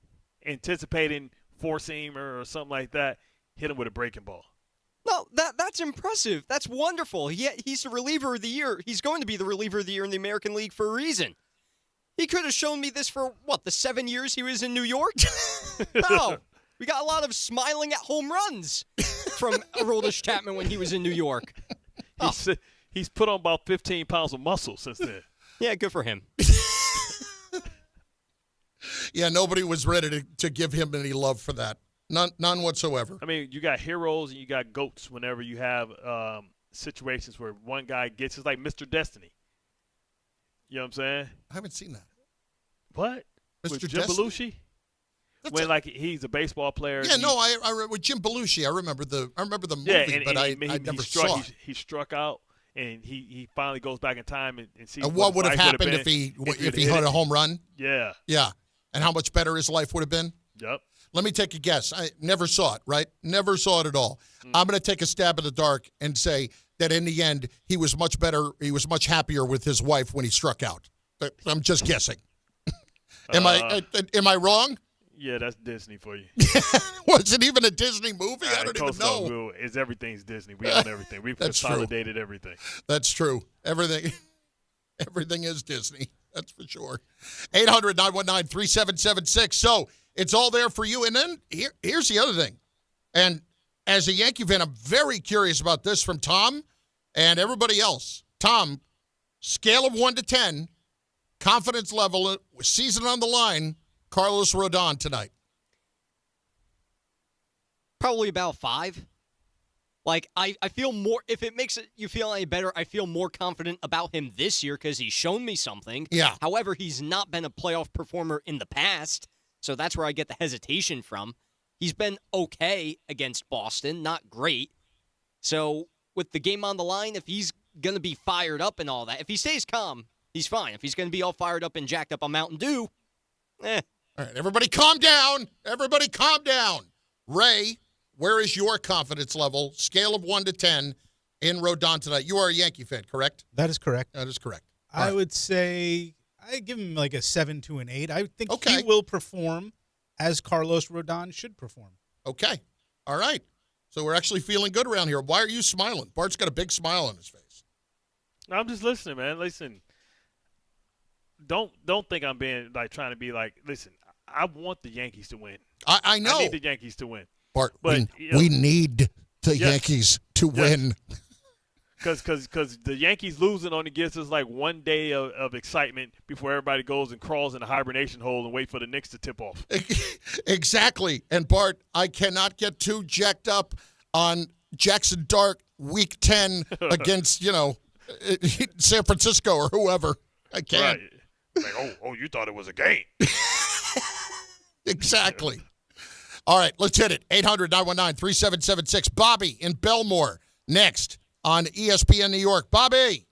anticipating four-seamer or something like that, hit him with a breaking ball. No, that's impressive. That's wonderful. He's the reliever of the year. He's going to be the reliever of the year in the American League for a reason. He could have shown me this for, the 7 years he was in New York? No. We got a lot of smiling at home runs from Aroldis Chapman when he was in New York. He's put on about 15 pounds of muscle since then. Yeah, good for him. Yeah, nobody was ready to give him any love for that. None whatsoever. I mean, you got heroes and you got goats whenever you have situations where one guy gets – it's like Mr. Destiny. You know what I'm saying? I haven't seen that. What? Mr. With Jim Belushi? He's a baseball player. Yeah, I with Jim Belushi. I remember the movie, but I never saw it. He struck out, and he finally goes back in time and sees what would have happened if he hit a home run. Yeah. Yeah, and how much better his life would have been. Yep. Let me take a guess. I never saw it. Right? Never saw it at all. I'm going to take a stab in the dark and say that in the end he was much better. He was much happier with his wife when he struck out. But I'm just guessing. Am I wrong? Yeah, that's Disney for you. Was it even a Disney movie? I don't even know. Everything's Disney. We own everything. We've consolidated everything. That's true. Everything is Disney. That's for sure. 800-919-3776. So it's all there for you. And then here's the other thing. And as a Yankee fan, I'm very curious about this from Tom and everybody else. Tom, scale of 1 to 10, confidence level, season on the line, Carlos Rodon tonight. Probably about 5. Like, I feel more, if it makes you feel any better, I feel more confident about him this year because he's shown me something. Yeah. However, he's not been a playoff performer in the past, so that's where I get the hesitation from. He's been okay against Boston, not great. So with the game on the line, if he's going to be fired up and all that, if he stays calm, he's fine. If he's going to be all fired up and jacked up on Mountain Dew, All right, everybody calm down. Everybody calm down. Ray, where is your confidence level, scale of 1 to 10, in Rodon tonight? You are a Yankee fan, correct? That is correct. That is correct. I would say I give him like a 7 to an 8. I think he will perform as Carlos Rodon should perform. Okay. All right. So we're actually feeling good around here. Why are you smiling? Bart's got a big smile on his face. I'm just listening, man. Listen. Don't think I'm being trying to be like, listen, I want the Yankees to win. I know. I need the Yankees to win. Bart, we need the Yankees to win. Because the Yankees losing only gives us like one day of excitement before everybody goes and crawls in a hibernation hole and wait for the Knicks to tip off. Exactly. And Bart, I cannot get too jacked up on Jaxson Dart week 10 against, San Francisco or whoever. I can't. Right. Like, you thought it was a game. Exactly. All right, let's hit it. 800-919-3776. Bobby in Belmore next on ESPN New York. Bobby.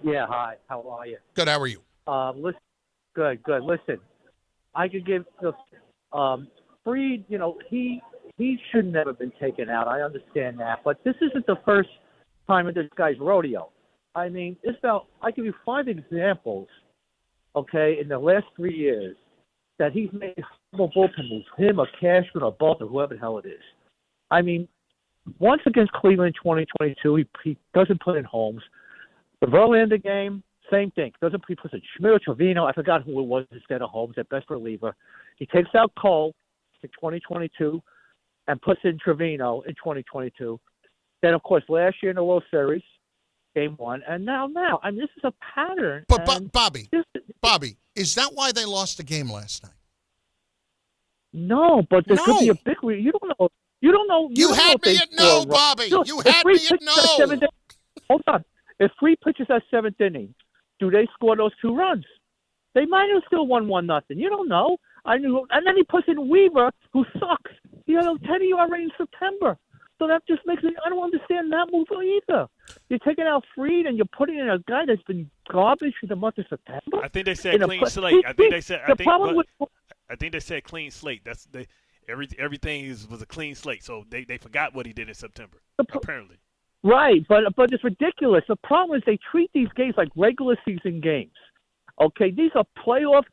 Yeah, hi. How are you? Good. How are you? Listen, good. Listen, I could give Fried. He should never have been taken out. I understand that, but this isn't the first time in this guy's rodeo. I mean, I give you 5 examples, okay, in the last 3 years that he's made horrible bullpen moves, him or Cashman or both or whoever the hell it is. I mean, once against Cleveland in 2022, he doesn't put in Holmes. The Verlander game, same thing. He puts in Schmidt or Trevino. I forgot who it was instead of Holmes, at best reliever. He takes out Cole in 2022 and puts in Trevino in 2022. Then, of course, last year in the World Series, Game 1, and now. I mean, this is a pattern. But Bobby, is that why they lost the game last night? No, but there could be a big. You don't know. You had me at no, Bobby. You had me at no. Hold on. If Fried pitches that 7th inning, do they score those 2 runs? They might have still won 1-0. You don't know. And then he puts in Weaver, who sucks. He had a 10 ERA in September. So that just makes me – I don't understand that move either. You're taking out Fried and you're putting in a guy that's been garbage for the month of September? I think they said clean slate. I think they said clean slate. That's everything was a clean slate. So they forgot what he did in September, apparently. Right, but it's ridiculous. The problem is they treat these games like regular season games. Okay, these are playoff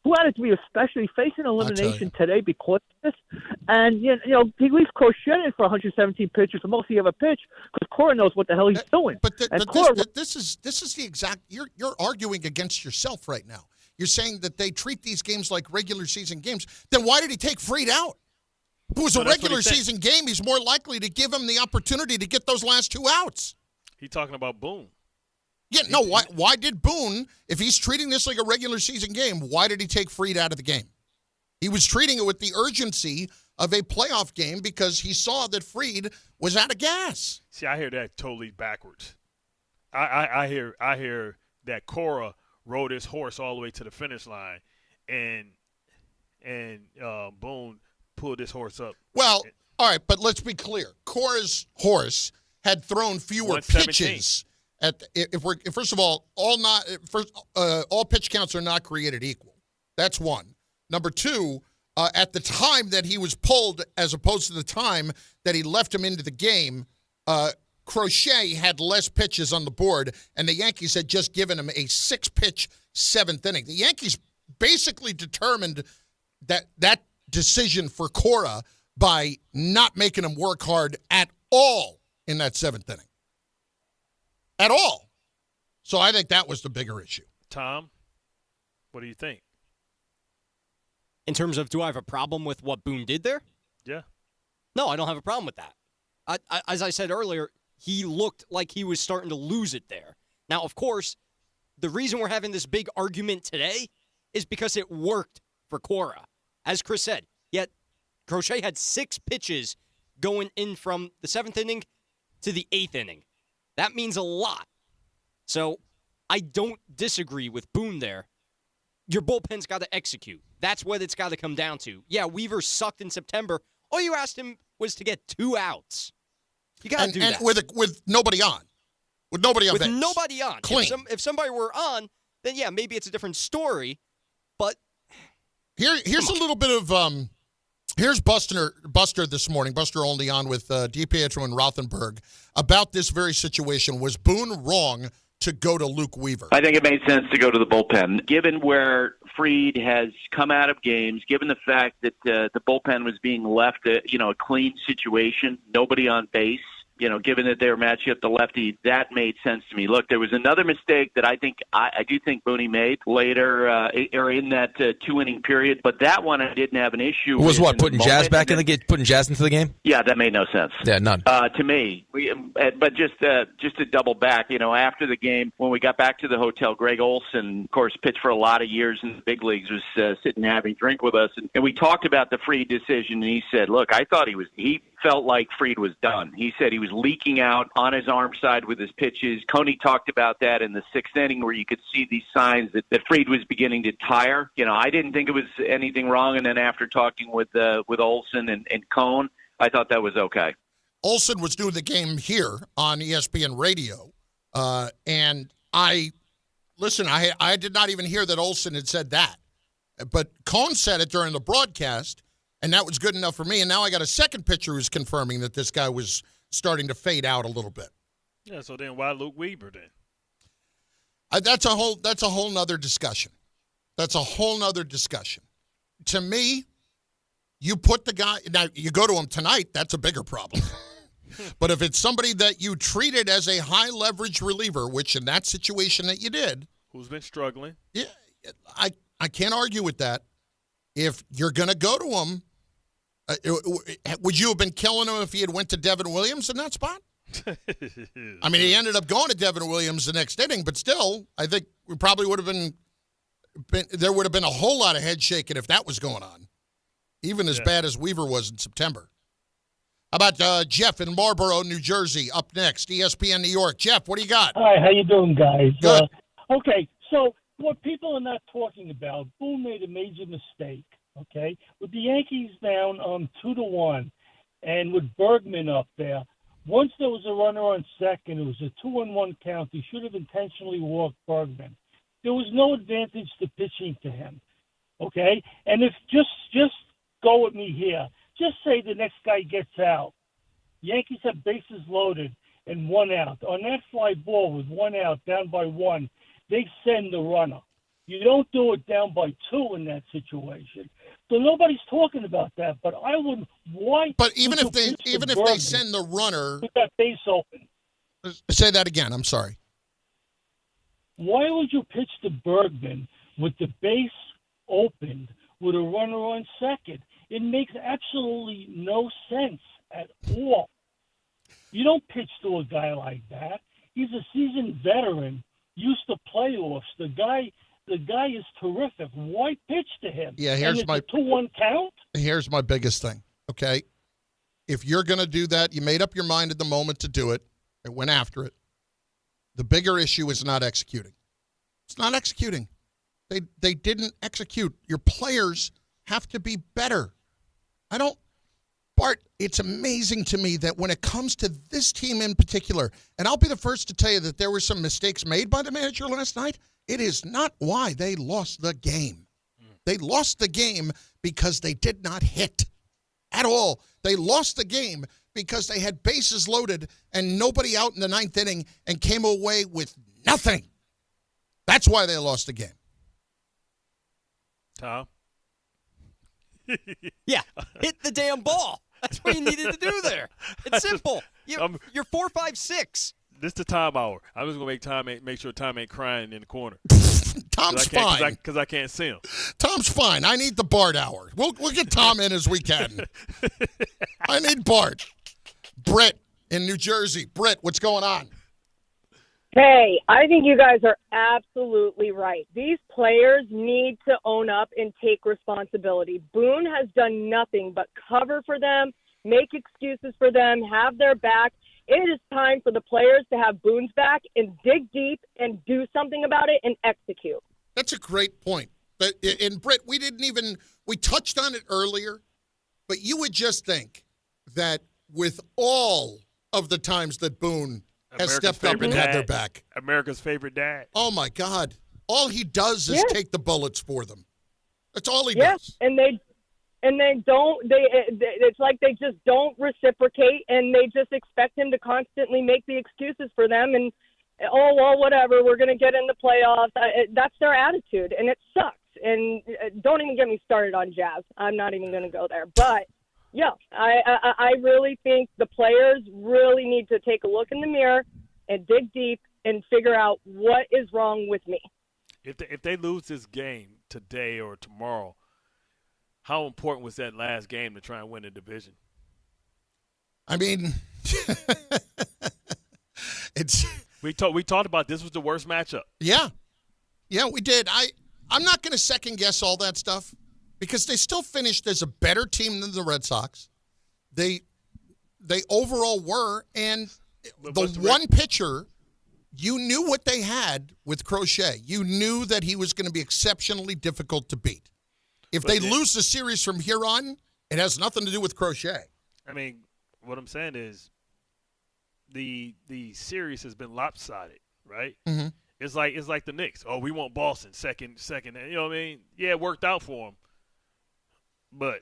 who had it to be especially facing elimination today because of this. And, he leaves Crochet in for 117 pitches, the most he ever pitched, because Cora knows what the hell he's doing. But this is the exact – you're arguing against yourself right now. You're saying that they treat these games like regular season games. Then why did he take Fried out? If it was a regular season game, he's more likely to give him the opportunity to get those last 2 outs. He's talking about Boone. Yeah, no, why did Boone, if he's treating this like a regular season game, why did he take Fried out of the game? He was treating it with the urgency of a playoff game because he saw that Fried was out of gas. See, I hear that totally backwards. I hear that Cora rode his horse all the way to the finish line, and Boone pulled his horse up. Well, all right, but let's be clear. Cora's horse had thrown fewer pitches. First of all, all pitch counts are not created equal. That's one. Number two, at the time that he was pulled, as opposed to the time that he left him into the game, Crochet had less pitches on the board, and the Yankees had just given him a 6-pitch 7th inning. The Yankees basically determined that decision for Cora by not making him work hard at all in that 7th inning. At all. So I think that was the bigger issue. Tom, what do you think? In terms of, do I have a problem with what Boone did there? Yeah. No, I don't have a problem with that. As I said earlier, he looked like he was starting to lose it there. Now, of course, the reason we're having this big argument today is because it worked for Cora. As Chris said, yet Crochet had 6 pitches going in from the 7th inning to the 8th inning. That means a lot. So I don't disagree with Boone there. Your bullpen's got to execute. That's what it's got to come down to. Yeah, Weaver sucked in September. All you asked him was to get 2 outs. You got to do that. With nobody on. With nobody on With base. nobody on. Clean. If somebody were on, then yeah, maybe it's a different story. But here's a little bit of here's Buster this morning, Buster Olney on with DiPietro and Rothenberg about this very situation. Was Boone wrong to go to Luke Weaver? I think it made sense to go to the bullpen. Given where Fried has come out of games, given the fact that the bullpen was being left a clean situation, nobody on base, given that they were matching up the lefty, that made sense to me. Look, there was another mistake that I do think Boone made later or in that 2-inning period, but that one I didn't have an issue with. Was what, putting Jazz back in the game, putting Jazz into the game? Yeah, that made no sense. Yeah, none. To me. But just to double back, after the game, when we got back to the hotel, Greg Olson, of course, pitched for a lot of years in the big leagues, was sitting having a drink with us, and we talked about the Fried decision, and he said, look, I thought he felt like Fried was done. He said he was leaking out on his arm side with his pitches. Coney talked about that in the 6th inning where you could see these signs that Fried was beginning to tire. I didn't think it was anything wrong, and then after talking with Olson and Cone, I thought that was okay. Olson was doing the game here on ESPN Radio, and I did not even hear that Olson had said that. But Cone said it during the broadcast, and that was good enough for me. And now I got a second pitcher who's confirming that this guy was starting to fade out a little bit. Yeah, so then why Luke Weaver then? That's a whole nother discussion. That's a whole nother discussion. To me, you put the guy – now, you go to him tonight, that's a bigger problem. But if it's somebody that you treated as a high-leverage reliever, which in that situation that you did – who's been struggling. Yeah, I can't argue with that. If you're going to go to him, would you have been killing him if he had went to Devin Williams in that spot? I mean, he ended up going to Devin Williams the next inning, but still, I think we probably would have been there would have been a whole lot of head shaking if that was going on, even as bad as Weaver was in September. How about Jeff in Marlboro, New Jersey, up next, ESPN New York. Jeff, what do you got? Hi, how you doing, guys? Good. Okay, so what people are not talking about, Boone made a major mistake, okay? With the Yankees down 2-1 and with Bergman up there, once there was a runner on second, it was a 2-1 count. He should have intentionally walked Bergman. There was no advantage to pitching to him, okay? And if just go with me here. Just say the next guy gets out. Yankees have bases loaded and 1 out. On that fly ball with 1 out, down by 1, they send the runner. You don't do it down by 2 in that situation. So nobody's talking about that. But I would. Why? But even if they send the runner, with that base open. Say that again. I'm sorry. Why would you pitch to Bergman with the base opened with a runner on second? It makes absolutely no sense at all. You don't pitch to a guy like that. He's a seasoned veteran, used to playoffs. The guy is terrific. Why pitch to him? Yeah, here's my 2-1 count. Here's my biggest thing. Okay, if you're going to do that, you made up your mind at the moment to do it. It went after it. The bigger issue is not executing. It's not executing. They didn't execute. Your players have to be better. Bart, it's amazing to me that when it comes to this team in particular, and I'll be the first to tell you that there were some mistakes made by the manager last night, it is not why they lost the game. They lost the game because they did not hit at all. They lost the game because they had bases loaded and nobody out in the ninth inning and came away with nothing. That's why they lost the game. Tom? Yeah, hit the damn ball. That's what you needed to do there. It's simple. You're 4, 5, 6. This is the time hour. I'm just gonna make sure Tom ain't crying in the corner. Tom's fine because I can't see him. Tom's fine. I need the Bart hour. We'll get Tom in as we can. I need Bart. Britt in New Jersey. Britt, what's going on? Hey, I think you guys are absolutely right. These players need to own up and take responsibility. Boone has done nothing but cover for them, make excuses for them, have their back. It is time for the players to have Boone's back and dig deep and do something about it and execute. That's a great point. But and Britt, we touched on it earlier, but you would just think that with all of the times that Boone has stepped up and had their back. America's favorite dad. Oh, my God. All he does is take the bullets for them. That's all he does. And they it's like they just don't reciprocate, and they just expect him to constantly make the excuses for them and, oh, well, whatever, we're going to get in the playoffs. That's their attitude, and it sucks. And don't even get me started on Jazz. I'm not even going to go there. But, yeah, I really think the players really need to take a look in the mirror and dig deep and figure out what is wrong with me. If they lose this game today or tomorrow, how important was that last game to try and win the division? I mean, we talked about this was the worst matchup. Yeah, we did. I'm not going to second guess all that stuff because they still finished as a better team than the Red Sox. They overall were, and the one pitcher, you knew what they had with Crochet. You knew that he was going to be exceptionally difficult to beat. If they lose the series from here on, it has nothing to do with Crochet. I mean, what I'm saying is the series has been lopsided, right? Mm-hmm. It's like the Knicks. Oh, we want Boston second. You know what I mean? Yeah, it worked out for them, but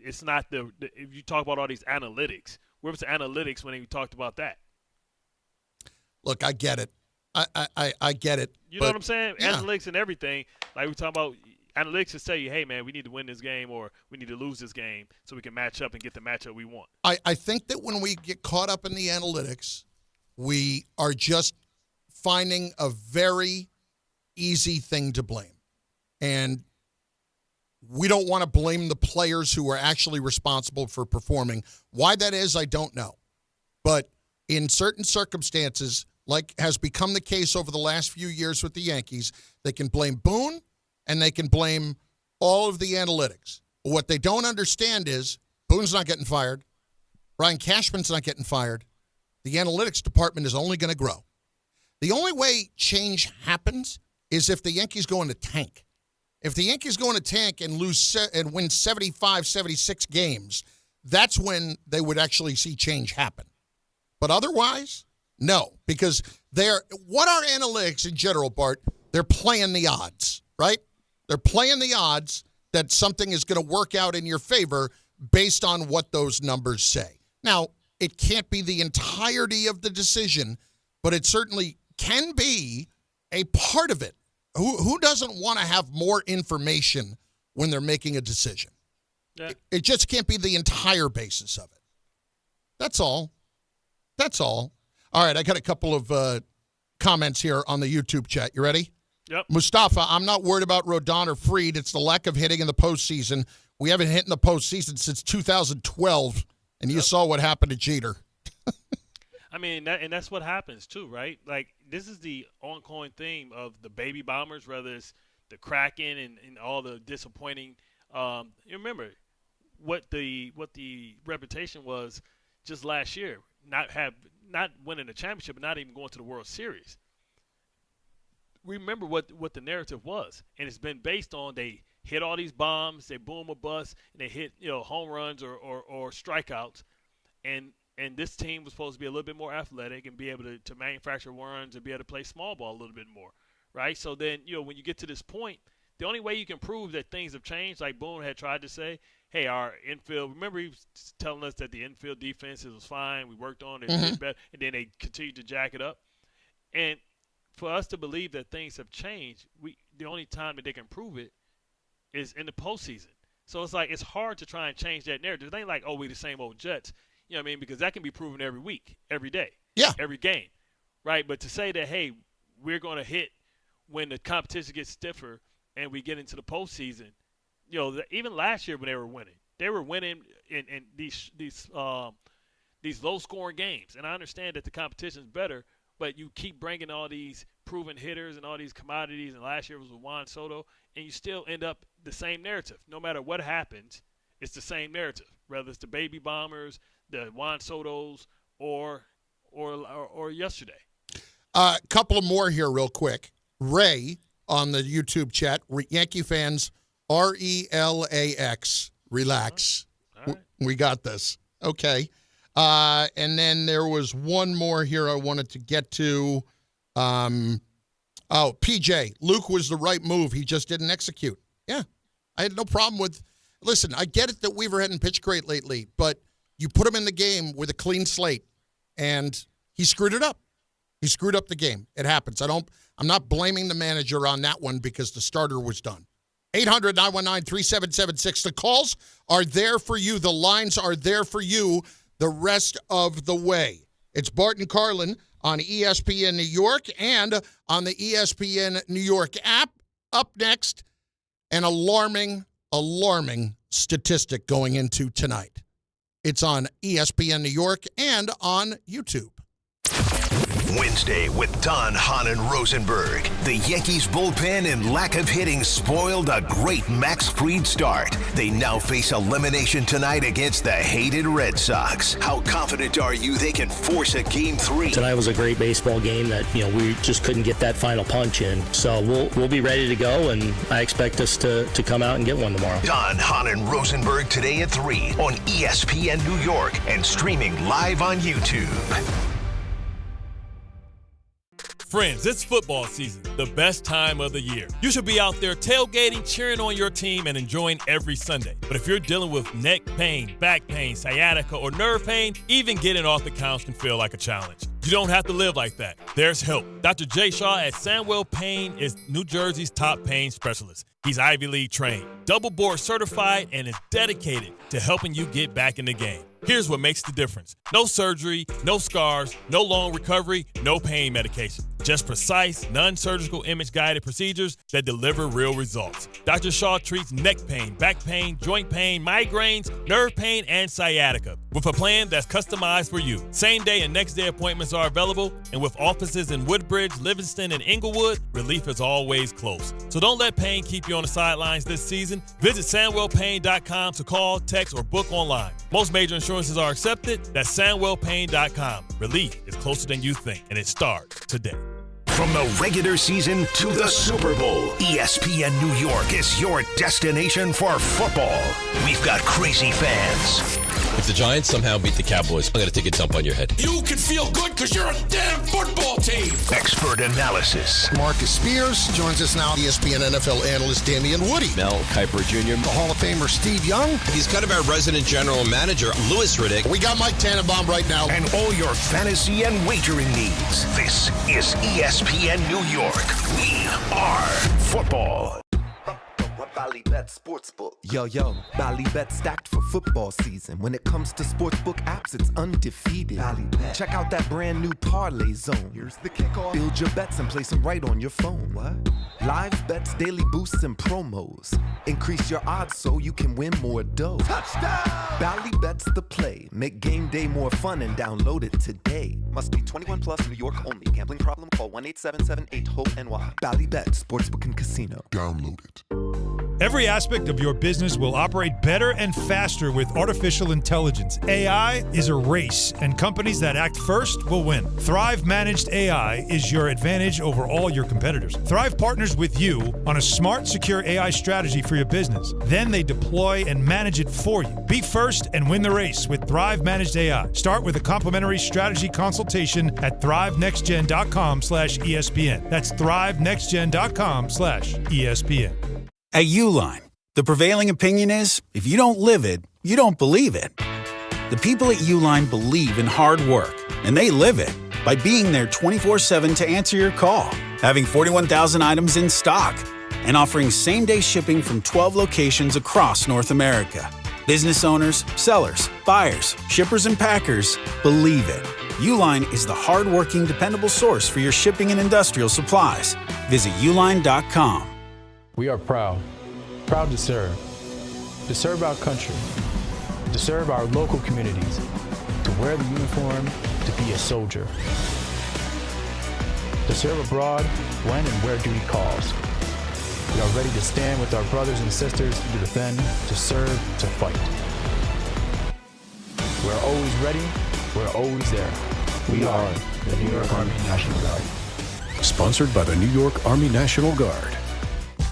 it's not if you talk about all these analytics. Where was the analytics when we talked about that? Look, I get it. I get it. You know what I'm saying? Yeah. Analytics and everything. Like we talk about analytics to tell you, hey, man, we need to win this game or we need to lose this game so we can match up and get the matchup we want. I think that when we get caught up in the analytics, we are just finding a very easy thing to blame. And we don't want to blame the players who are actually responsible for performing. Why that is, I don't know. But in certain circumstances, like has become the case over the last few years with the Yankees, they can blame Boone and they can blame all of the analytics. But what they don't understand is Boone's not getting fired. Brian Cashman's not getting fired. The analytics department is only going to grow. The only way change happens is if the Yankees go in a tank. If the Yankees go in a tank and win 75, 76 games, that's when they would actually see change happen. But otherwise, no, because what are analytics in general, Bart? They're playing the odds, right? They're playing the odds that something is going to work out in your favor based on what those numbers say. Now, it can't be the entirety of the decision, but it certainly can be a part of it. Who doesn't want to have more information when they're making a decision? Yeah. It just can't be the entire basis of it. That's all. All right, I got a couple of comments here on the YouTube chat. You ready? Yep. Mustafa, I'm not worried about Rodon or Fried. It's the lack of hitting in the postseason. We haven't hit in the postseason since 2012, and you saw what happened to Jeter. I mean, that's what happens too, right? Like, this is the ongoing theme of the baby bombers, whether it's the Kraken and all the disappointing. You remember what the reputation was just last year, not winning the championship, but not even going to the World Series. Remember what the narrative was, and it's been based on they hit all these bombs, they boom or bust, and they hit home runs or strikeouts, and this team was supposed to be a little bit more athletic and be able to manufacture runs and be able to play small ball a little bit more, right? So then when you get to this point, the only way you can prove that things have changed, like Boone had tried to say, hey, our infield, remember he was telling us that the infield defense was fine, we worked on it, better, and then they continued to jack it up. And for us to believe that things have changed, the only time that they can prove it is in the postseason. So it's like it's hard to try and change that narrative. It ain't like, we the same old Jets, you know what I mean? Because that can be proven every week, every day, every game, right? But to say that, hey, we're going to hit when the competition gets stiffer and we get into the postseason, even last year when they were winning in these low-scoring games. And I understand that the competition is better, but you keep bringing all these proven hitters and all these commodities, and last year was with Juan Soto, and you still end up the same narrative. No matter what happens, it's the same narrative, whether it's the baby bombers, the Juan Sotos, or yesterday. A couple of more here real quick. Ray on the YouTube chat, Yankee fans, RELAX, relax. All right. We got this. Okay. And then there was one more here I wanted to get to. PJ, Luke was the right move. He just didn't execute. Yeah. I had no problem with – listen, I get it that Weaver hadn't pitched great lately, but you put him in the game with a clean slate, and he screwed it up. He screwed up the game. It happens. I'm not blaming the manager on that one because the starter was done. 800-919-3776. The calls are there for you. The lines are there for you the rest of the way. It's Bart and Carlin on ESPN New York and on the ESPN New York app. Up next, an alarming statistic going into tonight. It's on ESPN New York and on YouTube. Wednesday with Don, Hahn, and Rosenberg. The Yankees bullpen and lack of hitting spoiled a great Max Fried start. They now face elimination tonight against the hated Red Sox. How confident are you they can force a Game 3? Tonight was a great baseball game that we just couldn't get that final punch in. So we'll be ready to go, and I expect us to come out and get one tomorrow. Don, Hahn, and Rosenberg today at 3 on ESPN New York and streaming live on YouTube. Friends, it's football season, the best time of the year. You should be out there tailgating, cheering on your team, and enjoying every Sunday. But if you're dealing with neck pain, back pain, sciatica, or nerve pain, even getting off the couch can feel like a challenge. You don't have to live like that. There's help. Dr. Jay Shaw at Sandwell Pain is New Jersey's top pain specialist. He's Ivy League trained, double board certified, and is dedicated to helping you get back in the game. Here's what makes the difference. No surgery, no scars, no long recovery, no pain medication. Just precise, non-surgical image-guided procedures that deliver real results. Dr. Shaw treats neck pain, back pain, joint pain, migraines, nerve pain, and sciatica with a plan that's customized for you. Same-day and next-day appointments are available, and with offices in Woodbridge, Livingston, and Inglewood, relief is always close. So don't let pain keep you on the sidelines this season. Visit SandwellPain.com to call, text, or book online. Most major insurances are accepted. That's SandwellPain.com. Relief is closer than you think, and it starts today. From the regular season to the Super Bowl, ESPN New York is your destination for football. We've got crazy fans, If the Giants somehow beat the Cowboys, I'm going to take a dump on your head. You can feel good because you're a damn football team. Expert analysis. Marcus Spears joins us now. ESPN NFL analyst Damian Woody. Mel Kiper Jr. The Hall of Famer Steve Young. He's kind of our resident general manager, Louis Riddick. We got Mike Tannenbaum right now. And all your fantasy and wagering needs. This is ESPN New York. We are football. Bally Bet Sportsbook. Yo, Bally Bet stacked for football season. When it comes to sportsbook apps, it's undefeated. Bally Bet. Check out that brand new parlay zone. Here's the kickoff. Build your bets and place them right on your phone. What? Live bets, daily boosts, and promos. Increase your odds so you can win more dough. Touchdown! Bally Bet's the play. Make game day more fun and download it today. Must be 21 plus, New York only. Gambling problem? Call 1-877-8-HOPE-NY. Bally Bet Sportsbook and Casino. Download it. Every aspect of your business will operate better and faster with artificial intelligence. AI is a race, and companies that act first will win. Thrive Managed AI is your advantage over all your competitors. Thrive partners with you on a smart, secure AI strategy for your business. Then they deploy and manage it for you. Be first and win the race with Thrive Managed AI. Start with a complimentary strategy consultation at thrivenextgen.com/ESPN. That's thrivenextgen.com/ESPN. At Uline, the prevailing opinion is, if you don't live it, you don't believe it. The people at Uline believe in hard work, and they live it by being there 24/7 to answer your call, having 41,000 items in stock, and offering same-day shipping from 12 locations across North America. Business owners, sellers, buyers, shippers, and packers believe it. Uline is the hard-working, dependable source for your shipping and industrial supplies. Visit uline.com. We are proud to serve our country, to serve our local communities, to wear the uniform, to be a soldier, to serve abroad when and where duty calls. We are ready to stand with our brothers and sisters to defend, to serve, to fight. We're always ready, we're always there. We are the New York Army National Guard. Sponsored by the New York Army National Guard.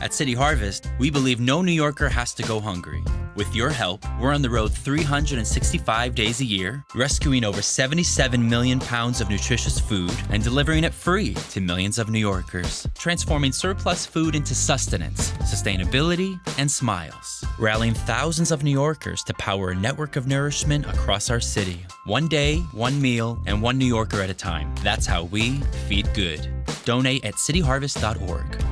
At City Harvest, we believe no New Yorker has to go hungry. With your help, we're on the road 365 days a year, rescuing over 77 million pounds of nutritious food and delivering it free to millions of New Yorkers, transforming surplus food into sustenance, sustainability, and smiles. Rallying thousands of New Yorkers to power a network of nourishment across our city. One day, one meal, and one New Yorker at a time. That's how we feed good. Donate at cityharvest.org.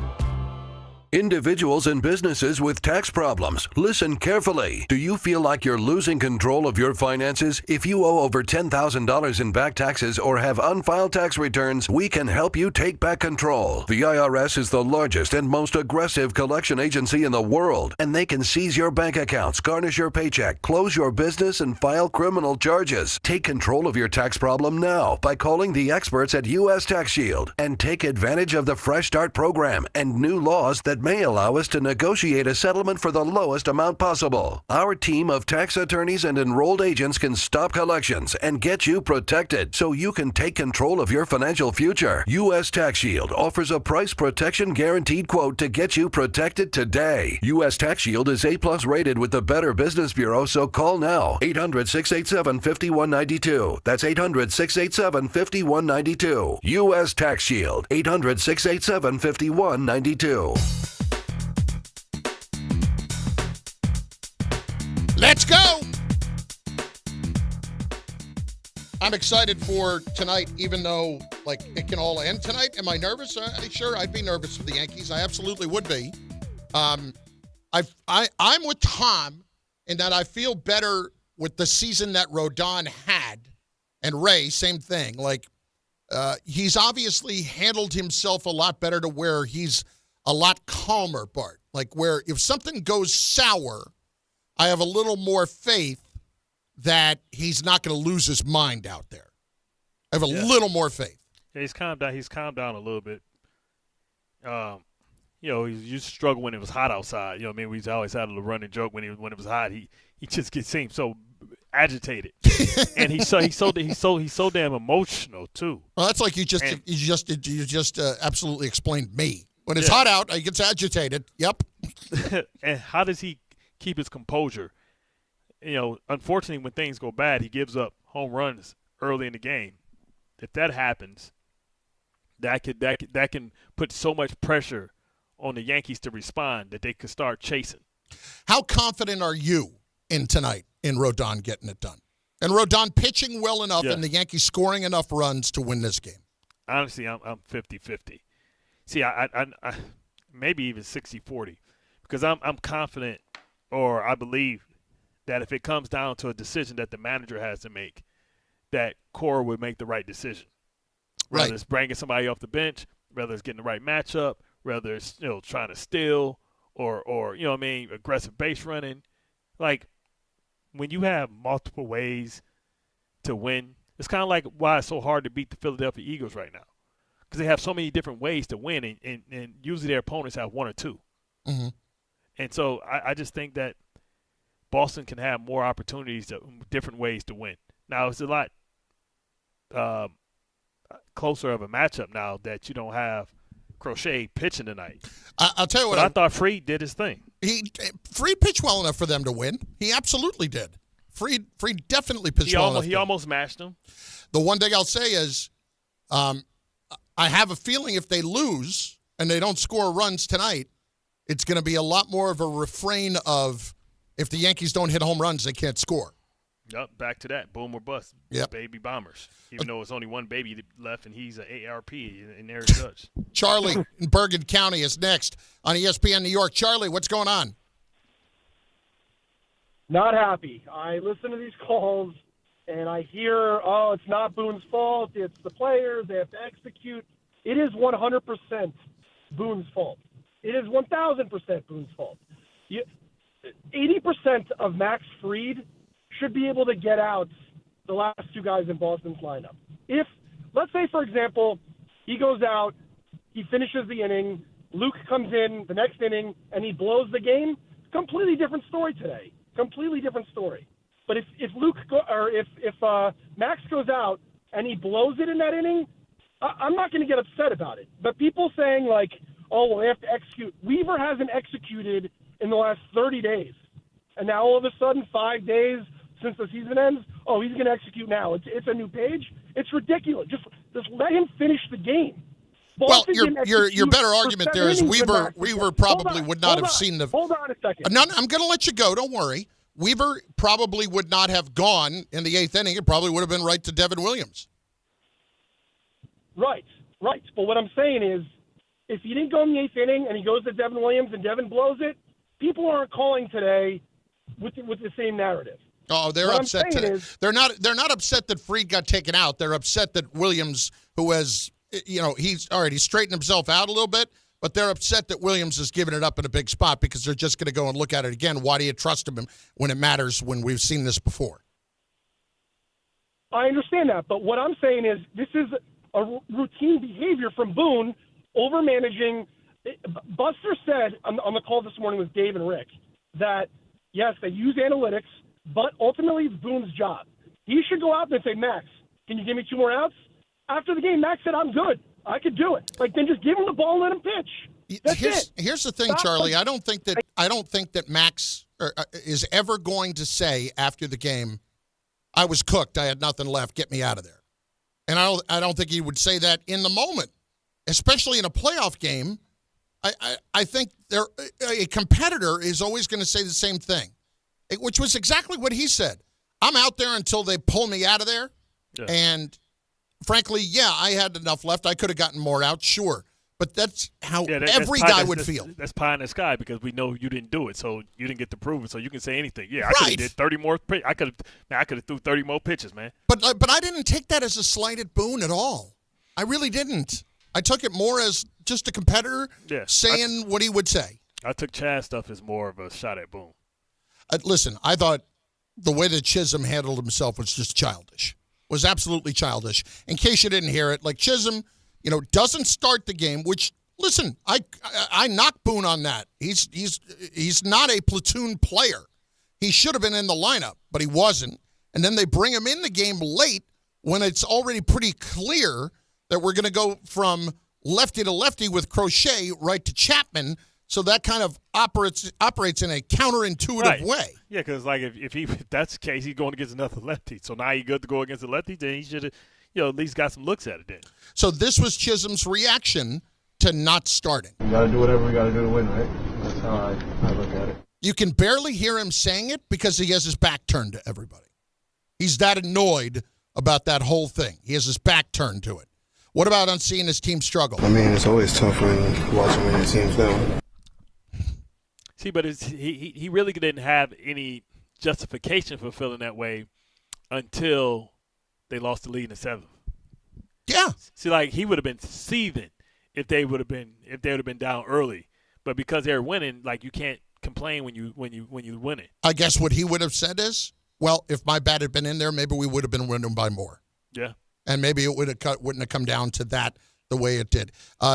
Individuals and businesses with tax problems, listen carefully. Do you feel like you're losing control of your finances? If you owe over $10,000 in back taxes or have unfiled tax returns, we can help you take back control. The IRS is the largest and most aggressive collection agency in the world, and they can seize your bank accounts, garnish your paycheck, close your business, and file criminal charges. Take control of your tax problem now by calling the experts at U.S. Tax Shield and take advantage of the Fresh Start program and new laws that may allow us to negotiate a settlement for the lowest amount possible. Our team of tax attorneys and enrolled agents can stop collections and get you protected so you can take control of your financial future. U.S. Tax Shield offers a price protection guaranteed quote to get you protected today. U.S. Tax Shield is A+ rated with the Better Business Bureau, so call now. 800-687-5192. That's 800-687-5192. U.S. Tax Shield. 800-687-5192. Let's go! I'm excited for tonight, even though, it can all end tonight. Am I nervous? Sure, I'd be nervous for the Yankees. I absolutely would be. I'm with Tom in that I feel better with the season that Rodon had. And Ray, same thing. He's obviously handled himself a lot better to where he's a lot calmer, Bart. Where if something goes sour, I have a little more faith that he's not going to lose his mind out there. I have a little more faith. Yeah, he's calmed down. He's calmed down a little bit. He used to struggle when it was hot outside. We always had a running joke when it was hot. He just seemed so agitated, and he's so damn emotional too. Well, that's like you just absolutely explained me. When it's hot out, he gets agitated. Yep. And how does he keep his composure? unfortunately, when things go bad, he gives up home runs early in the game. If that happens, that can put so much pressure on the Yankees to respond that they could start chasing. How confident are you in tonight in Rodon getting it done? And Rodon pitching well enough and the Yankees scoring enough runs to win this game? Honestly, I'm 50-50. See, I maybe even 60-40 because I'm confident, or I believe that if it comes down to a decision that the manager has to make, that Cora would make the right decision. Whether it's bringing somebody off the bench, whether it's getting the right matchup, whether it's trying to steal or aggressive base running. Like, when you have multiple ways to win, it's kind of like why it's so hard to beat the Philadelphia Eagles right now, because they have so many different ways to win, and usually their opponents have one or two. Mm-hmm. And so I just think that Boston can have more opportunities, different ways to win. Now, it's a lot closer of a matchup now that you don't have Crochet pitching tonight. I'll tell you what. But I thought Fried did his thing. Fried pitched well enough for them to win. He absolutely did. Fried definitely pitched well enough. He almost matched them. The one thing I'll say is I have a feeling if they lose and they don't score runs tonight, it's going to be a lot more of a refrain of if the Yankees don't hit home runs, they can't score. Yep, back to that. Boom or bust. Yep. Baby bombers. Even though it's only one baby left and he's an ARP in Eric Judge. Charlie in Bergen County is next on ESPN New York. Charlie, what's going on? Not happy. I listen to these calls and I hear, it's not Boone's fault. It's the players. They have to execute. It is 100% Boone's fault. It is 1,000% Boone's fault. 80% of Max Fried should be able to get out the last two guys in Boston's lineup. If, let's say, for example, he goes out, he finishes the inning, Luke comes in the next inning, and he blows the game, completely different story today. Completely different story. But if Max goes out and he blows it in that inning, I'm not going to get upset about it. But people saying like, well, they have to execute. Weaver hasn't executed in the last 30 days. And now all of a sudden, 5 days since the season ends, he's going to execute now. It's a new page. It's ridiculous. Just let him finish the game. Boston your better argument there is Weaver probably would not have seen the. Hold on a second. No, I'm going to let you go. Don't worry. Weaver probably would not have gone in the eighth inning. It probably would have been right to Devin Williams. Right. But what I'm saying is, if he didn't go in the eighth inning and he goes to Devin Williams and Devin blows it, people aren't calling today with the same narrative. Oh, they're upset today. They're not upset that Fried got taken out. They're upset that Williams, who has, he's straightened himself out a little bit, but they're upset that Williams is giving it up in a big spot because they're just going to go and look at it again. Why do you trust him when it matters when we've seen this before? I understand that, but what I'm saying is this is a routine behavior from Boone over-managing. Buster said on the call this morning with Dave and Rick that, yes, they use analytics, but ultimately it's Boone's job. He should go out there and say, Max, can you give me 2 more outs? After the game, Max said, I'm good. I could do it. Then just give him the ball and let him pitch. That's it. Here's the thing, Charlie. I don't think that Max is ever going to say after the game, I was cooked. I had nothing left. Get me out of there. And I don't think he would say that in the moment, especially in a playoff game. I think a competitor is always going to say the same thing, which was exactly what he said. I'm out there until they pull me out of there. Yeah. And frankly, I had enough left. I could have gotten more out, sure. But that's how every guy would feel. That's pie in the sky because we know you didn't do it, so you didn't get to prove it. So you can say anything. Yeah, I could have did 30 more. I could have threw 30 more pitches, man. But I didn't take that as a slight at Boone at all. I really didn't. I took it more as just a competitor saying what he would say. I took Chaz stuff as more of a shot at Boone. Listen, I thought the way that Chisum handled himself was just childish. Was absolutely childish. In case you didn't hear it, like Chisum, doesn't start the game. Which, listen, I knock Boone on that. He's not a platoon player. He should have been in the lineup, but he wasn't. And then they bring him in the game late when it's already pretty clear that we're going to go from lefty to lefty with Crochet right to Chapman. So that kind of operates in a counterintuitive way. Yeah, because like if that's the case, he's going against another lefty. So now he's good to go against a lefty. Then he should have, at least got some looks at it. Then. So this was Chisum's reaction to not starting. We got to do whatever we got to do to win, right? That's how I look at it. You can barely hear him saying it because he has his back turned to everybody. He's that annoyed about that whole thing. He has his back turned to it. What about on seeing his team struggle? I mean, it's always tough when watching when your team's down. See, but he really didn't have any justification for feeling that way until they lost the lead in the seventh. Yeah. See, like he would have been seething if they would have been down early, but because they're winning, like you can't complain when you win it. I guess what he would have said is, well, if my bat had been in there, maybe we would have been winning by more. Yeah. And maybe it wouldn't have come down to that the way it did.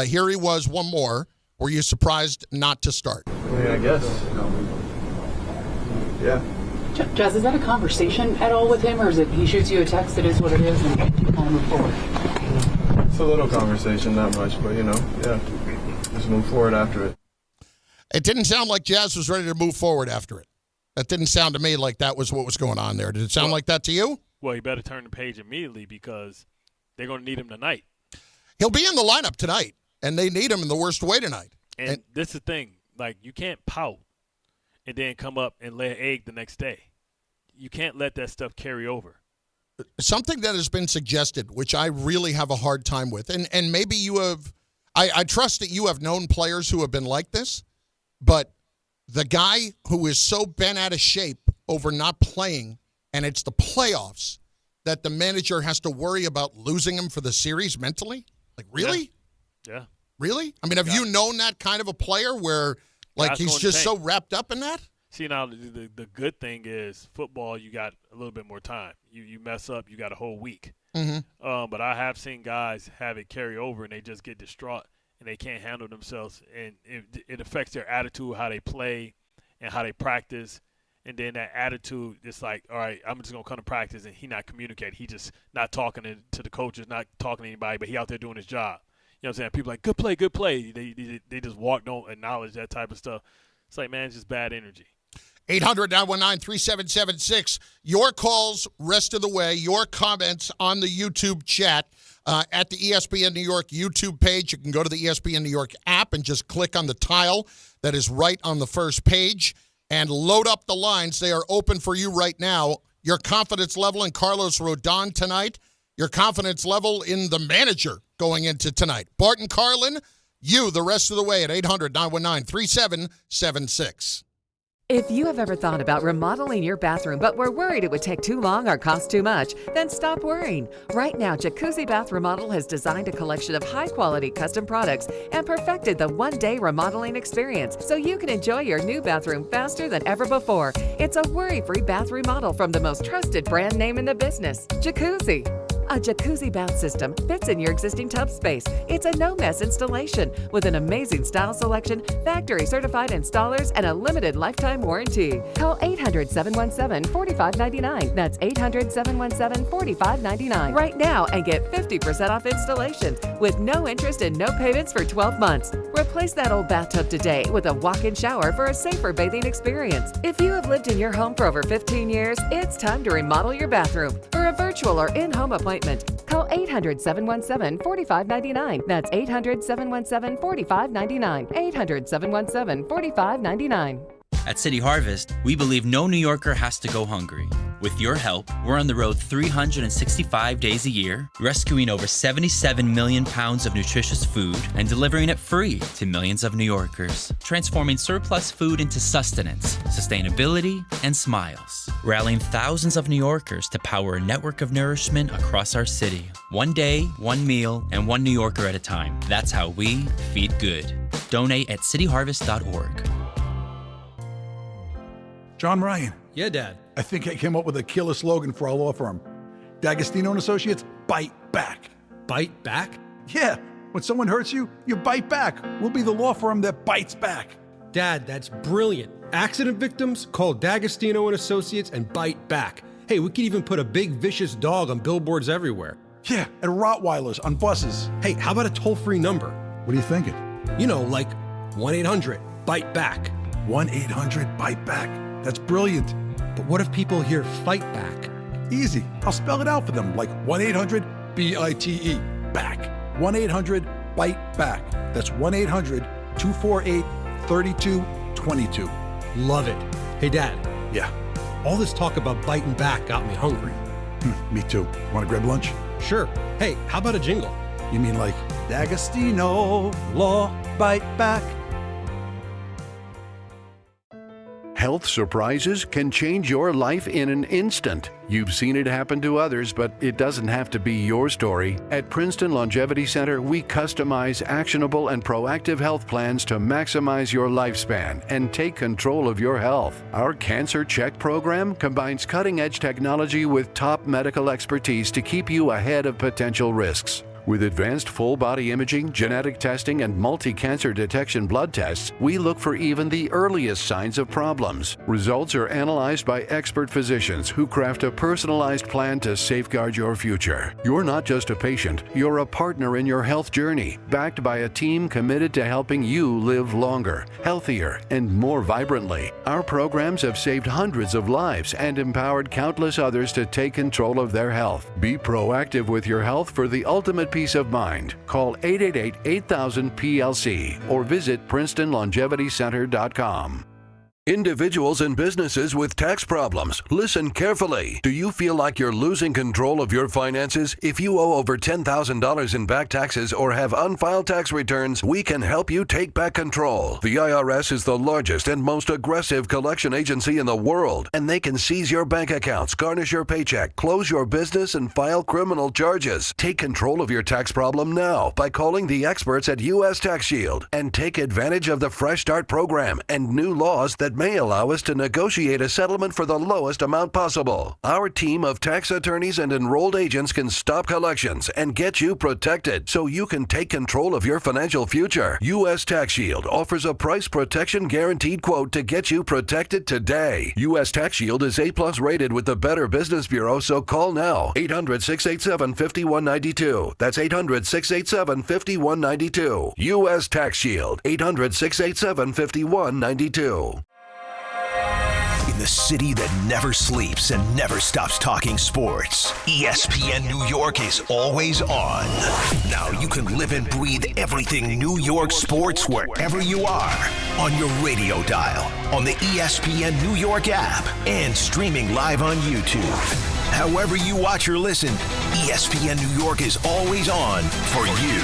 Here he was, one more. Were you surprised not to start? I mean, I guess. Yeah. Jazz, is that a conversation at all with him, or is it he shoots you a text, it is what it is, and you kind of move forward? It's a little conversation, not much, but, yeah. Just move forward after it. It didn't sound like Jazz was ready to move forward after it. That didn't sound to me like that was what was going on there. Did it sound like that to you? Well, you better turn the page immediately because they're going to need him tonight. He'll be in the lineup tonight, and they need him in the worst way tonight. And this is the thing. Like, you can't pout and then come up and lay an egg the next day. You can't let that stuff carry over. Something that has been suggested, which I really have a hard time with, and maybe you have – I trust that you have known players who have been like this, but the guy who is so bent out of shape over not playing, and it's the playoffs, that the manager has to worry about losing him for the series mentally? Like, really? Yeah. Really? I mean, have you known that kind of a player where, like, he's just so wrapped up in that? See, now, the good thing is football, you got a little bit more time. You mess up, you got a whole week. Mm-hmm. But I have seen guys have it carry over, and they just get distraught, and they can't handle themselves. And it affects their attitude, how they play, and how they practice. And then that attitude, it's like, all right, I'm just going to come to practice, and he not communicating. He just not talking to the coaches, not talking to anybody, but he out there doing his job. You know what I'm saying? People like, good play, good play. They just walk, don't acknowledge that type of stuff. It's like, man, it's just bad energy. 800-919-3776. Your calls rest of the way. Your comments on the YouTube chat at the ESPN New York YouTube page. You can go to the ESPN New York app and just click on the tile that is right on the first page and load up the lines. They are open for you right now. Your confidence level in Carlos Rodon tonight. Your confidence level in the manager going into tonight. Bart Carlin, you the rest of the way at 800-919-3776. If you have ever thought about remodeling your bathroom but were worried it would take too long or cost too much, then stop worrying. Right now, Jacuzzi Bath Remodel has designed a collection of high-quality custom products and perfected the one-day remodeling experience so you can enjoy your new bathroom faster than ever before. It's a worry-free bath remodel from the most trusted brand name in the business, Jacuzzi. A jacuzzi bath system fits in your existing tub space. It's a no-mess installation with an amazing style selection, factory-certified installers, and a limited lifetime warranty. Call 800-717-4599. That's 800-717-4599 right now and get 50% off installation with no interest and no payments for 12 months. Replace that old bathtub today with a walk-in shower for a safer bathing experience. If you have lived in your home for over 15 years, it's time to remodel your bathroom. For a virtual or in-home appointment, call 800-717-4599. That's 800-717-4599. 800-717-4599. At City Harvest, we believe no New Yorker has to go hungry. With your help, we're on the road 365 days a year, rescuing over 77 million pounds of nutritious food and delivering it free to millions of New Yorkers, transforming surplus food into sustenance, sustainability, and smiles, rallying thousands of New Yorkers to power a network of nourishment across our city. One day, one meal, and one New Yorker at a time. That's how we feed good. Donate at cityharvest.org. John Ryan. Yeah, Dad. I think I came up with a killer slogan for our law firm. D'Agostino and Associates, bite back. Bite back? Yeah. When someone hurts you, you bite back. We'll be the law firm that bites back. Dad, that's brilliant. Accident victims, call D'Agostino and Associates and bite back. Hey, we could even put a big vicious dog on billboards everywhere. Yeah, and Rottweilers on buses. Hey, how about a toll-free number? What are you thinking? You know, like 1-800 bite back. 1-800-BITE-BACK. That's brilliant. But what if people hear fight back? Easy. I'll spell it out for them like 1-800-BITE. Back. 1-800-BITE-BACK. That's 1-800-248-3222. Love it. Hey, Dad. Yeah. All this talk about biting back got me hungry. Me too. Want to grab lunch? Sure. Hey, how about a jingle? You mean like D'Agostino, Law, Bite Back? Health surprises can change your life in an instant. You've seen it happen to others, but it doesn't have to be your story. At Princeton Longevity Center, we customize actionable and proactive health plans to maximize your lifespan and take control of your health. Our Cancer Check program combines cutting-edge technology with top medical expertise to keep you ahead of potential risks. With advanced full-body imaging, genetic testing, and multi-cancer detection blood tests, we look for even the earliest signs of problems. Results are analyzed by expert physicians who craft a personalized plan to safeguard your future. You're not just a patient, you're a partner in your health journey, backed by a team committed to helping you live longer, healthier, and more vibrantly. Our programs have saved hundreds of lives and empowered countless others to take control of their health. Be proactive with your health for the ultimate peace of mind. Call 888-8000-PLC or visit PrincetonLongevityCenter.com. Individuals and businesses with tax problems, listen carefully. Do you feel like you're losing control of your finances? If you owe over $10,000 in back taxes or have unfiled tax returns, we can help you take back control. The IRS is the largest and most aggressive collection agency in the world, and they can seize your bank accounts, garnish your paycheck, close your business, and file criminal charges. Take control of your tax problem now by calling the experts at U.S. Tax Shield and take advantage of the Fresh Start program and new laws that may allow us to negotiate a settlement for the lowest amount possible. Our team of tax attorneys and enrolled agents can stop collections and get you protected so you can take control of your financial future. U.S. Tax Shield offers a price protection guaranteed quote to get you protected today. U.S. Tax Shield is A+ rated with the Better Business Bureau, so call now. 800-687-5192. That's 800-687-5192. U.S. Tax Shield. 800-687-5192. In the city that never sleeps and never stops talking sports, ESPN New York is always on. Now you can live and breathe everything New York sports wherever you are. On your radio dial, on the ESPN New York app, and streaming live on YouTube. However you watch or listen, ESPN New York is always on for you.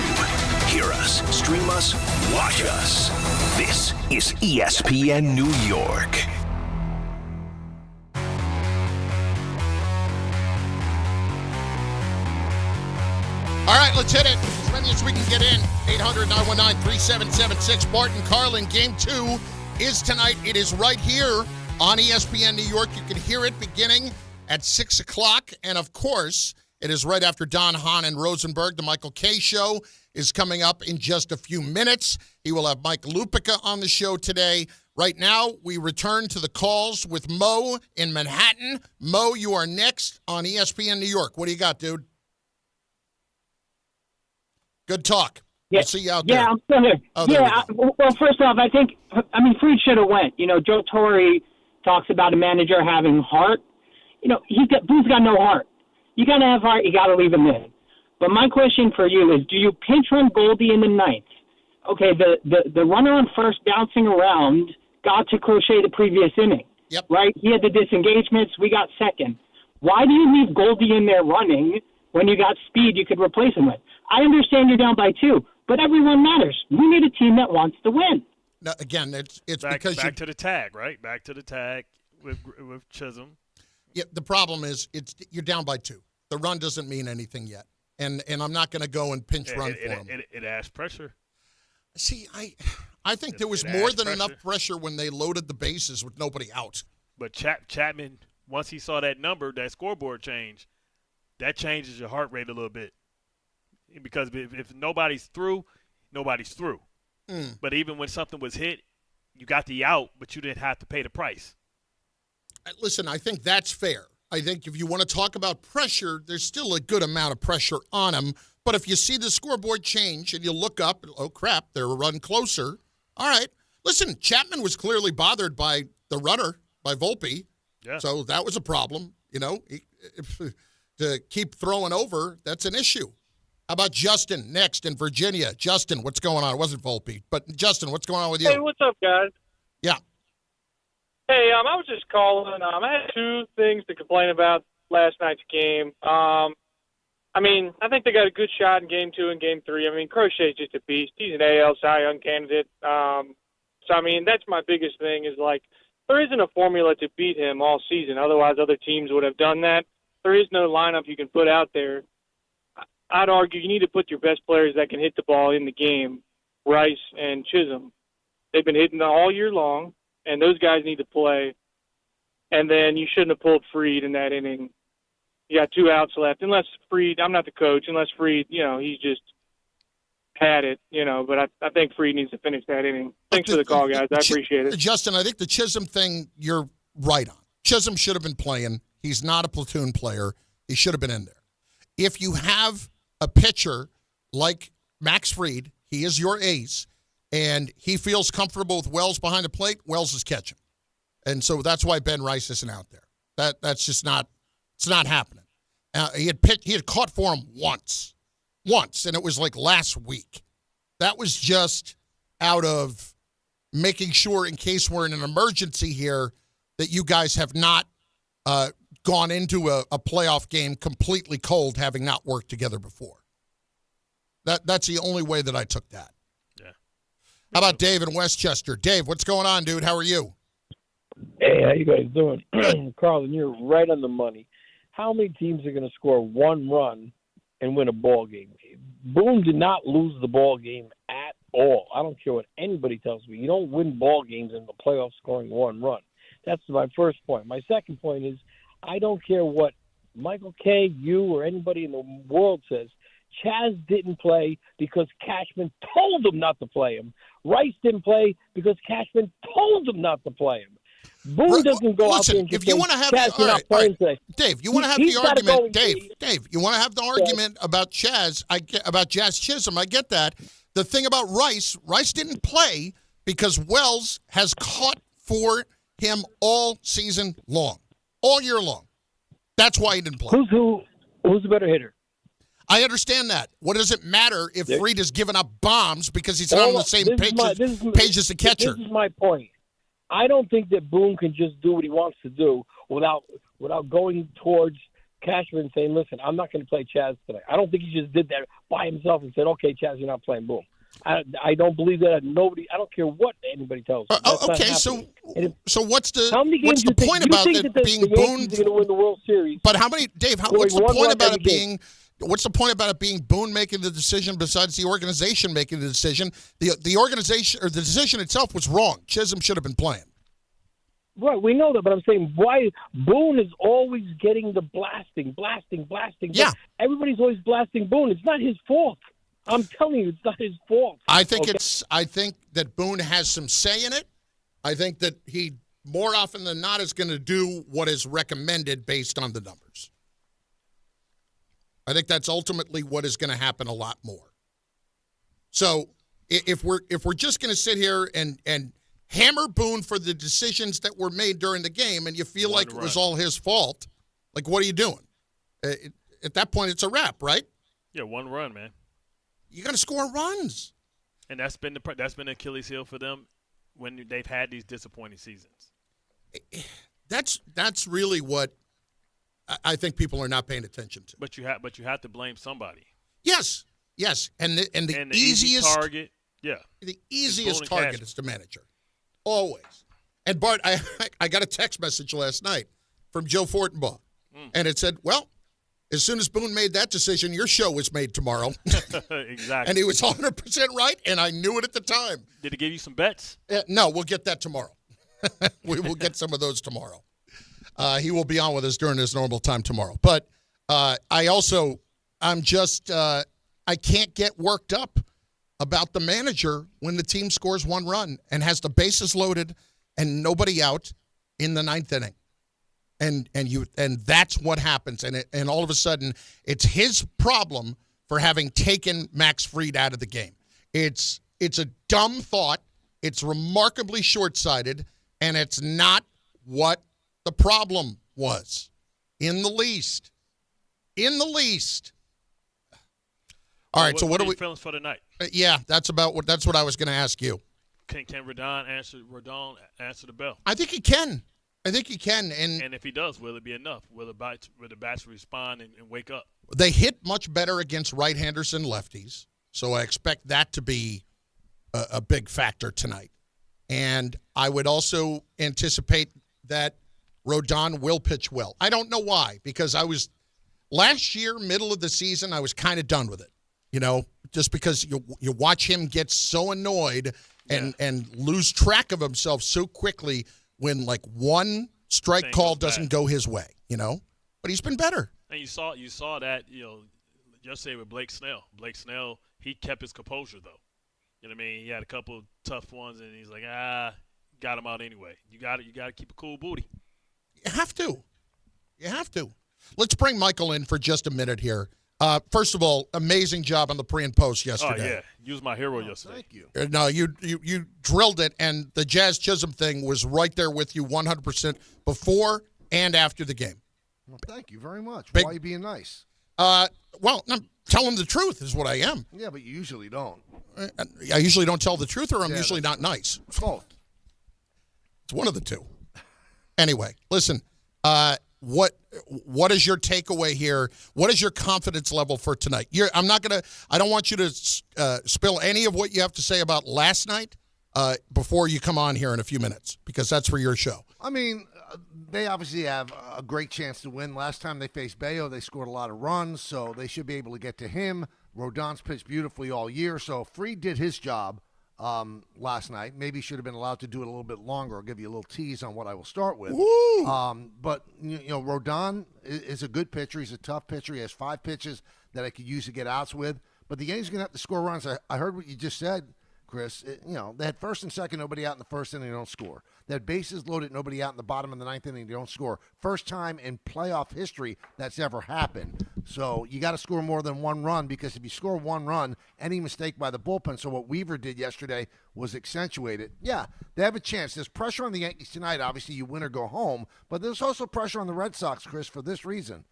Hear us, stream us, watch us. This is ESPN New York. All right, let's hit it. As many as we can get in. 800-919-3776. Bart Carlin. Game 2 is tonight. It is right here on ESPN New York. You can hear it beginning at 6 o'clock. And, of course, it is right after Don Hahn and Rosenberg. The Michael Kay Show is coming up in just a few minutes. He will have Mike Lupica on the show today. Right now, we return to the calls with Mo in Manhattan. Mo, you are next on ESPN New York. What do you got, dude? Good talk. Yeah, I'll see you out there. Yeah, I'm still here. Oh, well, first off, I mean, Fried should have went. You know, Joe Torre talks about a manager having heart. You know, Boone's got no heart. You got to have heart. You got to leave him in. But my question for you is, do you pinch run Goldie in the ninth? Okay, the runner on first bouncing around got to Crochet the previous inning. Yep. Right? He had the disengagements. We got second. Why do you leave Goldie in there running when you got speed you could replace him with? I understand you're down by 2, but everyone matters. We need a team that wants to win. No, again, it's back because to the tag, right? Back to the tag with Chisum. Yeah, the problem is you're down by 2. The run doesn't mean anything yet, and I'm not going to go and pinch run for him. It adds pressure. See, I think there was more than enough pressure when they loaded the bases with nobody out. But Chapman, once he saw that number, that scoreboard change, that changes your heart rate a little bit. Because if nobody's through, nobody's through. But even when something was hit, you got the out, but you didn't have to pay the price. Listen, I think that's fair. I think if you want to talk about pressure, there's still a good amount of pressure on him. But if you see the scoreboard change and you look up, oh, crap, they're a run closer. All right, Listen, Chapman was clearly bothered by the runner, by Volpe. Yeah. So that was a problem. To keep throwing over, that's an issue. How about Justin next in Virginia? Justin, what's going on? It wasn't Volpe, but Justin, what's going on with you? Hey, what's up, guys? Yeah. Hey, I was just calling. I had two things to complain about last night's game. I think they got a good shot in Game 2 and Game 3. Crochet's just a beast. He's an AL Cy Young candidate. That's my biggest thing is, there isn't a formula to beat him all season. Otherwise, other teams would have done that. There is no lineup you can put out there. I'd argue you need to put your best players that can hit the ball in the game, Rice and Chisum. They've been hitting all year long, and those guys need to play. And then you shouldn't have pulled Fried in that inning. You got 2 outs left. Unless Fried, I'm not the coach, unless Fried, he's just had it, but I think Fried needs to finish that inning. Thanks for the call, guys. I appreciate it. Justin, I think the Chisum thing you're right on. Chisum should have been playing. He's not a platoon player. He should have been in there. If you have a pitcher like Max Fried, he is your ace, and he feels comfortable with Wells behind the plate, Wells is catching. And so that's why Ben Rice isn't out there. That's just not – it's not happening. He had caught for him once, and it was like last week. That was just out of making sure, in case we're in an emergency here, that you guys have not gone into a playoff game completely cold, having not worked together before. That's the only way that I took that. Yeah. How about Dave in Westchester? Dave, what's going on, dude? How are you? Hey, how you guys doing? Carlin, you're right on the money. How many teams are going to score 1 run and win a ball game? Boone did not lose the ball game at all. I don't care what anybody tells me. You don't win ball games in the playoffs scoring 1 run. That's my first point. My second point is I don't care what Michael K., you, or anybody in the world says. Chaz didn't play because Cashman told him not to play him. Rice didn't play because Cashman told him not to play him. Boone doesn't go out there and just if you want to have Dave, you want to have the argument, Dave, you want to have the argument about Chaz, about Jazz Chisholm. I get that. The thing about Rice didn't play because Wells has caught for him all season long, all year long. That's why he didn't play. Who's the better hitter? I understand that. What does it matter if Fried has given up bombs because he's not on the same page as the catcher? This is my point. I don't think that Boone can just do what he wants to do without going towards Cashman and saying, listen, I'm not going to play Chaz today. I don't think he just did that by himself and said, okay, Chaz, you're not playing Boone. I don't believe that. I don't care what anybody tells me. Okay, so what's the point about it being Boone? Going to win the World Series? But how many, Dave? What's the point about it being? What's the point about it being Boone making the decision besides the organization making the decision? The organization or the decision itself was wrong. Chisum should have been playing. Right, we know that, but I'm saying why Boone is always getting the blasting. Yeah. Everybody's always blasting Boone. It's not his fault. I'm telling you, it's not his fault. I think I think that Boone has some say in it. I think that he more often than not is going to do what is recommended based on the numbers. I think that's ultimately what is going to happen a lot more. So if we're just going to sit here and hammer Boone for the decisions that were made during the game, and you feel like it was all his fault, like what are you doing? At that point, it's a wrap, right? Yeah, 1 run, man. You got to score runs, and that's been the Achilles heel for them when they've had these disappointing seasons. That's really what I think people are not paying attention to. But you have to blame somebody. Yes, and the easiest target, the easiest target is the manager, always. And Bart, I got a text message last night from Joe Fortenbaugh, and it said, "Well, as soon as Boone made that decision, your show was made tomorrow." Exactly. And he was 100% right, and I knew it at the time. Did he give you some bets? No, we'll get that tomorrow. We will get some of those tomorrow. He will be on with us during his normal time tomorrow. But I can't get worked up about the manager when the team scores 1 run and has the bases loaded and nobody out in the 9th inning. And that's what happens. And all of a sudden, it's his problem for having taken Max Fried out of the game. It's a dumb thought. It's remarkably short-sighted, and it's not what the problem was. In the least. All right, so what are we feelings for tonight? Yeah, that's what I was going to ask you. Can Rodon answer the bell? I think he can. And if he does, will it be enough? Will the bats respond and wake up? They hit much better against right-handers than lefties, so I expect that to be a big factor tonight. And I would also anticipate that Rodon will pitch well. I don't know why, because last year, middle of the season, I was kind of done with it. Just because you watch him get so annoyed and lose track of himself so quickly when one strike call doesn't go his way, But he's been better. And you saw that, yesterday with Blake Snell. Blake Snell, he kept his composure though. You know what I mean? He had a couple of tough ones, and he's like, got him out anyway. You got to keep a cool booty. You have to. Let's bring Michael in for just a minute here. First of all, amazing job on the pre and post yesterday. Oh yeah, you was my hero yesterday. Thank you. No, you drilled it, and the Jazz Chisholm thing was right there with you 100% before and after the game. Well, thank you very much. Big, why are you being nice? Well, I'm telling the truth is what I am. Yeah, but you usually don't. I usually don't tell the truth, or I'm usually not nice. Both. It's one of the two. Anyway, listen. What is your takeaway here? What is your confidence level for tonight? I don't want you to spill any of what you have to say about last night before you come on here in a few minutes, because that's for your show. I mean, they obviously have a great chance to win. Last time they faced Bayo, they scored a lot of runs, so they should be able to get to him. Rodon's pitched beautifully all year, so Fried did his job last night. Maybe should have been allowed to do it a little bit longer. I'll give you a little tease on what I will start with. But Rodon is a good pitcher. He's a tough pitcher. He has 5 pitches that I could use to get outs with. But the Yankees are going to have to score runs. I heard what you just said, Chris. They had first and second, nobody out in the first inning, they don't score. They had bases loaded, nobody out in the bottom of the 9th inning, they don't score. First time in playoff history that's ever happened. So you got to score more than 1 run, because if you score 1 run, any mistake by the bullpen, so what Weaver did yesterday was accentuated. Yeah, they have a chance. There's pressure on the Yankees tonight. Obviously, you win or go home. But there's also pressure on the Red Sox, Chris, for this reason.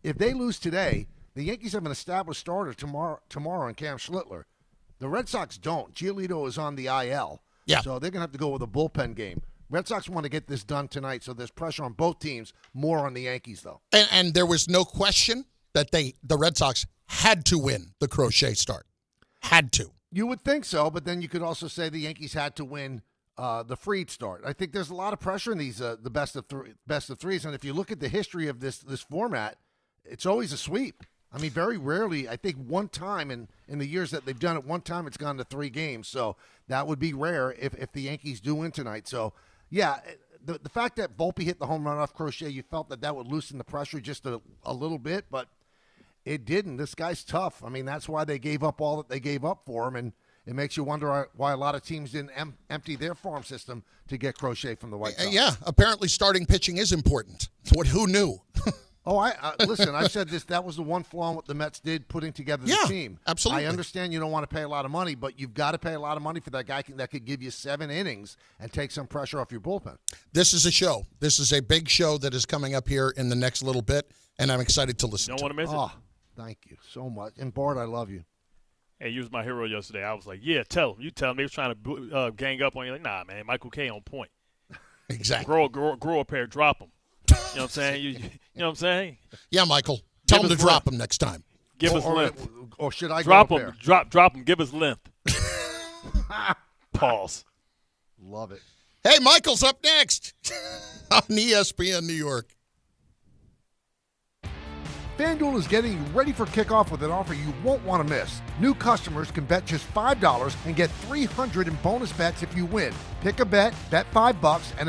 If they lose today, the Yankees have an established starter tomorrow in Cam Schlittler. The Red Sox don't. Giolito is on the IL. Yeah. So they're going to have to go with a bullpen game. Red Sox want to get this done tonight, so there's pressure on both teams, more on the Yankees, though. And there was no question that the Red Sox had to win the Crochet start. Had to. You would think so, but then you could also say the Yankees had to win the Fried start. I think there's a lot of pressure in these the best of threes, and if you look at the history of this format, it's always a sweep. I mean, very rarely, I think one time in the years that they've done it, one time it's gone to 3 games. So that would be rare if the Yankees do win tonight. So, yeah, the fact that Volpe hit the home run off Crochet, you felt that would loosen the pressure just a little bit, but it didn't. This guy's tough. I mean, that's why they gave up all that they gave up for him, and it makes you wonder why a lot of teams didn't empty their farm system to get Crochet from the White Sox. Yeah, apparently starting pitching is important. Who knew? Listen, I said this. That was the one flaw in what the Mets did, putting together the team. Absolutely. I understand you don't want to pay a lot of money, but you've got to pay a lot of money for that guy that could give you 7 innings and take some pressure off your bullpen. This is a show. This is a big show that is coming up here in the next little bit, and I'm excited to listen to it. Don't want to miss it. Thank you so much. And, Bart, I love you. Hey, you was my hero yesterday. I was like, yeah, tell him. You tell him. They was trying to gang up on you. Like, nah, man, Michael K on point. Exactly. Grow a pair, drop him. You know what I'm saying? You know what I'm saying? Yeah, Michael. Tell him to drop him next time. Give us length. Or should I drop go him? Drop him. Give us length. Pause. Love it. Hey, Michael's up next on ESPN New York. FanDuel is getting you ready for kickoff with an offer you won't want to miss. New customers can bet just $5 and get $300 in bonus bets if you win. Pick a bet, bet $5, and if